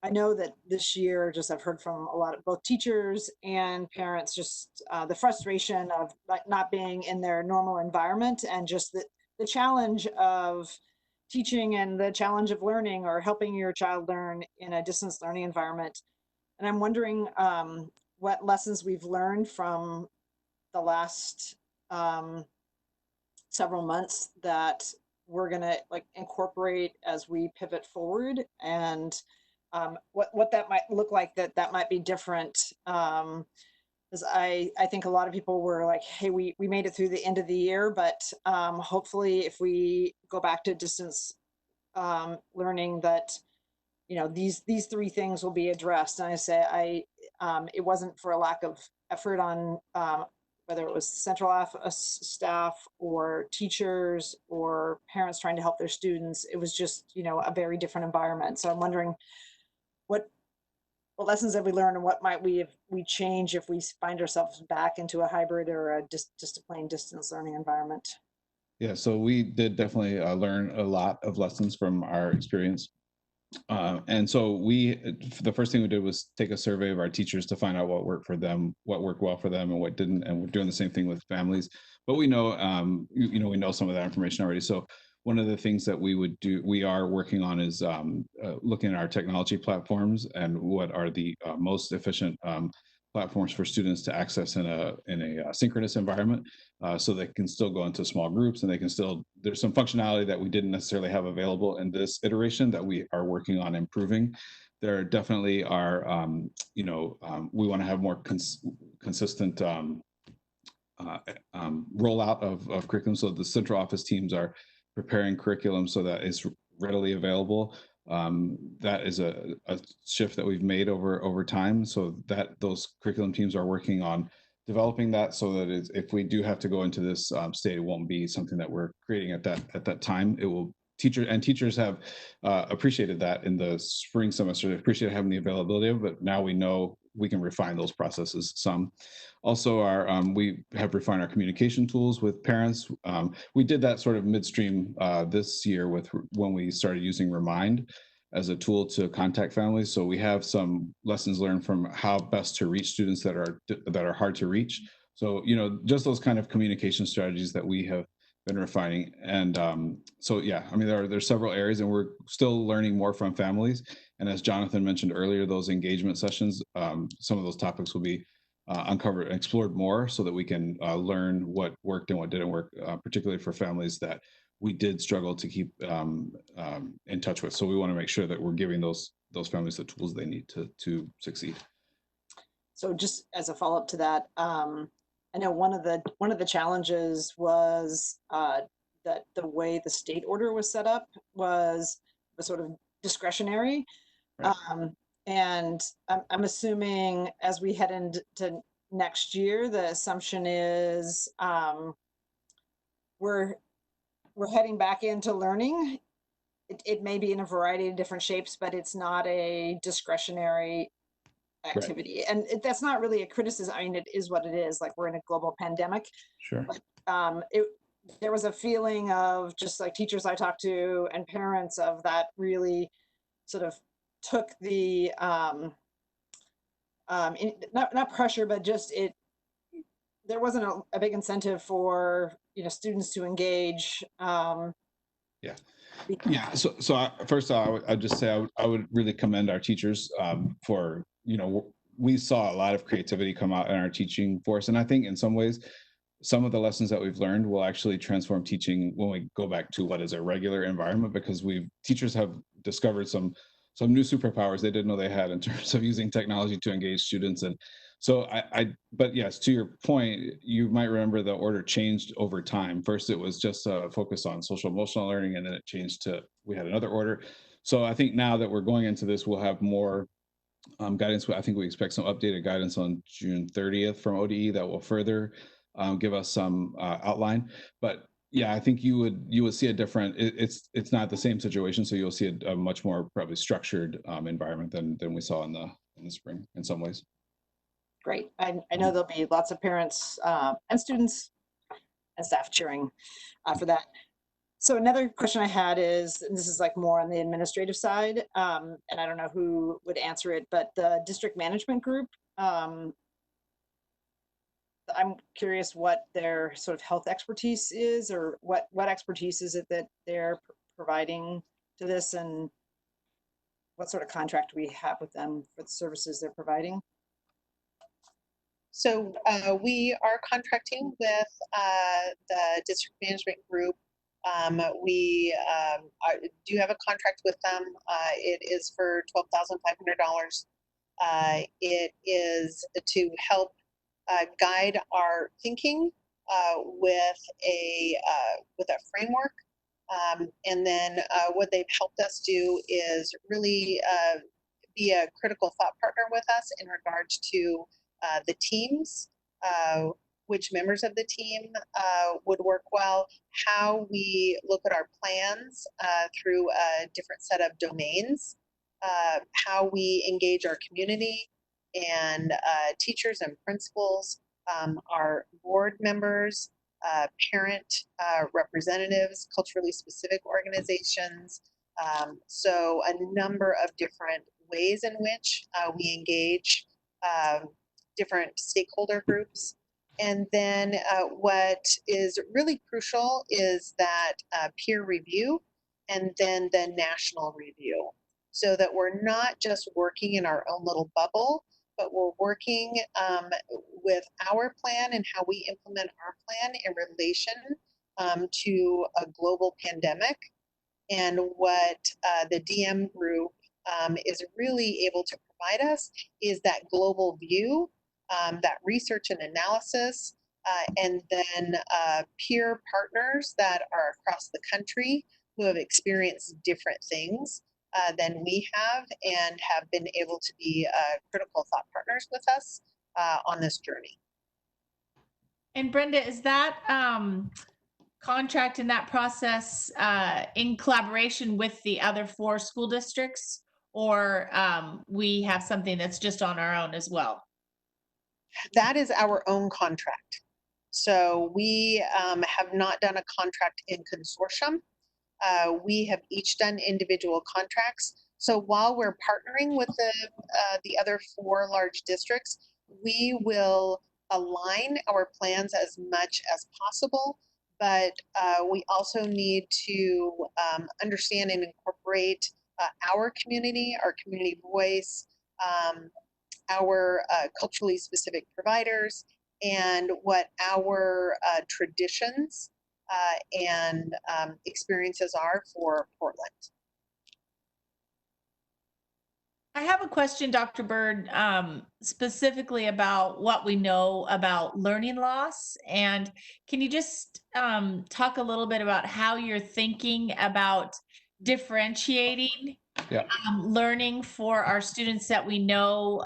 I know that this year, just I've heard from a lot of both teachers and parents, just the frustration of not being in their normal environment, and just the challenge of teaching and the challenge of learning or helping your child learn in a distance learning environment. And I'm wondering what lessons we've learned from the last several months that we're gonna incorporate as we pivot forward, and what that might look like, that might be different. Because I think a lot of people were like, hey, we made it through the end of the year, but hopefully if we go back to distance learning, that these three things will be addressed. And I say it wasn't for a lack of effort on whether it was central office staff or teachers or parents trying to help their students. It was just a very different environment. So I'm wondering what lessons have we learned, and what might we change if we find ourselves back into a hybrid or just a plain distance learning environment? Yeah, so we did definitely learn a lot of lessons from our experience. And so the first thing we did was take a survey of our teachers to find out what worked for them, what worked well for them, and what didn't. And we're doing the same thing with families. But we know, we know some of that information already. So one of the things that we are working on is looking at our technology platforms and what are the most efficient platforms for students to access in a synchronous environment, so they can still go into small groups, and they can still, there's some functionality that we didn't necessarily have available in this iteration that we are working on improving. There definitely are, we want to have more consistent rollout of curriculum. So the central office teams are preparing curriculum so that it's readily available. That is a shift that we've made over time, so that those curriculum teams are working on developing that, so that if we do have to go into this state, it won't be something that we're creating at that time. It will teachers have appreciated that in the spring semester. They appreciate having the availability of it, but now we know we can refine those processes some. Also, we have refined our communication tools with parents. We did that sort of midstream this year when we started using Remind as a tool to contact families. So we have some lessons learned from how best to reach students that are hard to reach. So just those kind of communication strategies that we have been refining. And so yeah, I mean there's several areas, and we're still learning more from families. And as Jonathan mentioned earlier, those engagement sessions, some of those topics will be uncovered and explored more, so that we can learn what worked and what didn't work, particularly for families that we did struggle to keep in touch with. So we want to make sure that we're giving those families the tools they need to succeed. So just as a follow-up to that, I know one of the challenges was that the way the state order was set up was sort of discretionary. Right. And I'm assuming as we head into next year, the assumption is we're heading back into learning. It may be in a variety of different shapes, but it's not a discretionary activity. Right. And that's not really a criticism. I mean, it is what it is. Like, we're in a global pandemic. Sure. But there was a feeling of, just like teachers I talked to and parents, of that really sort of took the not pressure, but just there wasn't a big incentive for students to engage. Yeah. So first of all, I'd just say I would really commend our teachers for, we saw a lot of creativity come out in our teaching force. And I think in some ways, some of the lessons that we've learned will actually transform teaching when we go back to what is a regular environment, because teachers have discovered some new superpowers they didn't know they had in terms of using technology to engage students. And so but yes, to your point, you might remember the order changed over time. First, it was just a focus on social emotional learning, and then it changed to, we had another order. So I think now that we're going into this, we'll have more guidance. I think we expect some updated guidance on June 30th from ODE that will further give us some outline. But yeah, I think you would see a different, it's not the same situation. So you'll see a much more probably structured environment than we saw in the spring in some ways. Great. I know there'll be lots of parents and students and staff cheering for that. So another question I had is, and this is like more on the administrative side, and I don't know who would answer it, but the district management group, I'm curious what their sort of health expertise is, or what expertise is it that they're providing to this, and what sort of contract we have with them for the services they're providing? So we are contracting with the district management group We do have a contract with them. It is for $12,500. It is to help guide our thinking with a framework. And then what they've helped us do is really be a critical thought partner with us in regards to the teams, which members of the team would work well, how we look at our plans through a different set of domains, how we engage our community and teachers and principals, our board members, parent representatives, culturally specific organizations. So a number of different ways in which we engage different stakeholder groups. And then what is really crucial is that peer review and then the national review, so that we're not just working in our own little bubble, but we're working with our plan and how we implement our plan in relation to a global pandemic. And what the DM group is really able to provide us is that global view, that research and analysis, and then peer partners that are across the country who have experienced different things than we have and have been able to be critical thought partners with us on this journey. And Brenda, is that contract and that process in collaboration with the other 4 school districts, or we have something that's just on our own as well? That is our own contract. So we have not done a contract in consortium. We have each done individual contracts. So while we're partnering with the other 4 large districts, we will align our plans as much as possible, but we also need to understand and incorporate our community voice, our culturally specific providers, and what our traditions and experiences are for Portland. I have a question, Dr. Bird, specifically about what we know about learning loss. And can you just talk a little bit about how you're thinking about differentiating learning for our students that we know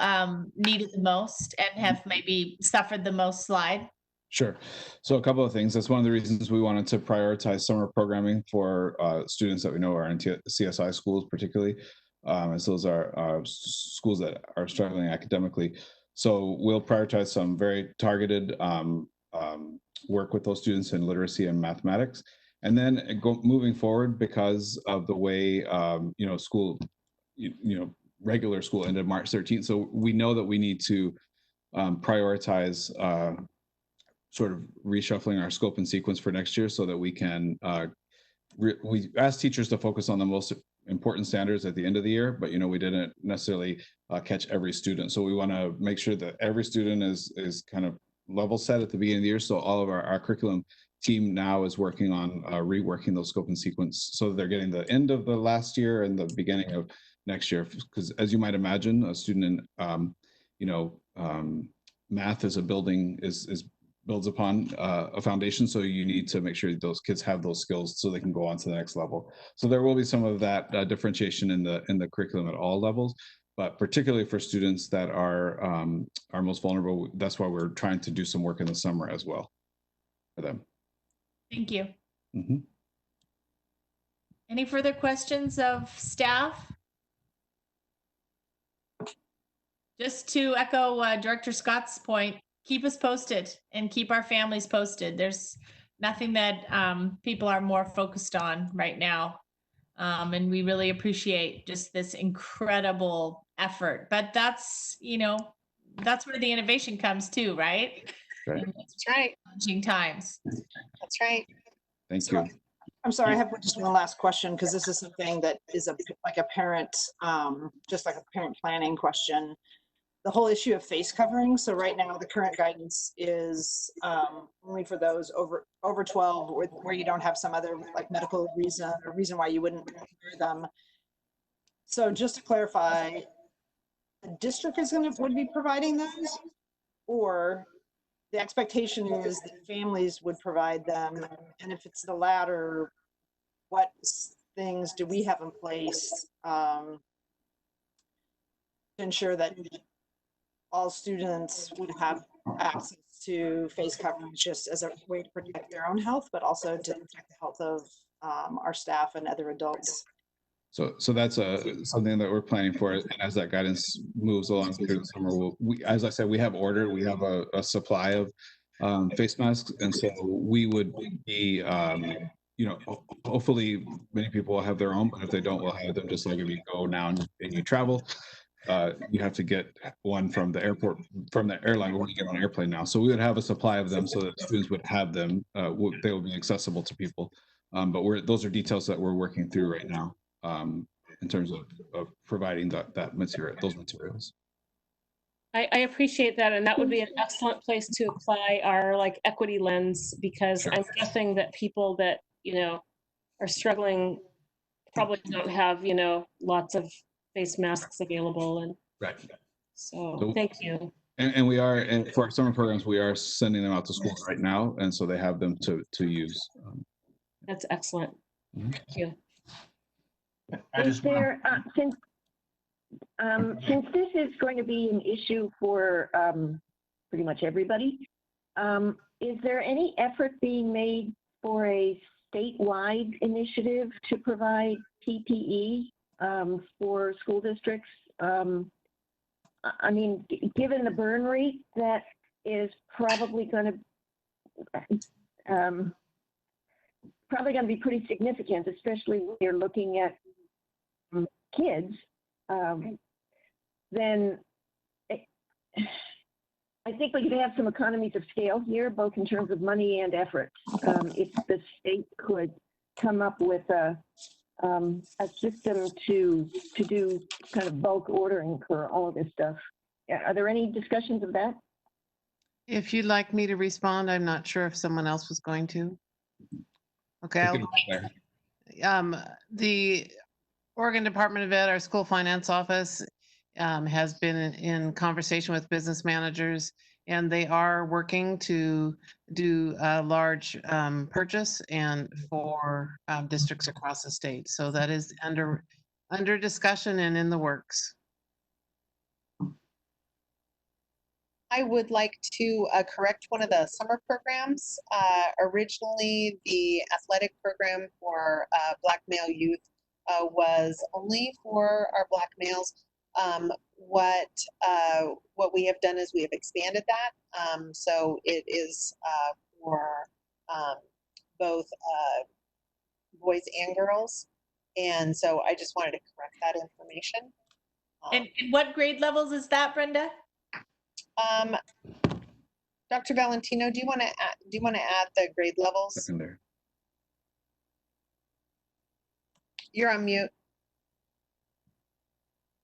need it the most and have maybe suffered the most slide? Sure. So a couple of things. That's one of the reasons we wanted to prioritize summer programming for students that we know are in CSI schools, particularly, as those are schools that are struggling academically. So we'll prioritize some very targeted work with those students in literacy and mathematics. And then moving forward, because of the way school, regular school ended March 13th. So we know that we need to prioritize sort of reshuffling our scope and sequence for next year so that we can, we asked teachers to focus on the most important standards at the end of the year, but we didn't necessarily catch every student. So we want to make sure that every student is kind of level set at the beginning of the year. So all of our curriculum team now is working on reworking those scope and sequence so that they're getting the end of the last year and the beginning of next year. Because as you might imagine, a student in math as a building builds upon a foundation. So you need to make sure those kids have those skills so they can go on to the next level. So there will be some of that differentiation in the curriculum at all levels, but particularly for students that are most vulnerable. That's why we're trying to do some work in the summer as well for them. Thank you. Mm-hmm. Any further questions of staff? Just to echo Director Scott's point, keep us posted and keep our families posted. There's nothing that people are more focused on right now. And we really appreciate just this incredible effort. But that's where the innovation comes too, right? Right. That's right. Challenging times. That's right. Thank you. I'm sorry, I have just one last question because this is something that is like a parent, just like a parent planning question. the whole issue of face covering. So right now, the current guidance is only for those over 12 where you don't have some other like medical reason or reason why you wouldn't wear them. So just to clarify, the district would be providing those, or the expectation is that families would provide them. And if it's the latter, what things do we have in place to ensure that all students would have access to face coverings just as a way to protect their own health, but also to protect the health of our staff and other adults? So that's something that we're planning for, and as that guidance moves along through the summer, as I said, we have a supply of face masks, and so we would be, hopefully many people will have their own, but if they don't, we'll have them. Just like if you go now and you travel, you have to get one from the airport, from the airline when you get on an airplane now. So we would have a supply of them so that students would have them. They will be accessible to people. But those are details that we're working through right now in terms of providing those materials. I appreciate that, and that would be an excellent place to apply our like equity lens, because I'm guessing that people that are struggling probably don't have lots of face masks available, and right. So thank you. And we are, and for our summer programs, we are sending them out to schools right now, and so they have them to use. That's excellent. Thank you. Is there, since this is going to be an issue for pretty much everybody, is there any effort being made for a statewide initiative to provide PPE for school districts? I mean, given the burn rate, that is probably going to be pretty significant, especially when you're looking at kids. Then I think we could have some economies of scale here, both in terms of money and effort. If the state could come up with a system to do kind of bulk ordering for all of this stuff. Are there any discussions of that? If you'd like me to respond, I'm not sure if someone else was going to. Okay. The Oregon Department of Ed, our school finance office, has been in conversation with business managers, and they are working to do a large purchase and for districts across the state. So that is under discussion and in the works. I would like to correct one of the summer programs. Originally, the athletic program for Black male youth was only for our Black males. What we have done is we have expanded that. So it is for both boys and girls. And so I just wanted to correct that information. And what grade levels is that, Brenda? Dr. Valentino, do you want to add the grade levels? Secondary. You're on mute.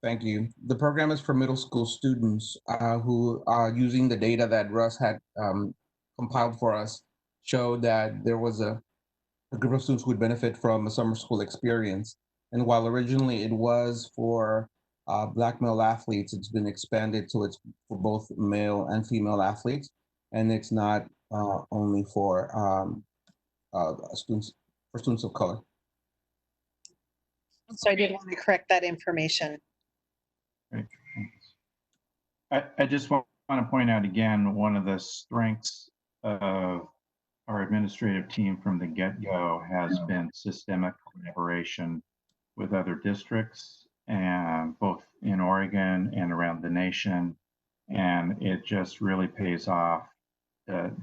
Thank you. The program is for middle school students who are using the data that Russ had compiled for us, showed that there was a group of students who would benefit from a summer school experience. And while originally it was for Black male athletes, it's been expanded to it's for both male and female athletes, and it's not only for students of color. So I did want to correct that information. I just want to point out again, one of the strengths of our administrative team from the get-go has been systemic collaboration with other districts, and both in Oregon and around the nation. And it just really pays off.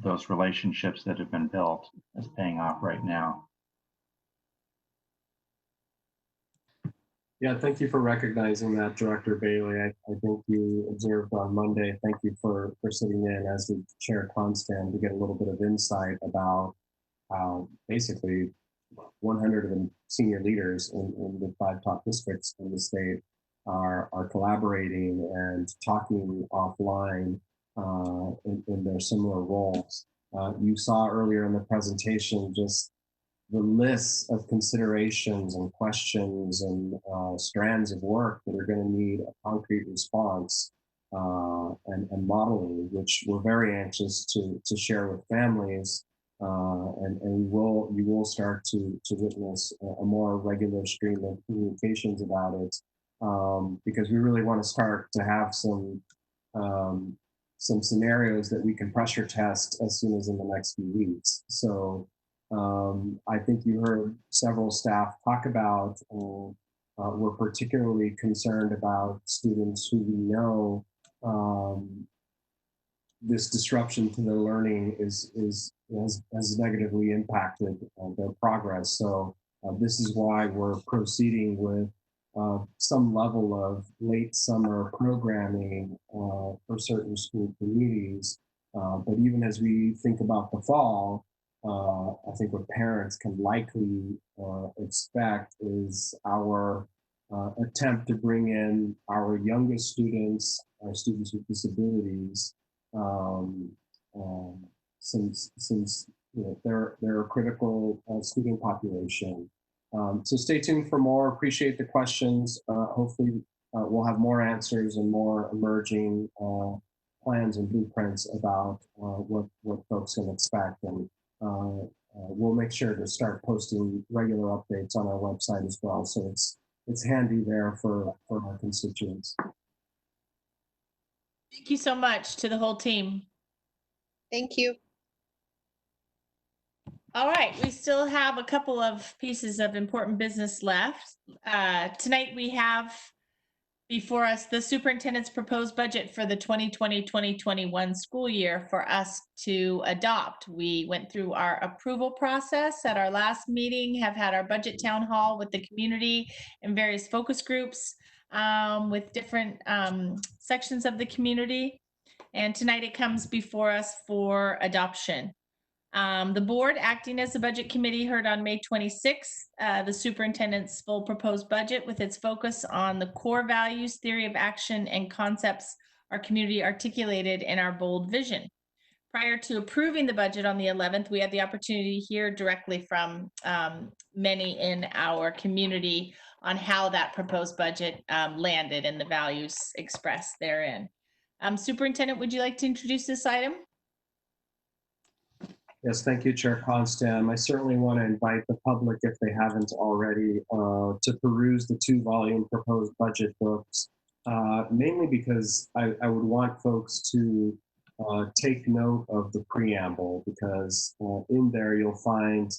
Those relationships that have been built is paying off right now. Yeah, thank you for recognizing that, Director Bailey. I think you observed on Monday. Thank you for sitting in as the Chair Constant to get a little bit of insight about basically 100 of the senior leaders in the 5 top districts in the state are collaborating and talking offline in their similar roles. You saw earlier in the presentation just the list of considerations and questions and strands of work that are going to need a concrete response and modeling, which we're very anxious to share with families. And you will start to witness a more regular stream of communications about it, because we really want to start to have some scenarios that we can pressure test as soon as in the next few weeks. So I think you heard several staff talk about, we're particularly concerned about students who we know this disruption to their learning has negatively impacted their progress. So this is why we're proceeding with some level of late summer programming for certain school communities. But even as we think about the fall, I think what parents can likely expect is our attempt to bring in our youngest students, our students with disabilities, since they're a critical student population. So stay tuned for more. Appreciate the questions. Hopefully we'll have more answers and more emerging plans and blueprints about what folks can expect. And we'll make sure to start posting regular updates on our website as well. So it's handy there for our constituents. Thank you so much to the whole team. Thank you. All right, we still have a couple of pieces of important business left. Tonight we have before us the superintendent's proposed budget for the 2020-2021 school year for us to adopt. We went through our approval process at our last meeting, have had our budget town hall with the community and various focus groups with different sections of the community. And tonight it comes before us for adoption. The board, acting as the budget committee, heard on May 26th the superintendent's full proposed budget with its focus on the core values, theory of action, and concepts our community articulated in our bold vision. Prior to approving the budget on the 11th, we had the opportunity to hear directly from many in our community on how that proposed budget landed and the values expressed therein. Superintendent, would you like to introduce this item? Yes, thank you, Chair Constam. I certainly want to invite the public, if they haven't already, to peruse the 2-volume proposed budget books, mainly because I would want folks to take note of the preamble, because in there you'll find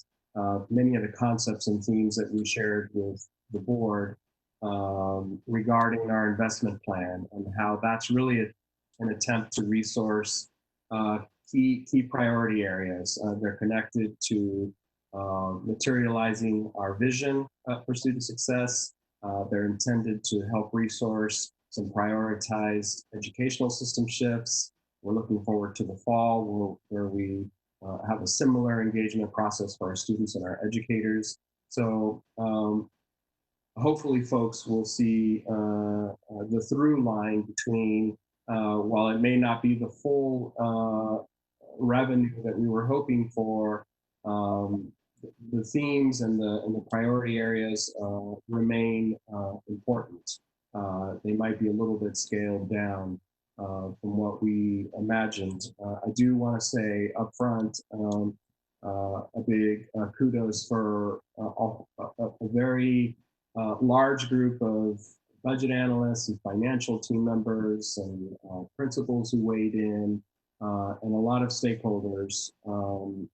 many of the concepts and themes that we shared with the board regarding our investment plan and how that's really an attempt to resource key priority areas. They're connected to materializing our vision for student success. They're intended to help resource some prioritized educational system shifts. We're looking forward to the fall where we have a similar engagement process for our students and our educators. So hopefully folks will see the through line between, while it may not be the full revenue that we were hoping for, the themes and the priority areas remain important. They might be a little bit scaled down from what we imagined. I do want to say upfront a big kudos for a very large group of budget analysts and financial team members and principals who weighed in, and a lot of stakeholders who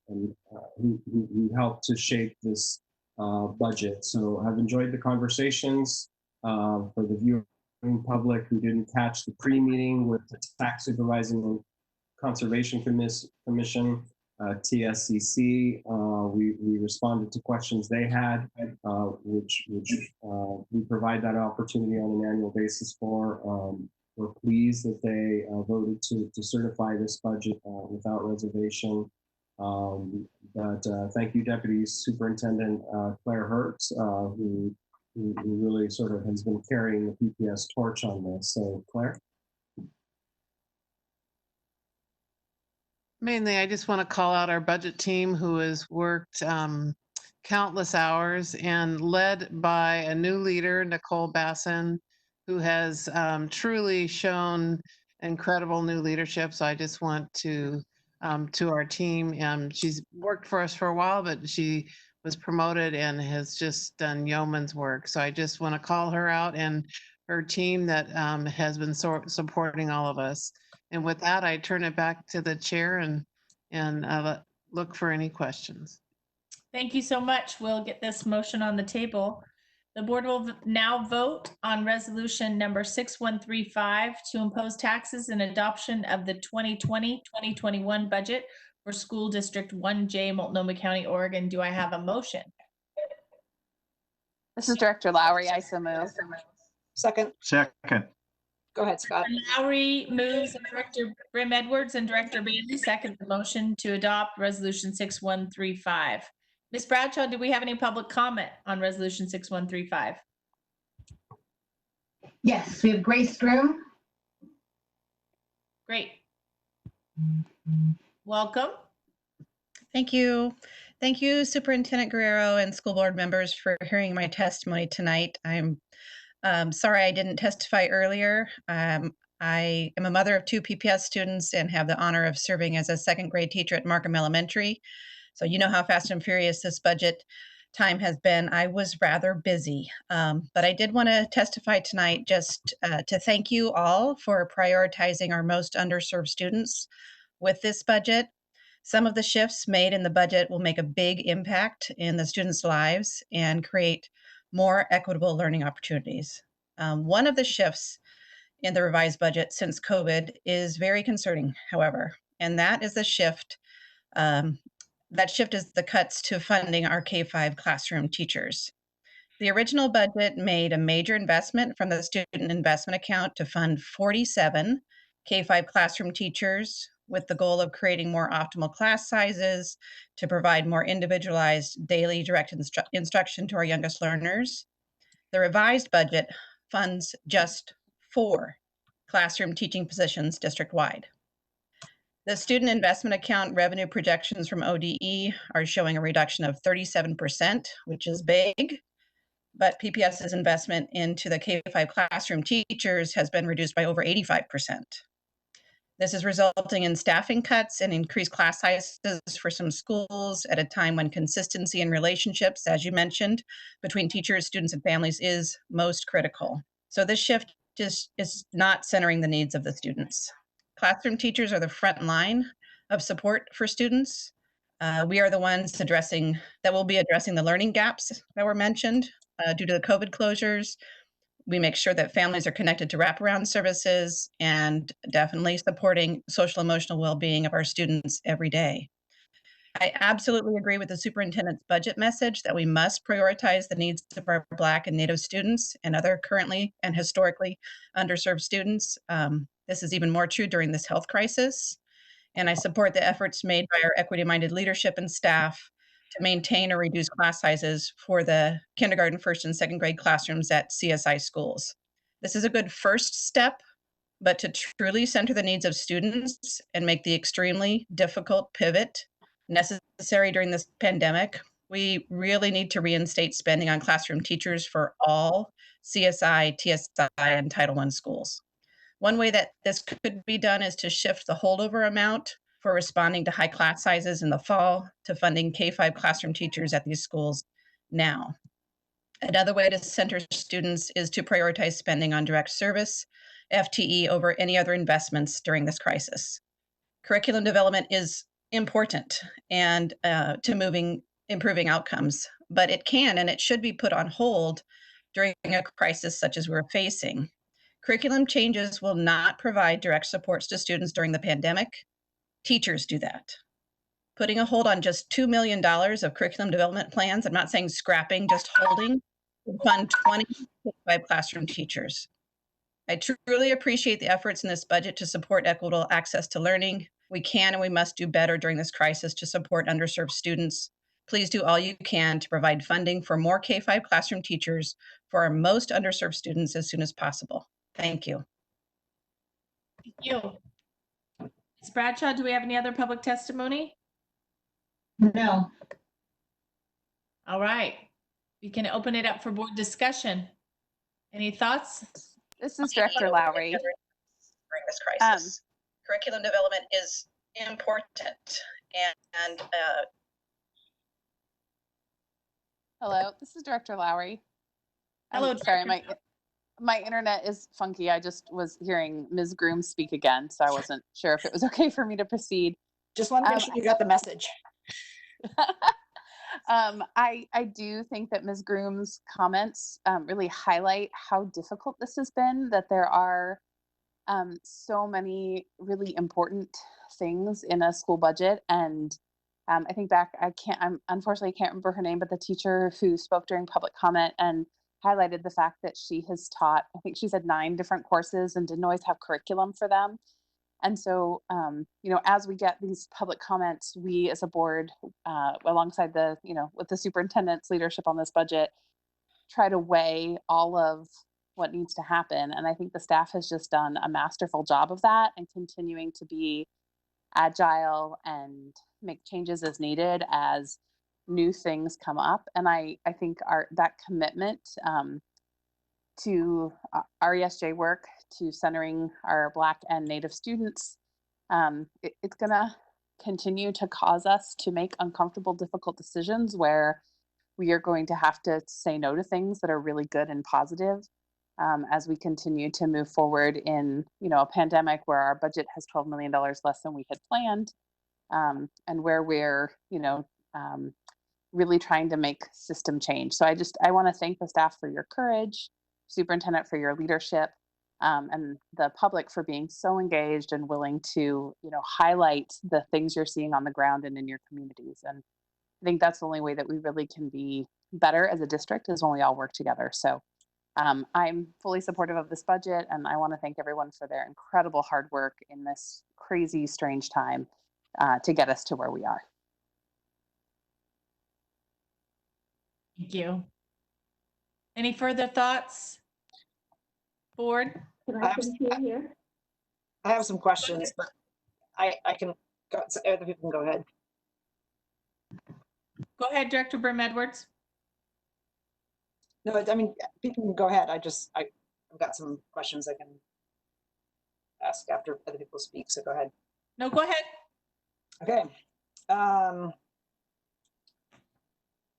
helped to shape this budget. So I've enjoyed the conversations. For the viewing public who didn't catch the pre-meeting with the Tax Supervising and Conservation Commission, TSCC, we responded to questions they had, which we provide that opportunity on an annual basis for. We're pleased that they voted to certify this budget without reservation. But thank you, Deputy Superintendent Claire Hertz, who who really sort of has been carrying the PPS torch on this. So Claire? Mainly, I just want to call out our budget team who has worked countless hours and led by a new leader, Nicole Basson, who has truly shown incredible new leadership. So I just want to our team. She's worked for us for a while, but she was promoted and has just done yeoman's work. So I just want to call her out and her team that has been supporting all of us. And with that, I turn it back to the chair and look for any questions. Thank you so much. We'll get this motion on the table. The board will now vote on resolution number 6135 to impose taxes and adoption of the 2020-2021 budget for School District 1J, Multnomah County, Oregon. Do I have a motion? This is Director Lowry. I so move. Second. Second. Go ahead, Scott. Lowry moves, and Director Brim Edwards and Director Bailey second the motion to adopt resolution 6135. Ms. Bradshaw, do we have any public comment on resolution 6135? Yes, we have Grace Groom. Great. Welcome. Thank you. Thank you, Superintendent Guerrero and school board members for hearing my testimony tonight. I'm sorry I didn't testify earlier. I am a mother of 2 PPS students and have the honor of serving as a second grade teacher at Markham Elementary. So you know how fast and furious this budget time has been. I was rather busy, but I did want to testify tonight just to thank you all for prioritizing our most underserved students with this budget. Some of the shifts made in the budget will make a big impact in the students' lives and create more equitable learning opportunities. One of the shifts in the revised budget since COVID is very concerning, however, and that is the shift. That shift is the cuts to funding our K-5 classroom teachers. The original budget made a major investment from the student investment account to fund 47 K-5 classroom teachers with the goal of creating more optimal class sizes to provide more individualized daily direct instruction to our youngest learners. The revised budget funds just 4 classroom teaching positions district-wide. The student investment account revenue projections from ODE are showing a reduction of 37%, which is big, but PPS's investment into the K-5 classroom teachers has been reduced by over 85%. This is resulting in staffing cuts and increased class sizes for some schools at a time when consistency in relationships, as you mentioned, between teachers, students, and families is most critical. So this shift is not centering the needs of the students. Classroom teachers are the front line of support for students. We are the ones that will be addressing the learning gaps that were mentioned due to the COVID closures. We make sure that families are connected to wraparound services and definitely supporting social emotional well-being of our students every day. I absolutely agree with the superintendent's budget message that we must prioritize the needs of our Black and Native students and other currently and historically underserved students. This is even more true during this health crisis. And I support the efforts made by our equity-minded leadership and staff to maintain or reduce class sizes for the kindergarten, first and second grade classrooms at CSI schools. This is a good first step, but to truly center the needs of students and make the extremely difficult pivot necessary during this pandemic, we really need to reinstate spending on classroom teachers for all CSI, TSI, and Title I schools. One way that this could be done is to shift the holdover amount for responding to high class sizes in the fall to funding K-5 classroom teachers at these schools now. Another way to center students is to prioritize spending on direct service, FTE, over any other investments during this crisis. Curriculum development is important and to improving outcomes, but it can and it should be put on hold during a crisis such as we're facing. Curriculum changes will not provide direct supports to students during the pandemic. Teachers do that. Putting a hold on just $2 million of curriculum development plans, I'm not saying scrapping, just holding, will fund 25 classroom teachers. I truly appreciate the efforts in this budget to support equitable access to learning. We can and we must do better during this crisis to support underserved students. Please do all you can to provide funding for more K-5 classroom teachers for our most underserved students as soon as possible. Thank you. Thank you. Ms. Bradshaw, do we have any other public testimony? No. All right. We can open it up for board discussion. Any thoughts? This is Director Lowry. During this crisis, curriculum development is important, and Hello, this is Director Lowry. Hello, Sorry, my internet is funky. I just was hearing Ms. Groom speak again, so I wasn't sure if it was okay for me to proceed. Just want to make sure you got the message. I do think that Ms. Groom's comments really highlight how difficult this has been, that there are so many really important things in a school budget. And I think back, I unfortunately can't remember her name, but the teacher who spoke during public comment and highlighted the fact that she has taught, I think she said 9 different courses and didn't always have curriculum for them. And so, as we get these public comments, we as a board, alongside with the superintendent's leadership on this budget, try to weigh all of what needs to happen. And I think the staff has just done a masterful job of that and continuing to be agile and make changes as needed as new things come up. And I think that commitment to our ESJ work, to centering our Black and Native students, it's going to continue to cause us to make uncomfortable, difficult decisions where we are going to have to say no to things that are really good and positive as we continue to move forward in, a pandemic where our budget has $12 million less than we had planned, and where we're, really trying to make system change. So I want to thank the staff for your courage, superintendent for your leadership, and the public for being so engaged and willing to, highlight the things you're seeing on the ground and in your communities. And I think that's the only way that we really can be better as a district, is when we all work together. So I'm fully supportive of this budget, and I want to thank everyone for their incredible hard work in this crazy, strange time to get us to where we are. Thank you. Any further thoughts, board? I have some questions, but I can go, so other people can go ahead. Go ahead, Director Brim Edwards. No, I mean, people can go ahead. I've got some questions I can ask after other people speak, so go ahead. No, go ahead. Okay.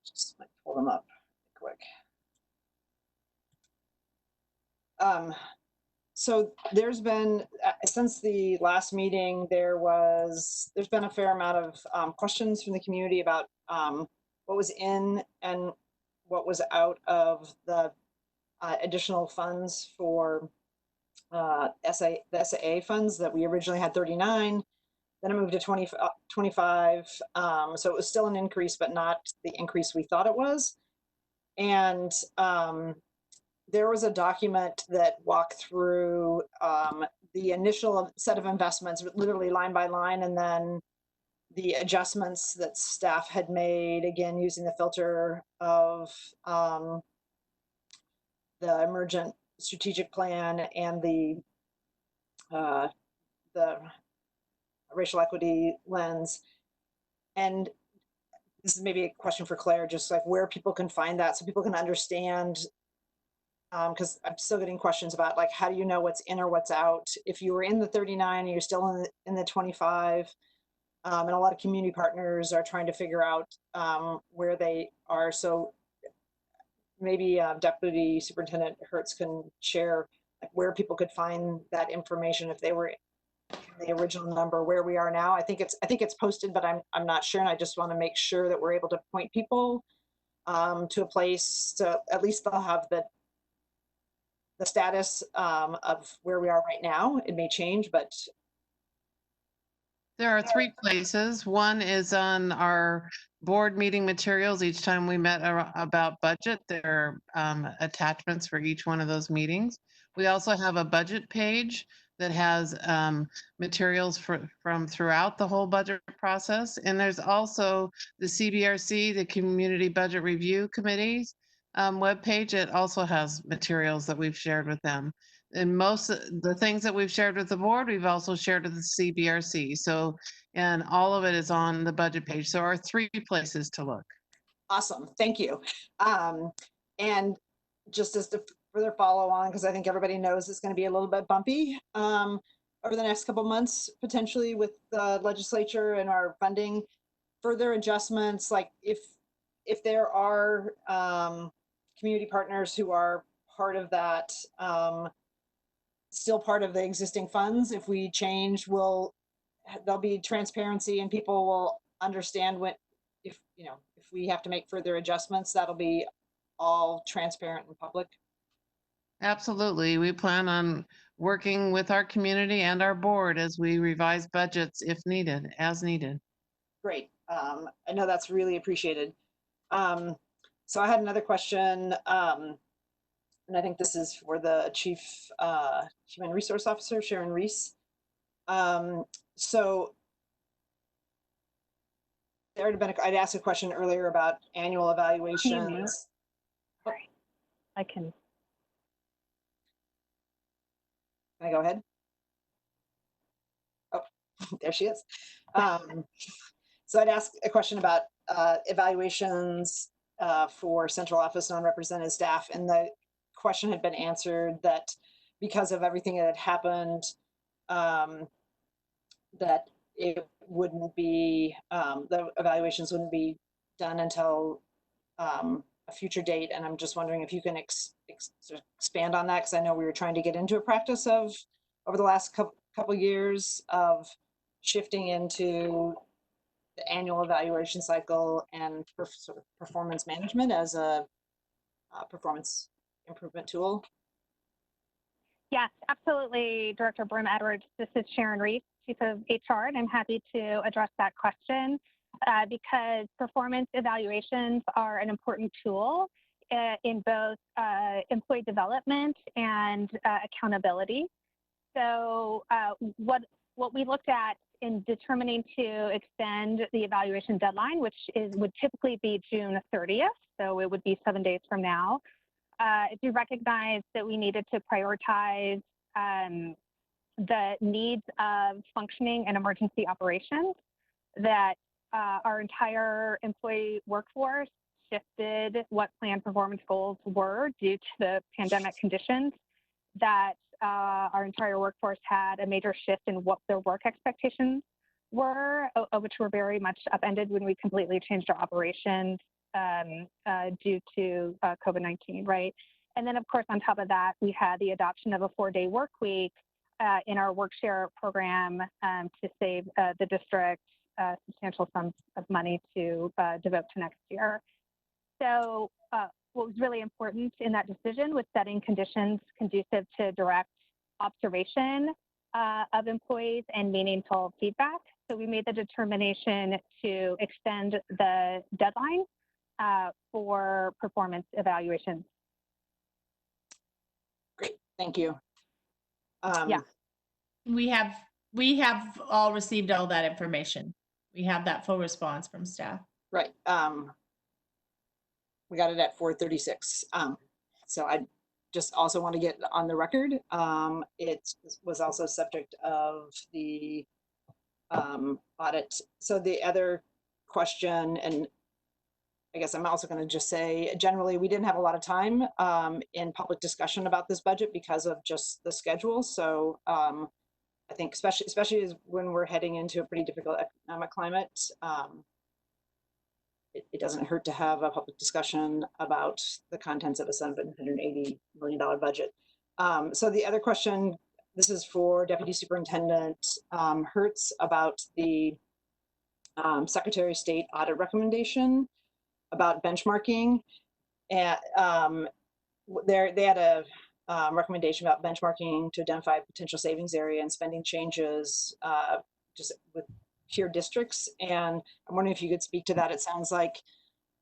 Just might pull them up quick. So there's been, since the last meeting, there's been a fair amount of questions from the community about what was in and what was out of the additional funds for the SAA funds that we originally had 39, then it moved to 25. So it was still an increase, but not the increase we thought it was. And there was a document that walked through the initial set of investments, literally line by line, and then the adjustments that staff had made, again, using the filter of the emergent strategic plan and the racial equity lens. And this is maybe a question for Claire, just like where people can find that so people can understand, because I'm still getting questions about like, how do you know what's in or what's out? If you were in the 39 and you're still in the 25, and a lot of community partners are trying to figure out where they are. So maybe Deputy Superintendent Hertz can share like where people could find that information if they were in the original number, where we are now. I think it's posted, but I'm not sure, and I just want to make sure that we're able to point people to a place to at least they'll have the status of where we are right now. It may change, but there are 3 places. One is on our board meeting materials. Each time we met about budget, there are attachments for each one of those meetings. We also have a budget page that has materials from throughout the whole budget process. And there's also the CBRC, the Community Budget Review Committee's webpage. It also has materials that we've shared with them. And most of the things that we've shared with the board, we've also shared with the CBRC. So, and all of it is on the budget page. So there are 3 places to look. Awesome, thank you. And just as to further follow on, because I think everybody knows it's going to be a little bit bumpy over the next couple months, potentially with the legislature and our funding, further adjustments, like if there are community partners who are part of that, still part of the existing funds, if we change, there'll be transparency and people will understand if we have to make further adjustments, that'll be all transparent and public. Absolutely. We plan on working with our community and our board as we revise budgets if needed, as needed. Great. I know that's really appreciated. So I had another question, and I think this is for the Chief Human Resource Officer, Sharon Reese. So there had been, I'd asked a question earlier about annual evaluations. Sorry, I can. Can I go ahead? Oh, there she is. So I'd ask a question about evaluations for central office non-represented staff, and the question had been answered that because of everything that had happened, that it wouldn't be, the evaluations wouldn't be done until a future date. And I'm just wondering if you can expand on that, because I know we were trying to get into a practice of, over the last couple years, of shifting into the annual evaluation cycle and sort of performance management as a performance improvement tool. Yes, absolutely, Director Brim-Edwards. This is Sharon Reese, Chief of HR, and I'm happy to address that question because performance evaluations are an important tool in both employee development and accountability. So what we looked at in determining to extend the evaluation deadline, which would typically be June 30th, so it would be 7 days from now, if you recognize that we needed to prioritize the needs of functioning and emergency operations, that our entire employee workforce shifted what planned performance goals were due to the pandemic conditions, that our entire workforce had a major shift in what their work expectations were, which were very much upended when we completely changed our operations due to COVID-19, right? And then, of course, on top of that, we had the adoption of a 4-day work week in our work share program to save the district substantial sums of money to devote to next year. So what was really important in that decision was setting conditions conducive to direct observation of employees and meaningful feedback. So we made the determination to extend the deadline for performance evaluations. Great, thank you. Yeah. We have all received all that information. We have that full response from staff. Right. We got it at 4:36. So I just also want to get on the record. It was also subject of the audit. So the other question, and I guess I'm also going to just say, generally, we didn't have a lot of time in public discussion about this budget because of just the schedule. So I think especially as when we're heading into a pretty difficult economic climate, it doesn't hurt to have a public discussion about the contents of a $780 million budget. So the other question, this is for Deputy Superintendent Hertz about the Secretary of State audit recommendation about benchmarking. And they had a recommendation about benchmarking to identify potential savings area and spending changes just with peer districts. And I'm wondering if you could speak to that. It sounds like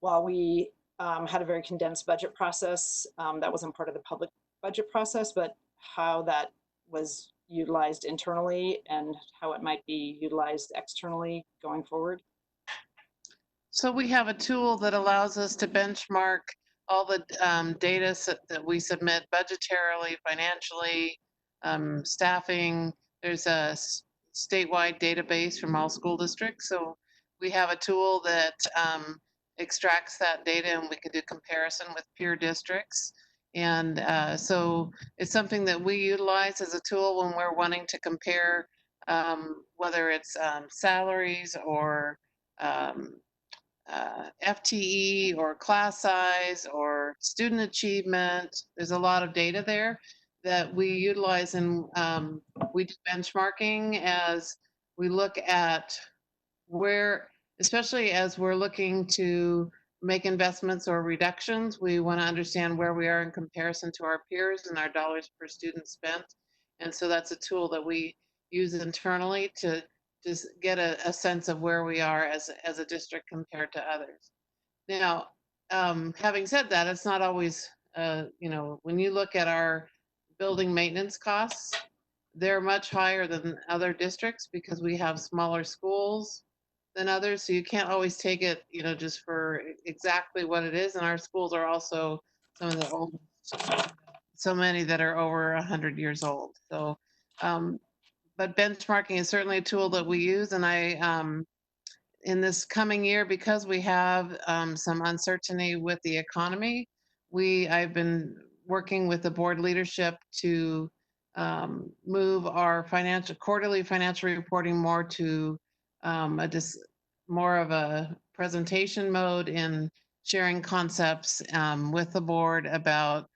while we had a very condensed budget process, that wasn't part of the public budget process, but how that was utilized internally and how it might be utilized externally going forward? So we have a tool that allows us to benchmark all the data that we submit budgetarily, financially, staffing. There's a statewide database from all school districts. So we have a tool that extracts that data and we can do comparison with peer districts. And so it's something that we utilize as a tool when we're wanting to compare whether it's salaries or FTE or class size or student achievement. There's a lot of data there that we utilize, and we do benchmarking as we look at where, especially as we're looking to make investments or reductions, we want to understand where we are in comparison to our peers and our dollars per student spent. And so that's a tool that we use internally to just get a sense of where we are as a district compared to others. Now, having said that, it's not always, when you look at our building maintenance costs, they're much higher than other districts because we have smaller schools than others. So you can't always take it, just for exactly what it is. And our schools are also some of the oldest, so many that are over 100 years old. So, but benchmarking is certainly a tool that we use. And in this coming year, because we have some uncertainty with the economy, I've been working with the board leadership to move our quarterly financial reporting more to more of a presentation mode in sharing concepts with the board about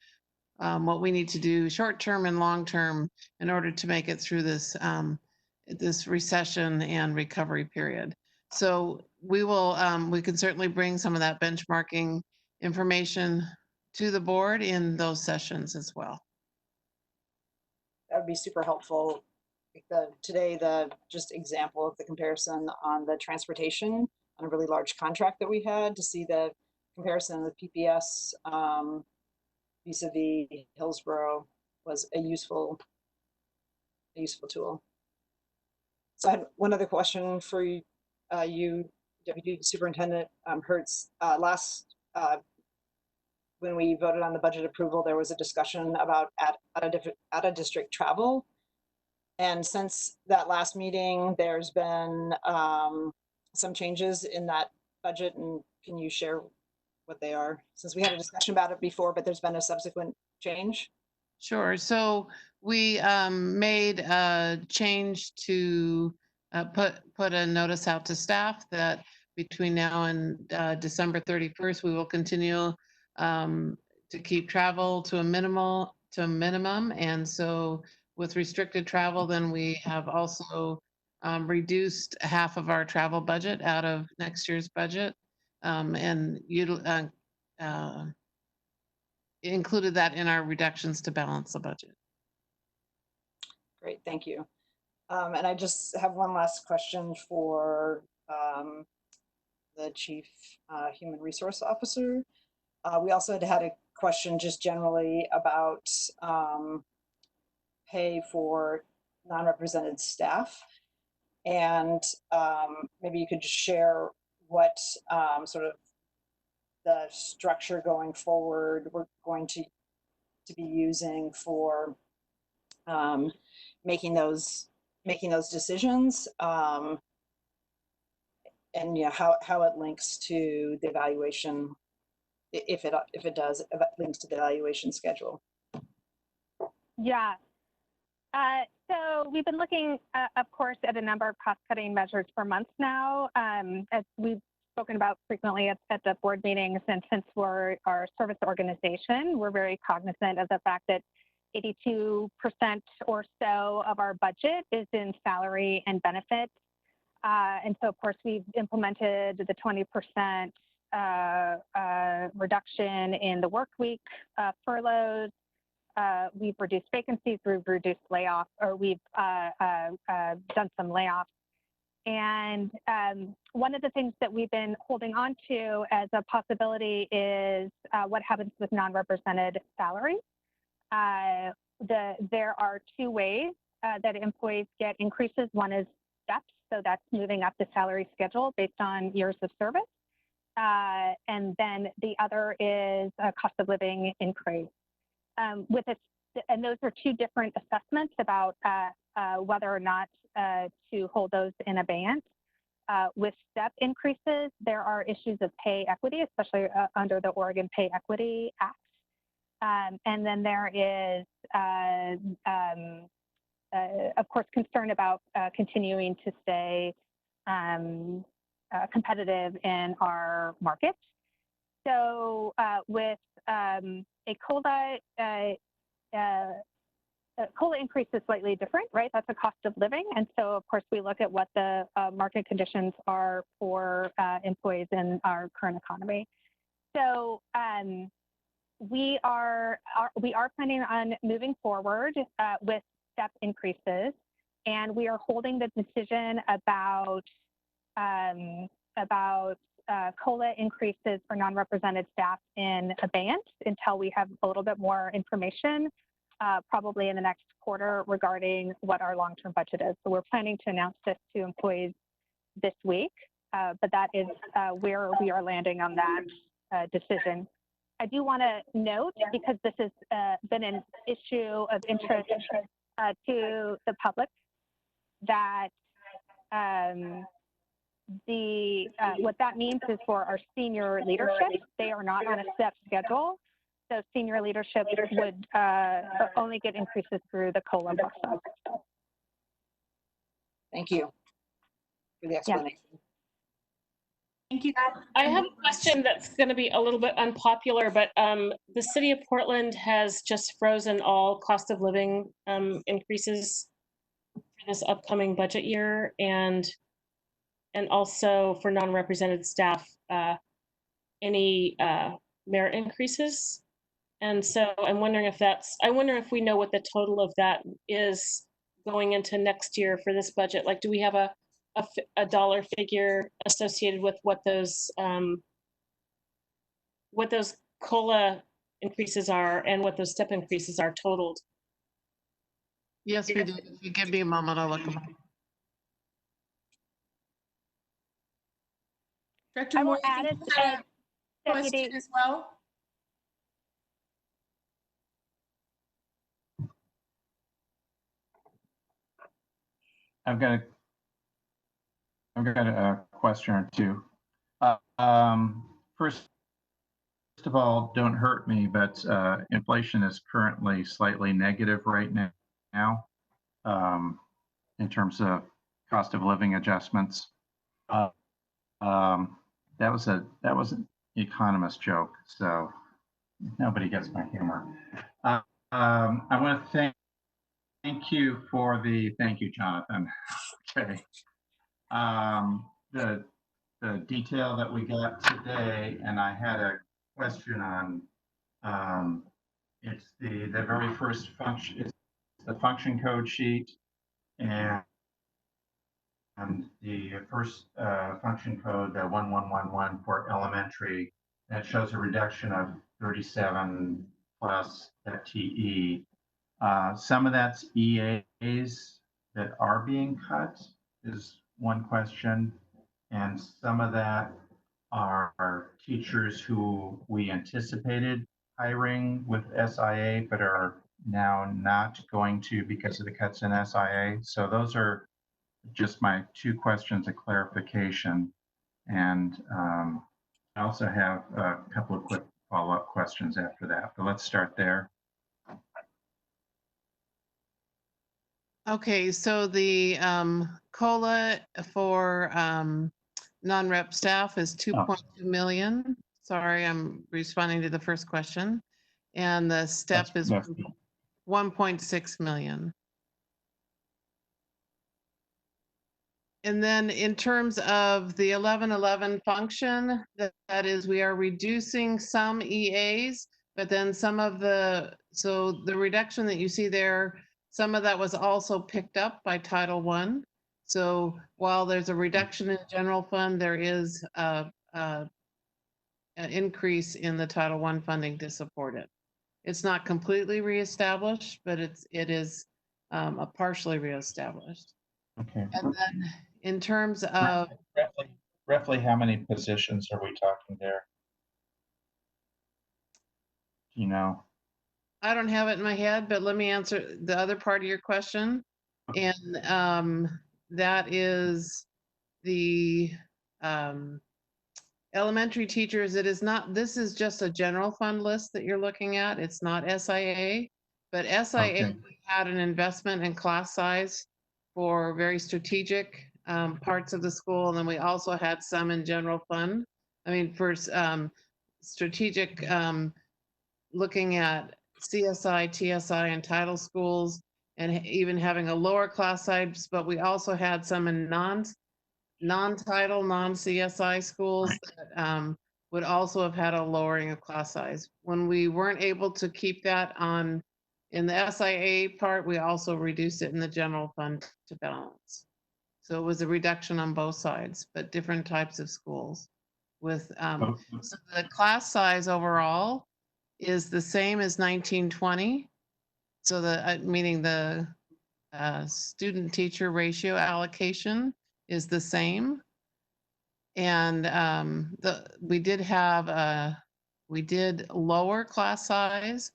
what we need to do short-term and long-term in order to make it through this recession and recovery period. So we can certainly bring some of that benchmarking information to the board in those sessions as well. That would be super helpful. Today, the just example of the comparison on the transportation on a really large contract that we had, to see the comparison of the PPS vis-a-vis Hillsborough was a useful tool. So I had one other question for you, Deputy Superintendent Hertz. When we voted on the budget approval, there was a discussion about out of district travel. And since that last meeting, there's been some changes in that budget. And can you share what they are? Since we had a discussion about it before, but there's been a subsequent change. Sure. So we made a change to put a notice out to staff that between now and December 31st, we will continue to keep travel to a minimum. And so with restricted travel, then we have also reduced half of our travel budget out of next year's budget, and included that in our reductions to balance the budget. Great, thank you. And I just have one last question for the Chief Human Resource Officer. We also had a question just generally about pay for non-represented staff. And maybe you could just share what sort of the structure going forward we're going to be using for making those decisions, and how it links to the evaluation, if it does links to the evaluation schedule. Yeah. So we've been looking, of course, at a number of cost-cutting measures for months now. As we've spoken about frequently at the board meetings, and since we're our service organization, we're very cognizant of the fact that 82% or so of our budget is in salary and benefits. And so, of course, we've implemented the 20% reduction in the work week furloughs. We've reduced vacancies, we've reduced layoffs, or we've done some layoffs. And one of the things that we've been holding on to as a possibility is what happens with non-represented salaries. There are two ways that employees get increases. One is steps, so that's moving up the salary schedule based on years of service. And then the other is a cost of living increase. And those are two different assessments about whether or not to hold those in abeyance. With step increases, there are issues of pay equity, especially under the Oregon Pay Equity Act. And then there is, of course, concern about continuing to stay competitive in our market. So with a COLA, COLA increase is slightly different, right? That's a cost of living. And so, of course, we look at what the market conditions are for employees in our current economy. So we are planning on moving forward with step increases, and we are holding the decision about COLA increases for non-represented staff in abeyance until we have a little bit more information, probably in the next quarter, regarding what our long-term budget is. So we're planning to announce this to employees this week, but that is where we are landing on that decision. I do want to note, because this has been an issue of interest to the public, that what that means is for our senior leadership, they are not on a step schedule. So senior leadership would only get increases through the COLA process. Thank you for the explanation. Yeah. Thank you. I have a question that's going to be a little bit unpopular, but the city of Portland has just frozen all cost of living increases for this upcoming budget year, and also for non-represented staff, any merit increases. And so I'm wondering if we know what the total of that is going into next year for this budget. Like, do we have a dollar figure associated with what those COLA increases are and what those step increases are totaled? Yes, we do. If you give me a moment, I'll look them up. Director I will Moore, you add can it put that Deputy. question as well. I've got a question or two. First of all, don't hurt me, but inflation is currently slightly negative right now in terms of cost of living adjustments. That was an economist joke, so nobody gets my humor. I want to thank you for thank you, Jonathan. Okay. The detail that we got today, and I had a question on it's the very first function, it's the function code sheet, and the first function code, the 1111 for elementary, that shows a reduction of 37 plus FTE. Some of that's EAs that are being cut is one question. And some of that are teachers who we anticipated hiring with SIA, but are now not going to because of the cuts in SIA. So those are just my two questions of clarification. And I also have a couple of quick follow-up questions after that, but let's start there. Okay, so the COLA for non-rep staff is 2.2 million. Sorry, I'm responding to the first question. And the step is 1.6 million. And then in terms of the 1111 function, that is, we are reducing some EAs, but then some of so the reduction that you see there, some of that was also picked up by Title I. So while there's a reduction in the general fund, there is an increase in the Title I funding to support it. It's not completely reestablished, but it is partially reestablished. Okay. And then in terms of Roughly how many positions are we talking there? You know, I don't have it in my head, but let me answer the other part of your question. And that is the elementary teachers. It is not, this is just a general fund list that you're looking at. It's not SIA, but SIA Okay. had an investment in class size for very strategic parts of the school. And then we also had some in general fund. I mean, for strategic, looking at CSI, TSI, and title schools, and even having a lower class size, but we also had some in non-title, non-CSI schools that would also have had a lowering of class size. When we weren't able to keep that on in the SIA part, we also reduced it in the general fund to balance. So it was a reduction on both sides, but different types of schools. With so the class size overall is the same as 1920. So the meaning the student teacher ratio allocation is the same. And we did lower class size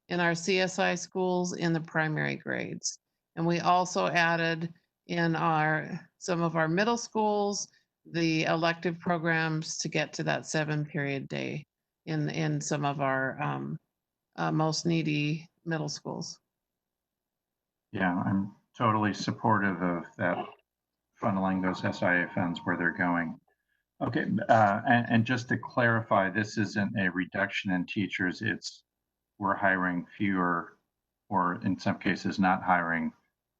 in our CSI schools in the primary grades. And we also added in some of our middle schools, the elective programs to get to that 7-period day in some of our most needy middle schools. yeah, I'm totally supportive of that, funneling those SIA funds where they're going. Okay, and just to clarify, this isn't a reduction in teachers, it's we're hiring fewer, or in some cases not hiring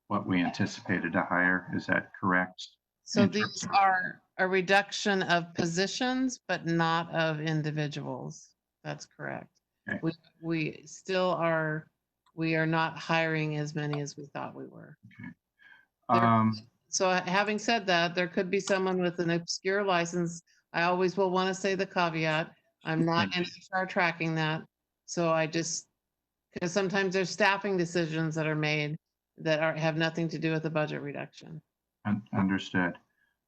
what we anticipated to hire. Is that correct? So these are a reduction of positions, but not of individuals. That's correct. Okay. We still are, we are not hiring as many as we thought we were. Okay. So having said that, there could be someone with an obscure license. I always will want to say the caveat. I'm not in HR tracking that. So I just, because sometimes there's staffing decisions that are made that have nothing to do with the budget reduction. Understood.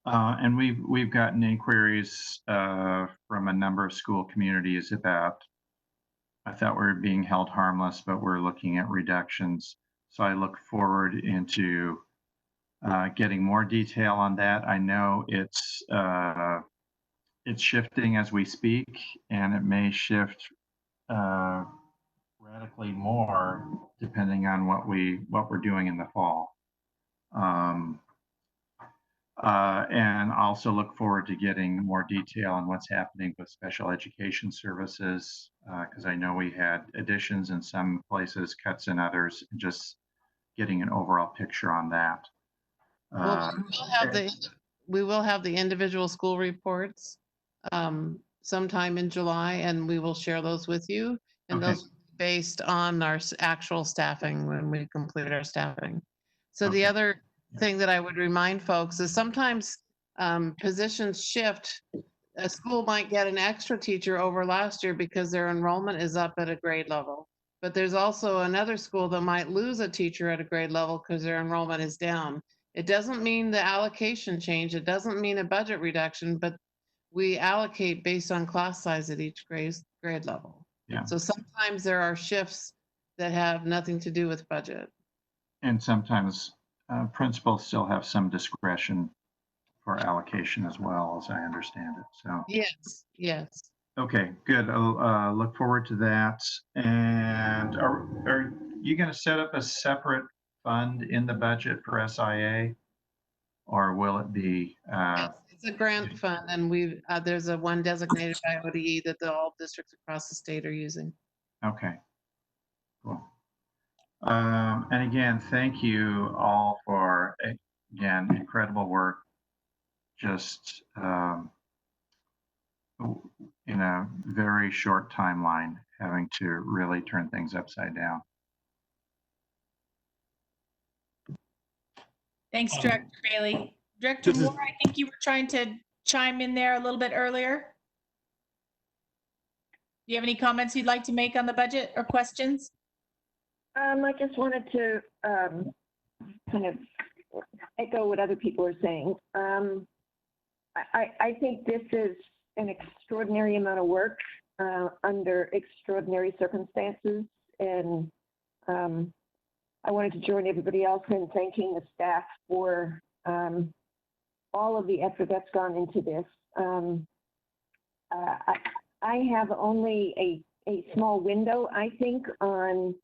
And we've gotten inquiries from a number of school communities about, I thought we were being held harmless, but we're looking at reductions. So I look forward into getting more detail on that. I know it's shifting as we speak, and it may shift radically more depending on what we're doing in the fall. And also look forward to getting more detail on what's happening with special education services, because I know we had additions in some places, cuts in others, and just getting an overall picture on that. Well, we will have the individual school reports sometime in July, and we will share those with you. And Okay. those based on our actual staffing when we complete our staffing. So Okay. the other thing that I would remind folks is sometimes positions shift. A school might get an extra teacher over last year because their enrollment is up at a grade level. But there's also another school that might lose a teacher at a grade level because their enrollment is down. It doesn't mean the allocation change. It doesn't mean a budget reduction, but we allocate based on class size at each grade level. Yeah. So sometimes there are shifts that have nothing to do with budget. And sometimes principals still have some discretion for allocation as well, as I understand it. So yes, yes. Okay, good. I'll look forward to that. And are you going to set up a separate fund in the budget for SIA, or will it be? It's a grant fund, and there's a one designated by ODE that all districts across the state are using. Okay, cool. And again, thank you all for, again, incredible work. Just in a very short timeline, having to really turn things upside down. Thanks, Director Bailey. Director Moore, I think you were trying to chime in there a little bit earlier. Do you have any comments you'd like to make on the budget or questions? I just wanted to kind of echo what other people are saying. I think this is an extraordinary amount of work under extraordinary circumstances. And I wanted to join everybody else in thanking the staff for all of the effort that's gone into this. I have only a small window, I think, on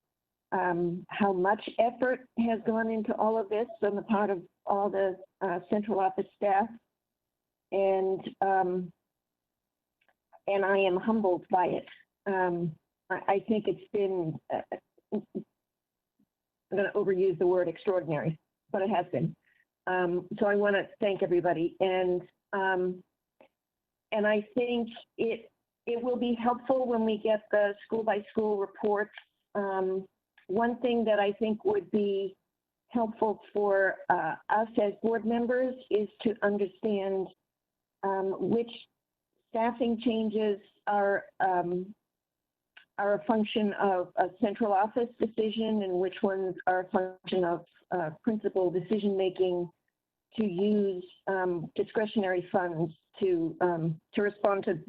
how much effort has gone into all of this on the part of all the central office staff. And I am humbled by it. I think it's been, I'm going to overuse the word extraordinary, but it has been. So I want to thank everybody. And I think it will be helpful when we get the school by school reports. One thing that I think would be helpful for us as board members is to understand which staffing changes are a function of a central office decision and which ones are a function of principal decision making to use discretionary funds to respond to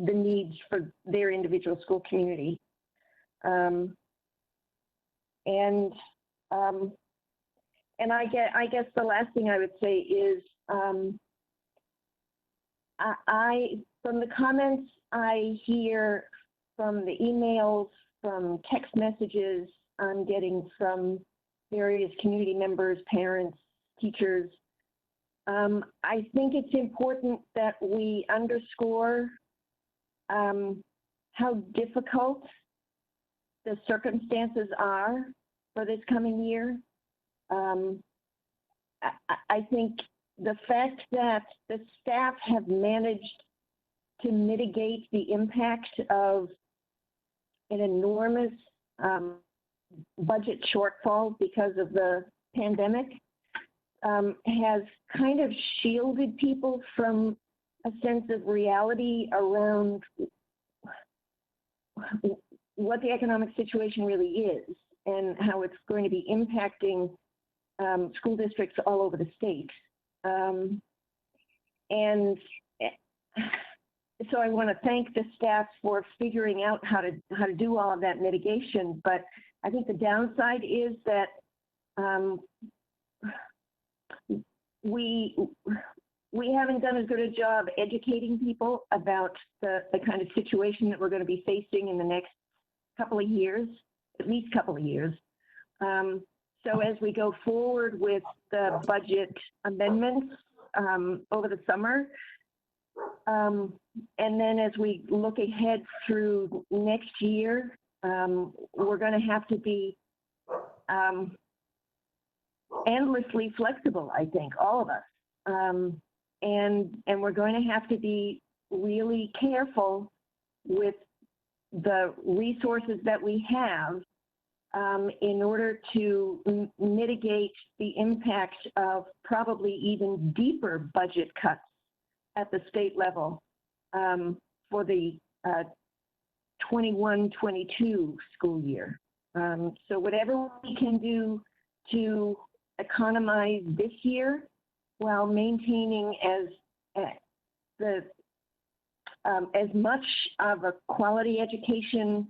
the needs for their individual school community. And I guess the last thing I would say is from the comments I hear, from the emails, from text messages I'm getting from various community members, parents, teachers, I think it's important that we underscore how difficult the circumstances are for this coming year. I think the fact that the staff have managed to mitigate the impact of an enormous budget shortfall because of the pandemic has kind of shielded people from a sense of reality around what the economic situation really is and how it's going to be impacting school districts all over the state. And so I want to thank the staff for figuring out how to do all of that mitigation. But I think the downside is that we haven't done as good a job educating people about the kind of situation that we're going to be facing in the next couple of years, at least couple of years. So as we go forward with the budget amendments over the summer, and then as we look ahead through next year, we're going to have to be endlessly flexible, I think, all of us. And we're going to have to be really careful with the resources that we have in order to mitigate the impact of probably even deeper budget cuts at the state level for the 21-22 school year. So whatever we can do to economize this year while maintaining as much of a quality educational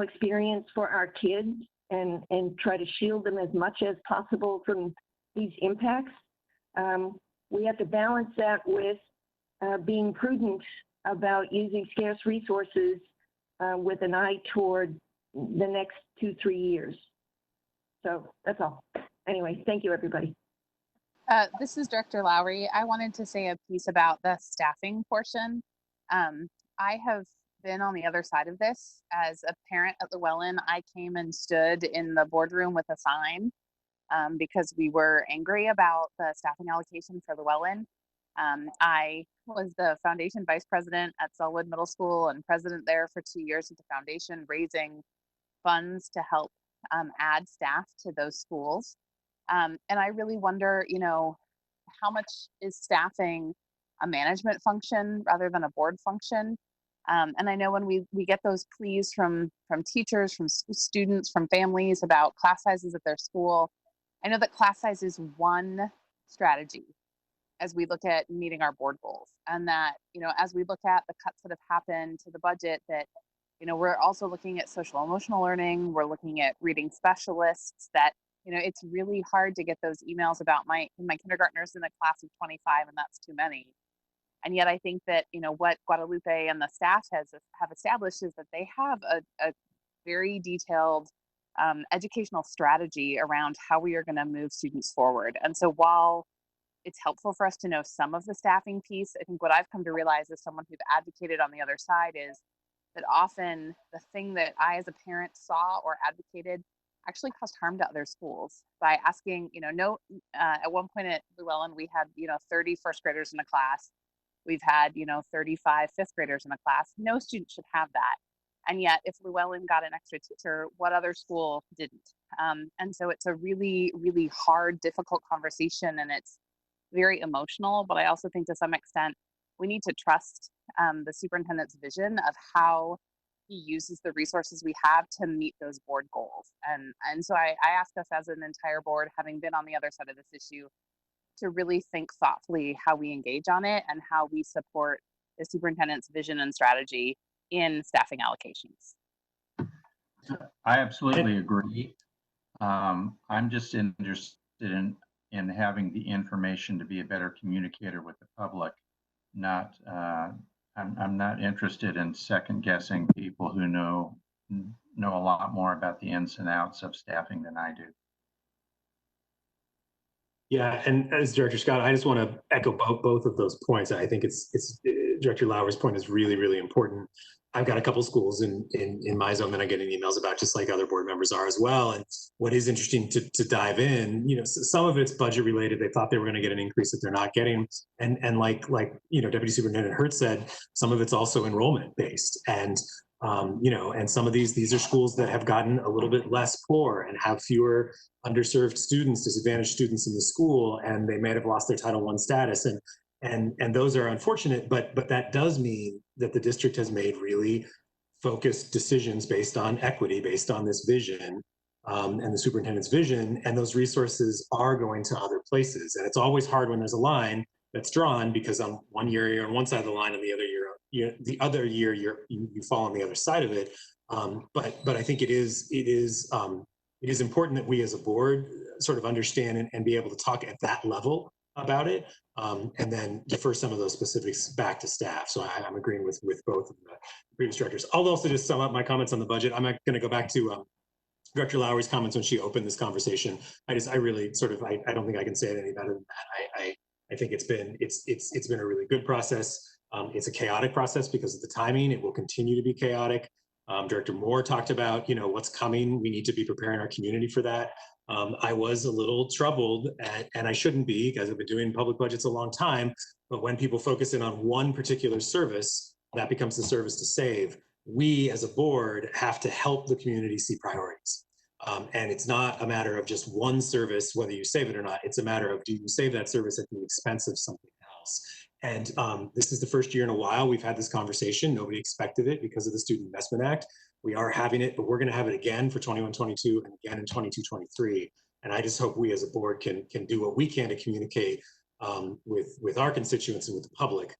experience for our kids and try to shield them as much as possible from these impacts. We have to balance that with being prudent about using scarce resources with an eye toward the next 2-3 years. So that's all. Anyway, thank you, everybody. This is Director Lowry. I wanted to say a piece about the staffing portion. I have been on the other side of this. As a parent at Llewellyn, I came and stood in the boardroom with a sign because we were angry about the staffing allocation for Llewellyn. I was the foundation vice president at Selwood Middle School and president there for 2 years at the foundation, raising funds to help add staff to those schools. And I really wonder, how much is staffing a management function rather than a board function? And I know when we get those pleas from teachers, from students, from families about class sizes at their school, I know that class size is one strategy as we look at meeting our board goals, and that, as we look at the cuts that have happened to the budget, that, we're also looking at social emotional learning, we're looking at reading specialists, that, it's really hard to get those emails about my kindergartners in a class of 25, and that's too many. And yet I think that, what Guadalupe and the staff have established is that they have a very detailed educational strategy around how we are going to move students forward. And so while it's helpful for us to know some of the staffing piece, I think what I've come to realize as someone who's advocated on the other side is that often the thing that I as a parent saw or advocated actually caused harm to other schools by asking, at one point at Llewellyn, we had, 30 first graders in a class. We've had, 35 fifth graders in a class. No student should have that. And yet if Llewellyn got an extra teacher, what other school didn't? And so it's a really, really hard, difficult conversation, and it's very emotional, but I also think to some extent we need to trust the superintendent's vision of how he uses the resources we have to meet those board goals. And so I ask us as an entire board, having been on the other side of this issue, to really think thoughtfully how we engage on it and how we support the superintendent's vision and strategy in staffing allocations. I absolutely agree. I'm just interested in having the information to be a better communicator with the public. I'm not interested in second guessing people who know a lot more about the ins and outs of staffing than I do. Yeah, and as Director Scott, I just want to echo both of those points. I think it's Director Lauer's point is really, really important. I've got a couple schools in my zone that I'm getting emails about, just like other board members are as well. And what is interesting to dive in, some of it's budget related. They thought they were going to get an increase that they're not getting, and like Deputy Superintendent Hurt said, some of it's also enrollment based. And and some of these are schools that have gotten a little bit less poor and have fewer underserved students, disadvantaged students in the school, and they may have lost their Title I status. And those are unfortunate, but that does mean that the district has made really focused decisions based on equity, based on this vision, and the superintendent's vision, and those resources are going to other places. And it's always hard when there's a line that's drawn, because on one year you're on one side of the line, and the other year you fall on the other side of it. But I think it is important that we as a board sort of understand and be able to talk at that level about it, and then defer some of those specifics back to staff. So I'm agreeing with both of the previous directors. I'll also just sum up my comments on the budget. I'm going to go back to Director Lowry's comments when she opened this conversation. I really I don't think I can say it any better than that. I think it's been a really good process. It's a chaotic process because of the timing. It will continue to be chaotic. Director Moore talked about, what's coming. We need to be preparing our community for that. I was a little troubled, and I shouldn't be, because I've been doing public budgets a long time, but when people focus in on one particular service, that becomes the service to save. We as a board have to help the community see priorities. And it's not a matter of just one service, whether you save it or not. It's a matter of, do you save that service at the expense of something else? And this is the first year in a while we've had this conversation. Nobody expected it because of the Student Investment Act. We are having it, but we're going to have it again for 21-22 and again in 22-23. And I just hope we as a board can do what we can to communicate with our constituents and with the public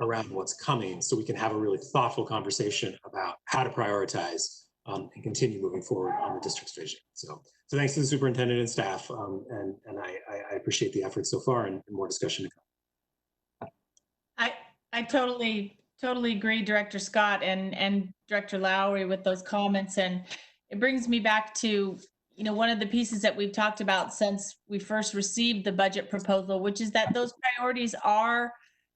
around what's coming, so we can have a really thoughtful conversation about how to prioritize and continue moving forward on the district's vision. So thanks to the superintendent and staff, and I appreciate the effort so far, and more discussion to come. I totally agree, Director Scott and Director Lowry, with those comments. And it brings me back to, one of the pieces that we've talked about since we first received the budget proposal, which is that those priorities are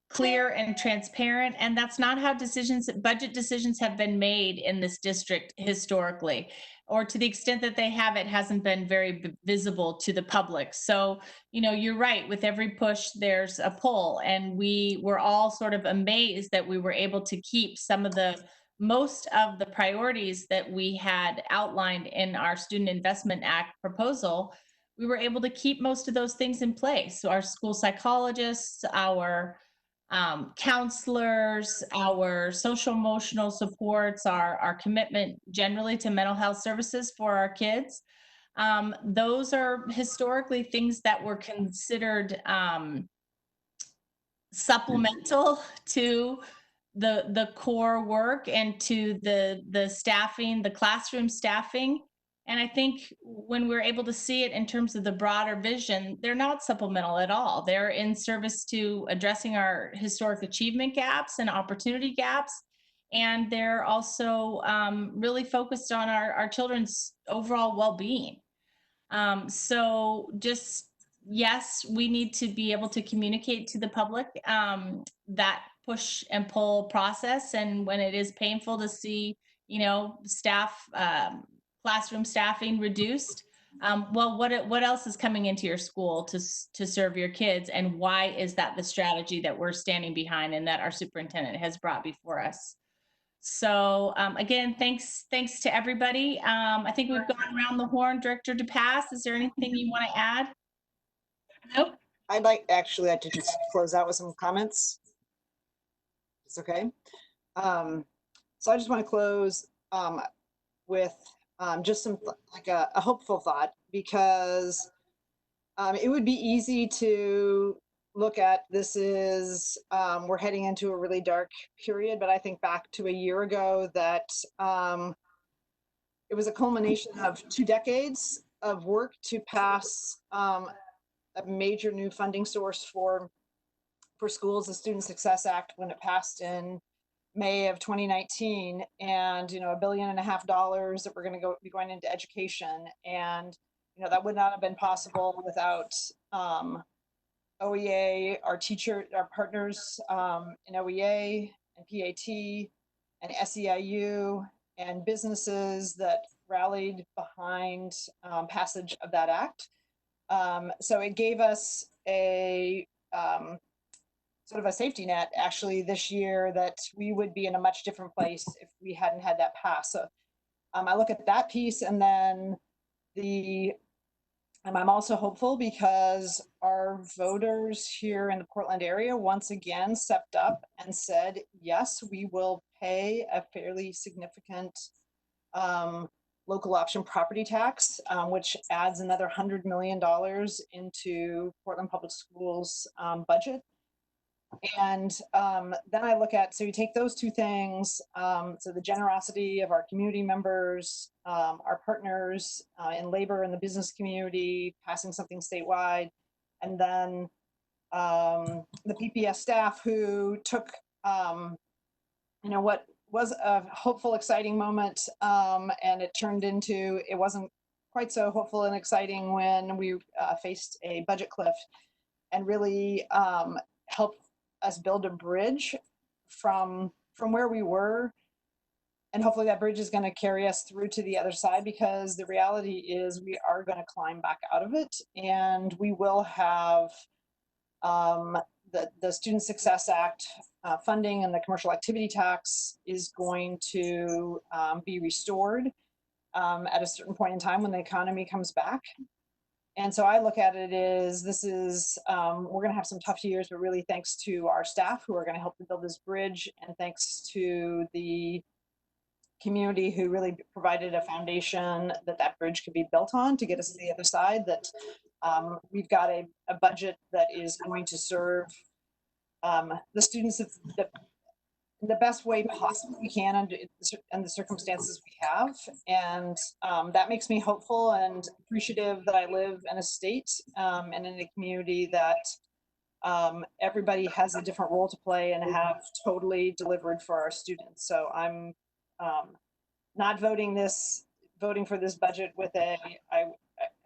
clear and transparent. And that's not how budget decisions have been made in this district historically, or to the extent that they have, it hasn't been very visible to the public. So, you're right, with every push, there's a pull, and we were all sort of amazed that we were able to keep most of the priorities that we had outlined in our Student Investment Act proposal. We were able to keep most of those things in place. So our school psychologists, our counselors, our social emotional supports, our commitment generally to mental health services for our kids. Those are historically things that were considered supplemental to the core work and to the staffing, the classroom staffing. And I think when we're able to see it in terms of the broader vision, they're not supplemental at all. They're in service to addressing our historic achievement gaps and opportunity gaps. And they're also really focused on our children's overall well-being. So just, yes, we need to be able to communicate to the public that push and pull process. And when it is painful to see, staff, classroom staffing reduced, well, what else is coming into your school to serve your kids? And why is that the strategy that we're standing behind and that our superintendent has brought before us? So again, thanks to everybody. I think we've gone around the horn. Director DePass, is there anything you want to add? Nope. I'd like to just close out with some comments. It's okay. So I just want to close with just some like a hopeful thought, because it would be easy to look at this is we're heading into a really dark period, but I think back to a year ago that it was a culmination of 2 decades of work to pass a major new funding source for schools, the Student Success Act, when it passed in May of 2019, and $1.5 billion that we're going to be going into education, and that would not have been possible without OEA, our partners in OEA and PAT and SEIU and businesses that rallied behind passage of that act. So it gave us a sort of a safety net actually this year that we would be in a much different place if we hadn't had that pass. So I look at that piece, and then I'm also hopeful because our voters here in the Portland area once again stepped up and said, yes, we will pay a fairly significant local option property tax, which adds another $100 million into Portland Public Schools budget. And then I look at, so you take those two things, so the generosity of our community members, our partners in labor and the business community, passing something statewide, and then the PPS staff who took, what was a hopeful, exciting moment, and it turned into, it wasn't quite so hopeful and exciting when we faced a budget cliff, and really helped us build a bridge from where we were. And hopefully that bridge is going to carry us through to the other side, because the reality is we are going to climb back out of it, and we will have the Student Success Act funding, and the commercial activity tax is going to be restored at a certain point in time when the economy comes back. And so I look at it as this is, we're going to have some tough years, but really thanks to our staff who are going to help to build this bridge, and thanks to the community who really provided a foundation that bridge could be built on to get us to the other side, that we've got a budget that is going to serve the students the best way possible we can under the circumstances we have. And that makes me hopeful and appreciative that I live in a state and in a community that everybody has a different role to play and have totally delivered for our students. So I'm not voting for this budget with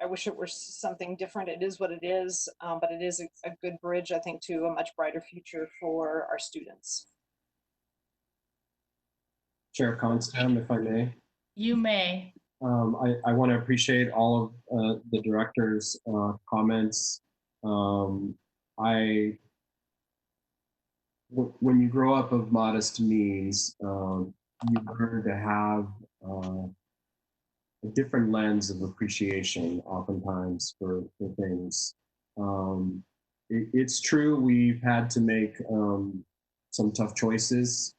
I wish it were something different. It is what it is, but it is a good bridge, I think, to a much brighter future for our students. Chair Constam, if I may. You may. I want to appreciate all of the director's comments. When you grow up of modest means, you learn to have a different lens of appreciation oftentimes for things. It's true we've had to make some tough choices.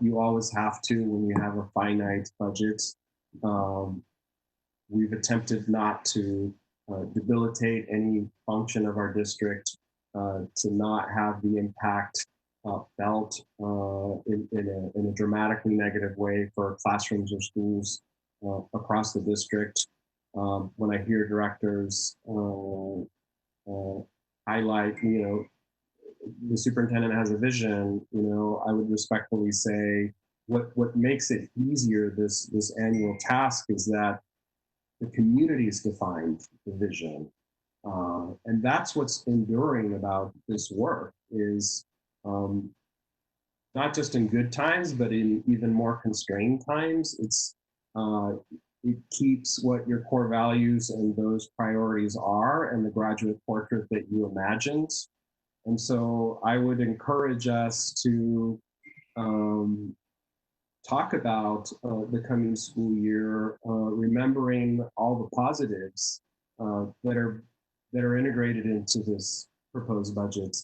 You always have to when you have a finite budget. We've attempted not to debilitate any function of our district, to not have the impact felt in a dramatically negative way for classrooms or schools across the district. When I hear directors highlight, the superintendent has a vision, I would respectfully say what makes it easier this annual task is that the community's defined the vision. And that's what's enduring about this work is not just in good times, but in even more constrained times. It keeps what your core values and those priorities are and the graduate portrait that you imagined. And so I would encourage us to talk about the coming school year, remembering all the positives that are integrated into this proposed budget.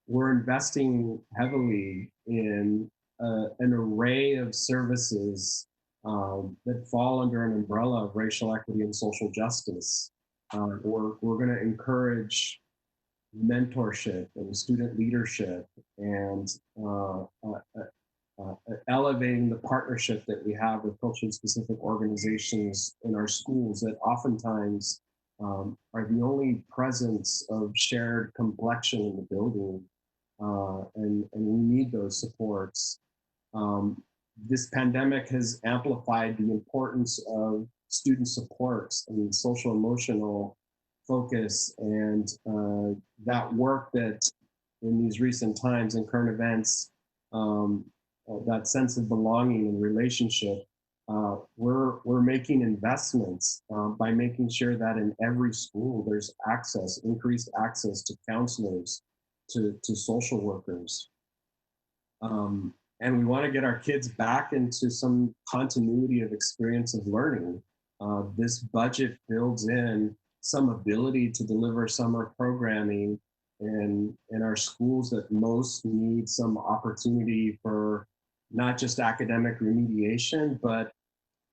We're investing heavily in an array of services that fall under an umbrella of racial equity and social justice. We're going to encourage mentorship and student leadership and elevating the partnership that we have with culturally specific organizations in our schools that oftentimes are the only presence of shared complexion in the building. And we need those supports. This pandemic has amplified the importance of student supports and social emotional focus and that work that in these recent times in current events, that sense of belonging and relationship, we're making investments by making sure that in every school there's increased access to counselors, to social workers. And we want to get our kids back into some continuity of experience of learning. This budget builds in some ability to deliver summer programming in our schools that most need some opportunity for not just academic remediation, but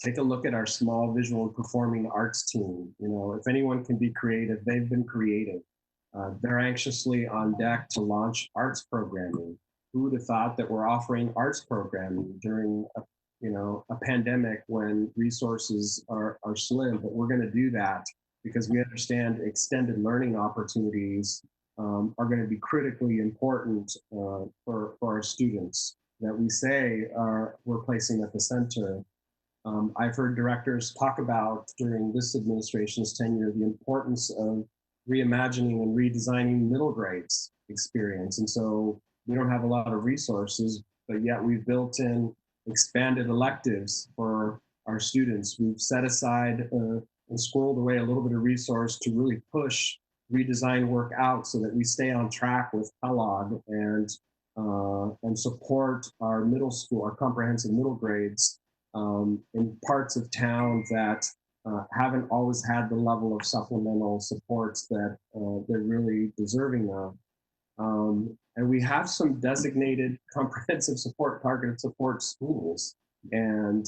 take a look at our small visual and performing arts team. If anyone can be creative, they've been creative. They're anxiously on deck to launch arts programming. Who would have thought that we're offering arts programming during a pandemic when resources are slim, but we're going to do that because we understand extended learning opportunities are going to be critically important for our students that we say we're placing at the center. I've heard directors talk about during this administration's tenure the importance of reimagining and redesigning middle grades experience. And so we don't have a lot of resources, but yet we've built in expanded electives for our students. We've set aside and squirreled away a little bit of resource to really push redesign work out so that we stay on track with Kellogg and support our middle school, our comprehensive middle grades in parts of town that haven't always had the level of supplemental supports that they're really deserving of. And we have some designated comprehensive support, targeted support schools. And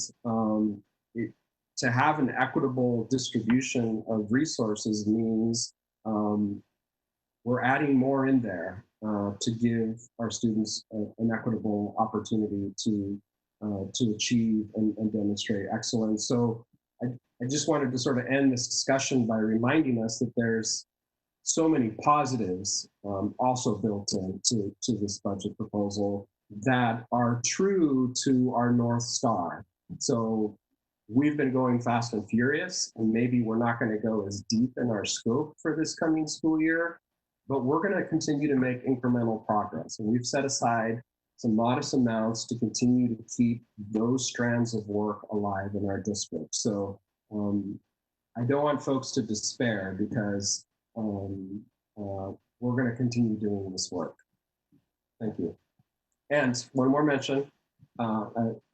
to have an equitable distribution of resources means we're adding more in there to give our students an equitable opportunity to achieve and demonstrate excellence. So I just wanted to sort of end this discussion by reminding us that there's so many positives also built into this budget proposal that are true to our North Star. So we've been going fast and furious, and maybe we're not going to go as deep in our scope for this coming school year, but we're going to continue to make incremental progress. And we've set aside some modest amounts to continue to keep those strands of work alive in our district. So I don't want folks to despair because we're going to continue doing this work. Thank you. And one more mention,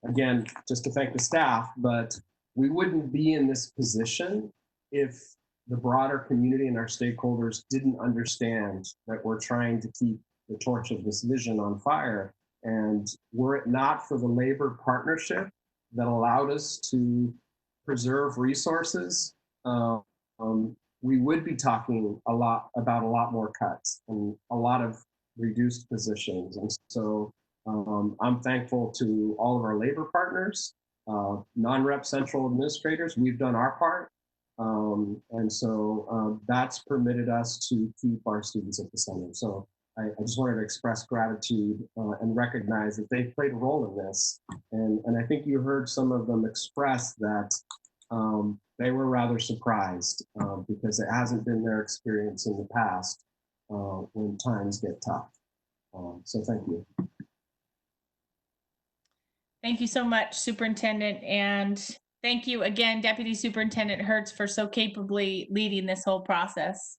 again, just to thank the staff, but we wouldn't be in this position if the broader community and our stakeholders didn't understand that we're trying to keep the torch of this vision on fire. And were it not for the labor partnership that allowed us to preserve resources, we would be talking about a lot more cuts and a lot of reduced positions. And so I'm thankful to all of our labor partners, non-rep central administrators. We've done our part. And so that's permitted us to keep our students at the center. So I just wanted to express gratitude and recognize that they played a role in this. And I think you heard some of them express that they were rather surprised because it hasn't been their experience in the past when times get tough. So thank you. Thank you so much, Superintendent. And thank you again, Deputy Superintendent Hertz, for so capably leading this whole process.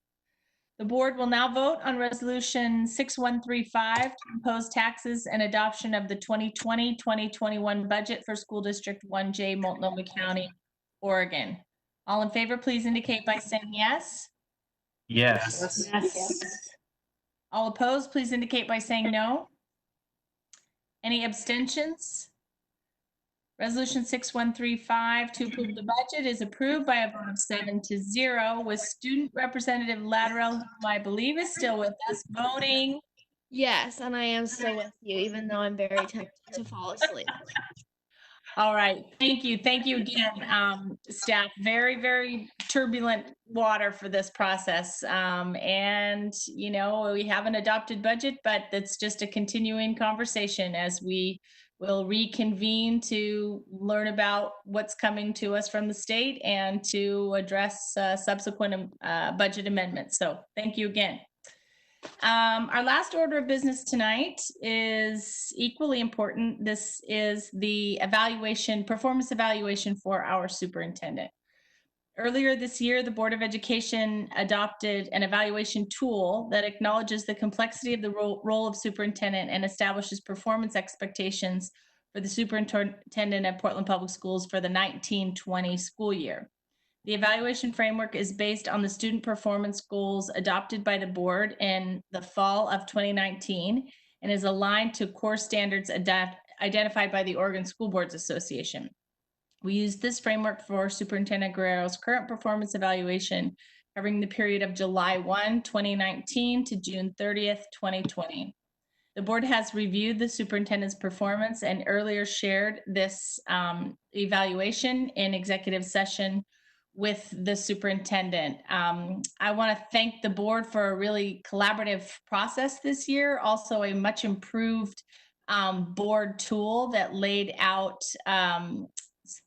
The board will now vote on Resolution 6135 to impose taxes and adoption of the 2020-2021 budget for School District 1J, Multnomah County, Oregon. All in favor, please indicate by saying yes. Yes. Yes. All opposed, please indicate by saying no. Any abstentions? Resolution 6135 to approve the budget is approved by a vote of 7-0 with Student Representative Lateral, whom I believe is still with us, voting. Yes, and I am still with you, even though I'm very tempted to fall asleep. All right, thank you. Thank you again, staff. Very, very turbulent water for this process. And, you know, we have an adopted budget, but it's just a continuing conversation as we will reconvene to learn about what's coming to us from the state and to address subsequent budget amendments. So thank you again. Our last order of business tonight is equally important. This is the performance evaluation for our superintendent. Earlier this year, the Board of Education adopted an evaluation tool that acknowledges the complexity of the role of superintendent and establishes performance expectations for the superintendent at Portland Public Schools for the 19-20 school year. The evaluation framework is based on the student performance goals adopted by the board in the fall of 2019 and is aligned to core standards identified by the Oregon School Boards Association. We use this framework for Superintendent Guerrero's current performance evaluation, covering the period of July 1, 2019 to June 30th, 2020. The board has reviewed the superintendent's performance and earlier shared this evaluation in executive session with the superintendent. I want to thank the board for a really collaborative process this year, also a much improved board tool that laid out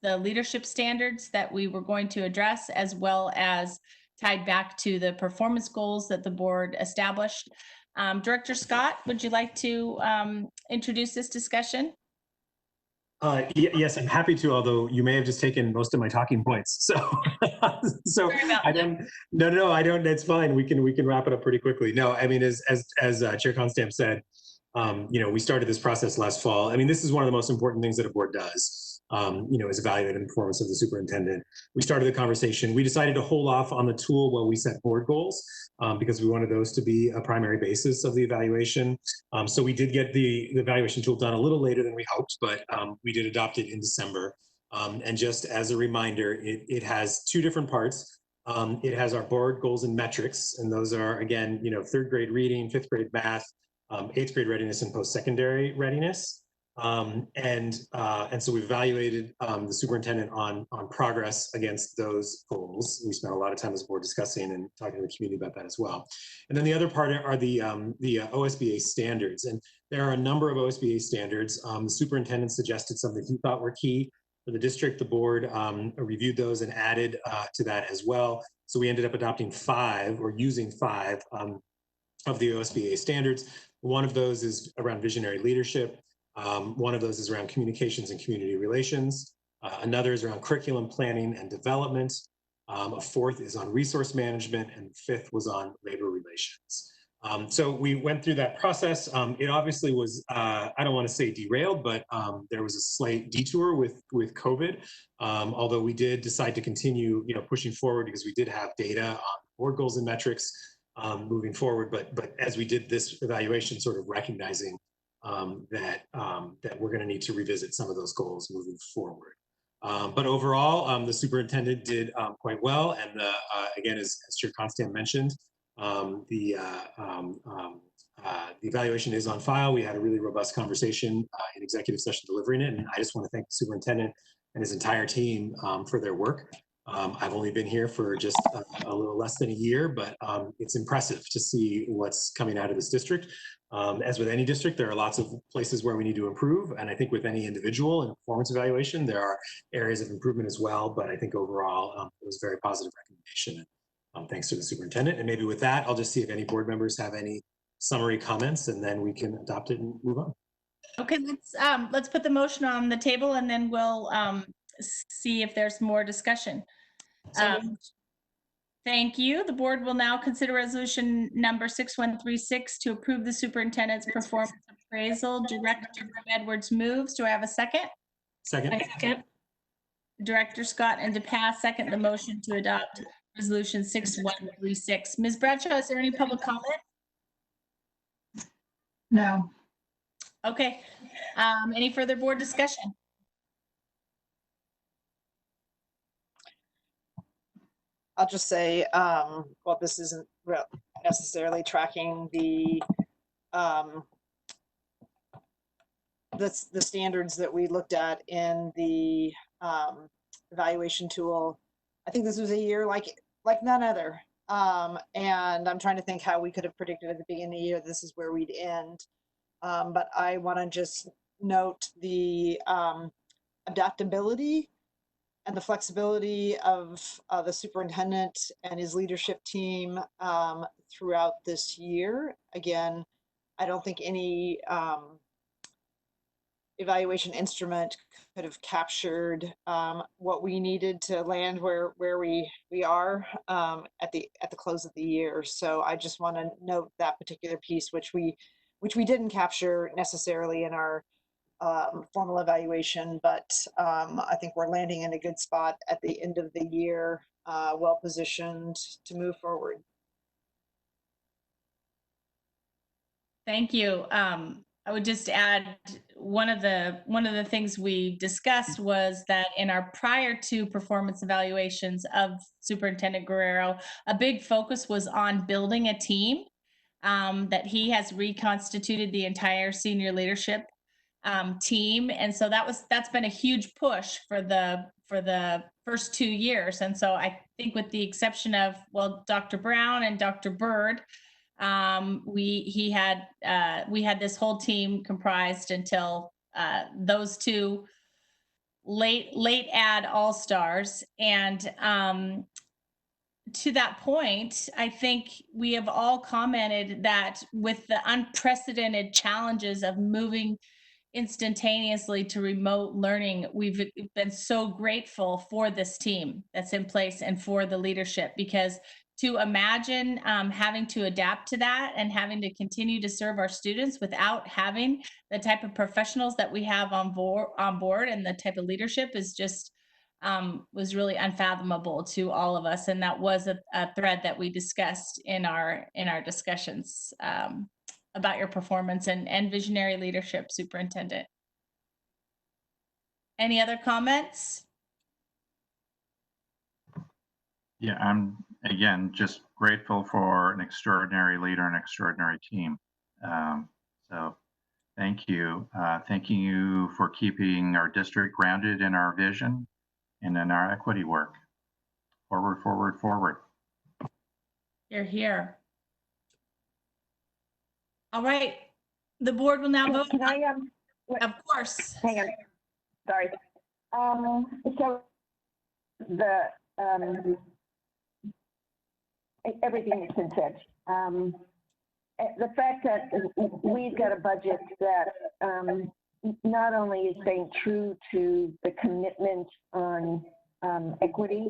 the leadership standards that we were going to address, as well as tied back to the performance goals that the board established. Director Scott, would you like to introduce this discussion? Yes, I'm happy to, although you may have just taken most of my talking points. So I don't, no, I don't, that's fine. We can wrap it up pretty quickly. No, I mean, as Chair Constam said, you know, we started this process last fall. I mean, this is one of the most important things that a board does, you know, is evaluating the performance of the superintendent. We started the conversation. We decided to hold off on the tool while we set board goals because we wanted those to be a primary basis of the evaluation. So we did get the evaluation tool done a little later than we hoped, but we did adopt it in December. And just as a reminder, it has two different parts. It has our board goals and metrics, and those are, again, you know, 3rd grade reading, 5th grade math, 8th grade readiness, and post-secondary readiness. And so we evaluated the superintendent on progress against those goals. We spent a lot of time as a board discussing and talking to the community about that as well. And then the other part are the OSBA standards. And there are a number of OSBA standards. The superintendent suggested something he thought were key for the district. The board reviewed those and added to that as well. So we ended up adopting 5 or using 5 of the OSBA standards. One of those is around visionary leadership. One of those is around communications and community relations. Another is around curriculum planning and development. A 4th is on resource management, and the 5th was on labor relations. So we went through that process. It obviously was, I don't want to say derailed, but there was a slight detour with COVID. Although we did decide to continue, you know, pushing forward because we did have data on board goals and metrics moving forward. But as we did this evaluation, sort of recognizing that we're going to need to revisit some of those goals moving forward. But overall, the superintendent did quite well. And again, as Chair Constant mentioned, the evaluation is on file. We had a really robust conversation in executive session delivering it. And I just want to thank the superintendent and his entire team for their work. I've only been here for just a little less than a year, but it's impressive to see what's coming out of this district. As with any district, there are lots of places where we need to improve. And I think with any individual and performance evaluation, there are areas of improvement as well. But I think overall, it was a very positive recommendation. Thanks to the superintendent. And maybe with that, I'll just see if any board members have any summary comments, and then we can adopt it and move on. Okay, let's put the motion on the table, and then we'll see if there's more discussion. Thank you. The board will now consider resolution number 6136 to approve the superintendent's performance appraisal. Director Edwards moves. Do I have a second? Second. Second. Director Scott and DePass second the motion to adopt resolution 6136. Ms. Bradshaw, is there any public comment? No. Okay. Any further board discussion? I'll just say, well, this isn't necessarily tracking the standards that we looked at in the evaluation tool. I think this was a year like none other. And I'm trying to think how we could have predicted at the beginning of the year this is where we'd end. But I want to just note the adaptability and the flexibility of the superintendent and his leadership team throughout this year. Again, I don't think any evaluation instrument could have captured what we needed to land where we are at the close of the year. So I just want to note that particular piece, which we didn't capture necessarily in our formal evaluation, but I think we're landing in a good spot at the end of the year, well positioned to move forward. Thank you. I would just add one of the things we discussed was that in our prior two performance evaluations of Superintendent Guerrero, a big focus was on building a team. That he has reconstituted the entire senior leadership team, and so that's been a huge push for the first 2 years. And so I think, with the exception of Dr. Brown and Dr. Bird, we had this whole team comprised until those two late add all-stars. And to that point, I think we have all commented that with the unprecedented challenges of moving instantaneously to remote learning, we've been so grateful for this team that's in place and for the leadership, because to imagine having to adapt to that and having to continue to serve our students without having the type of professionals that we have on board and the type of leadership is just was really unfathomable to all of us. And that was a thread that we discussed in our discussions about your performance and visionary leadership, Superintendent. Any other comments? Yeah, I'm again just grateful for an extraordinary leader and extraordinary team. So thank you. Thanking you for keeping our district grounded in our vision and in our equity work. Forward, forward, forward. You're here. All right. The board will now vote. Can I, of course. Hang on. Sorry. So the everything has been said. The fact that we've got a budget that not only is staying true to the commitment on equity,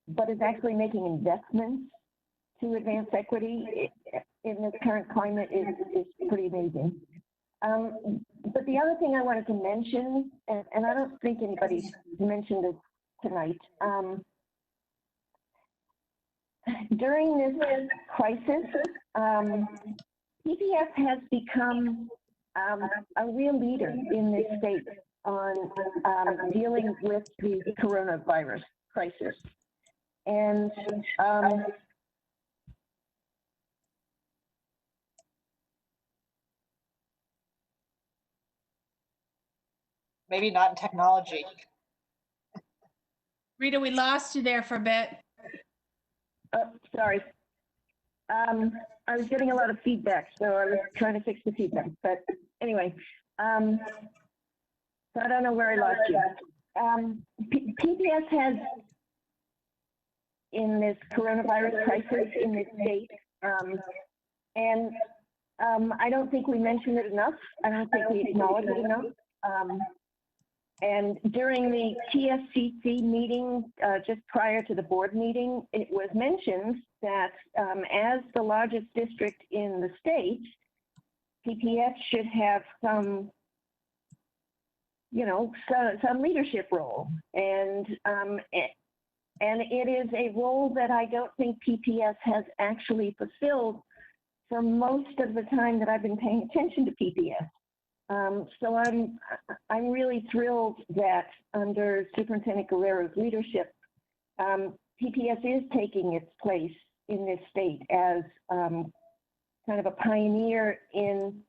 but is actually making investments to advance equity in this current climate is pretty amazing. But the other thing I wanted to mention, and I don't think anybody's mentioned it tonight, during this crisis, PPS has become a real leader in this state. on dealing with the coronavirus crisis. And Maybe not in technology. Rita, we lost you there for a bit. Sorry. I was getting a lot of feedback, so I was trying to fix the feedback. But anyway, so I don't know where I lost you. PPS has, in this coronavirus crisis in this state, and I don't think we mentioned it enough. I don't think we acknowledge it enough. And during the TSCC meeting, just prior to the board meeting, it was mentioned that as the largest district in the state, PPS should have some, you know, some leadership role. And it is a role that I don't think PPS has actually fulfilled for most of the time that I've been paying attention to PPS. So I'm really thrilled that under Superintendent Guerrero's leadership, PPS is taking its place in this state as kind of a pioneer in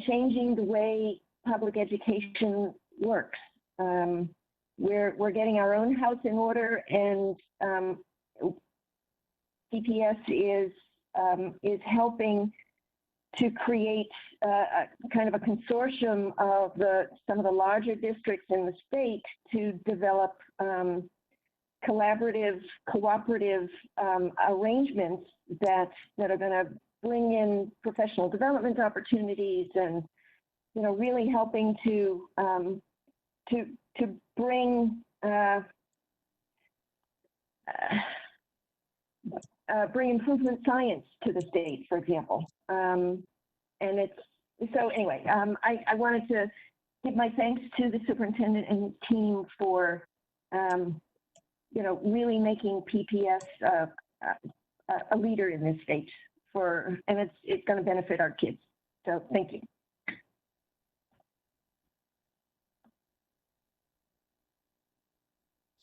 changing the way public education works. We're getting our own house in order, and PPS is helping to create a kind of a consortium of some of the larger districts in the state to develop collaborative, cooperative arrangements that are going to bring in professional development opportunities, and you know, really helping to bring bring improvement science to the state, for example. And it's, so anyway, I wanted to give my thanks to the superintendent and his team for, you know, really making PPS a leader in this state and it's going to benefit our kids. So thank you.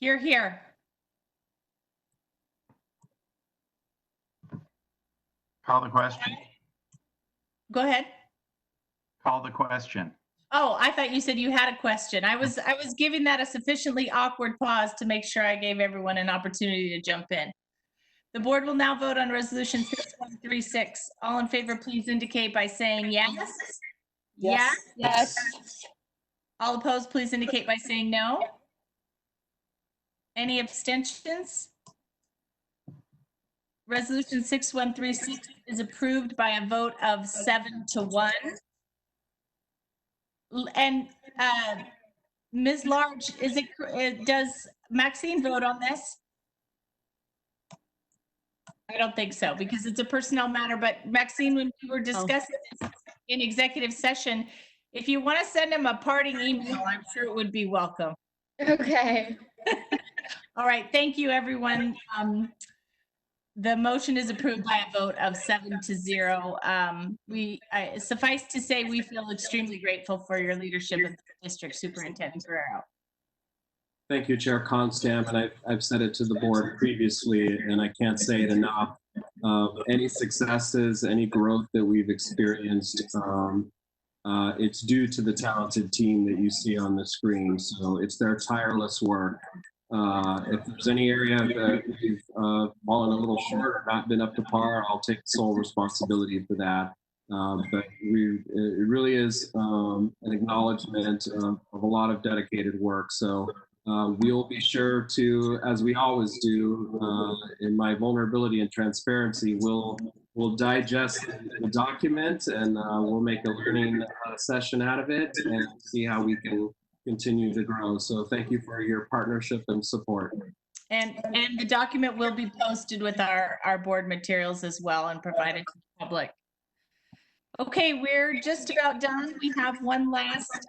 Hear, hear. Call the question. Go ahead. Call the question. Oh, I thought you said you had a question. I was giving that a sufficiently awkward pause to make sure I gave everyone an opportunity to jump in. The board will now vote on resolution 6136. All in favor, please indicate by saying yes. Yes. Yes. All opposed, please indicate by saying no. Any abstentions? Resolution 6136 is approved by a vote of 7-1. And Ms. Large, does Maxine vote on this? I don't think so, because it's a personnel matter. But Maxine, when we were discussing this in executive session, if you want to send him a parting email, I'm sure it would be welcome. Okay. All right. Thank you, everyone. The motion is approved by a vote of 7-0. Suffice to say, we feel extremely grateful for your leadership of the district, Superintendent Guerrero. Thank you, Chair Constam, and I've said it to the board previously, and I can't say it enough. Any successes, any growth that we've experienced, it's due to the talented team that you see on the screen. So it's their tireless work. If there's any area that we've fallen a little short or not been up to par, I'll take sole responsibility for that. But it really is an acknowledgement of a lot of dedicated work. So we'll be sure to, as we always do, in my vulnerability and transparency, we'll digest the document and we'll make a learning session out of it and see how we can continue to grow. So thank you for your partnership and support. And the document will be posted with our board materials as well and provided to the public. Okay, we're just about done. We have one last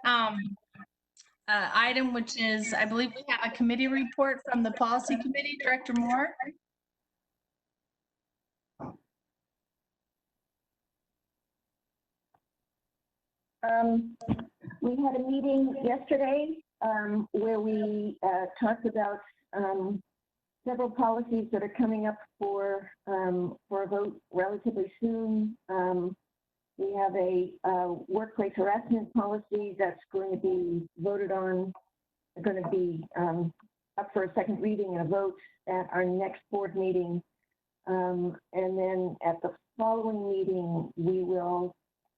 item, which is, I believe we have a committee report from the policy committee. Director Moore. We had a meeting yesterday where we talked about several policies that are coming up for a vote relatively soon. We have a workplace harassment policy that's going to be voted on, going to be up for a second reading and a vote at our next board meeting. And then at the following meeting, we will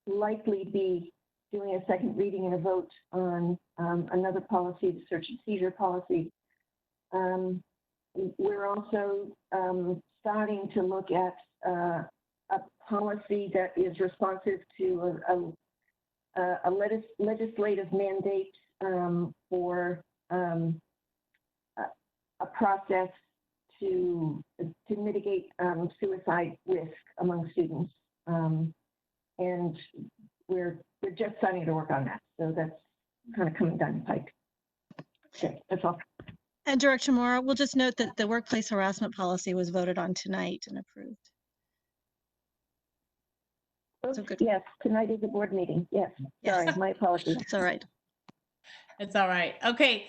likely be doing a second reading and a vote on another policy, the search and seizure policy. We're also starting to look at a policy that is responsive to a legislative mandate for a process to mitigate suicide risk among students. And we're just starting to work on that. So that's kind of coming down the pike. Okay, that's all. And Director Mora, we'll just note that the workplace harassment policy was voted on tonight and approved. So good. Yes, tonight is a board meeting. Yes, sorry, my apologies. It's all right. It's all right. Okay.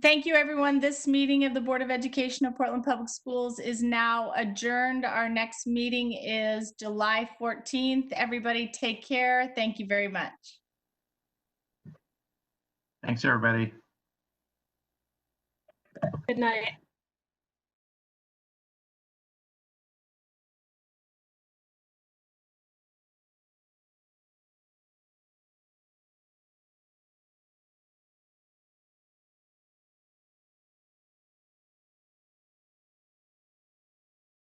Thank you, everyone. This meeting of the Board of Education of Portland Public Schools is now adjourned. Our next meeting is July 14th. Everybody take care. Thank you very much. Thanks, everybody. Good night.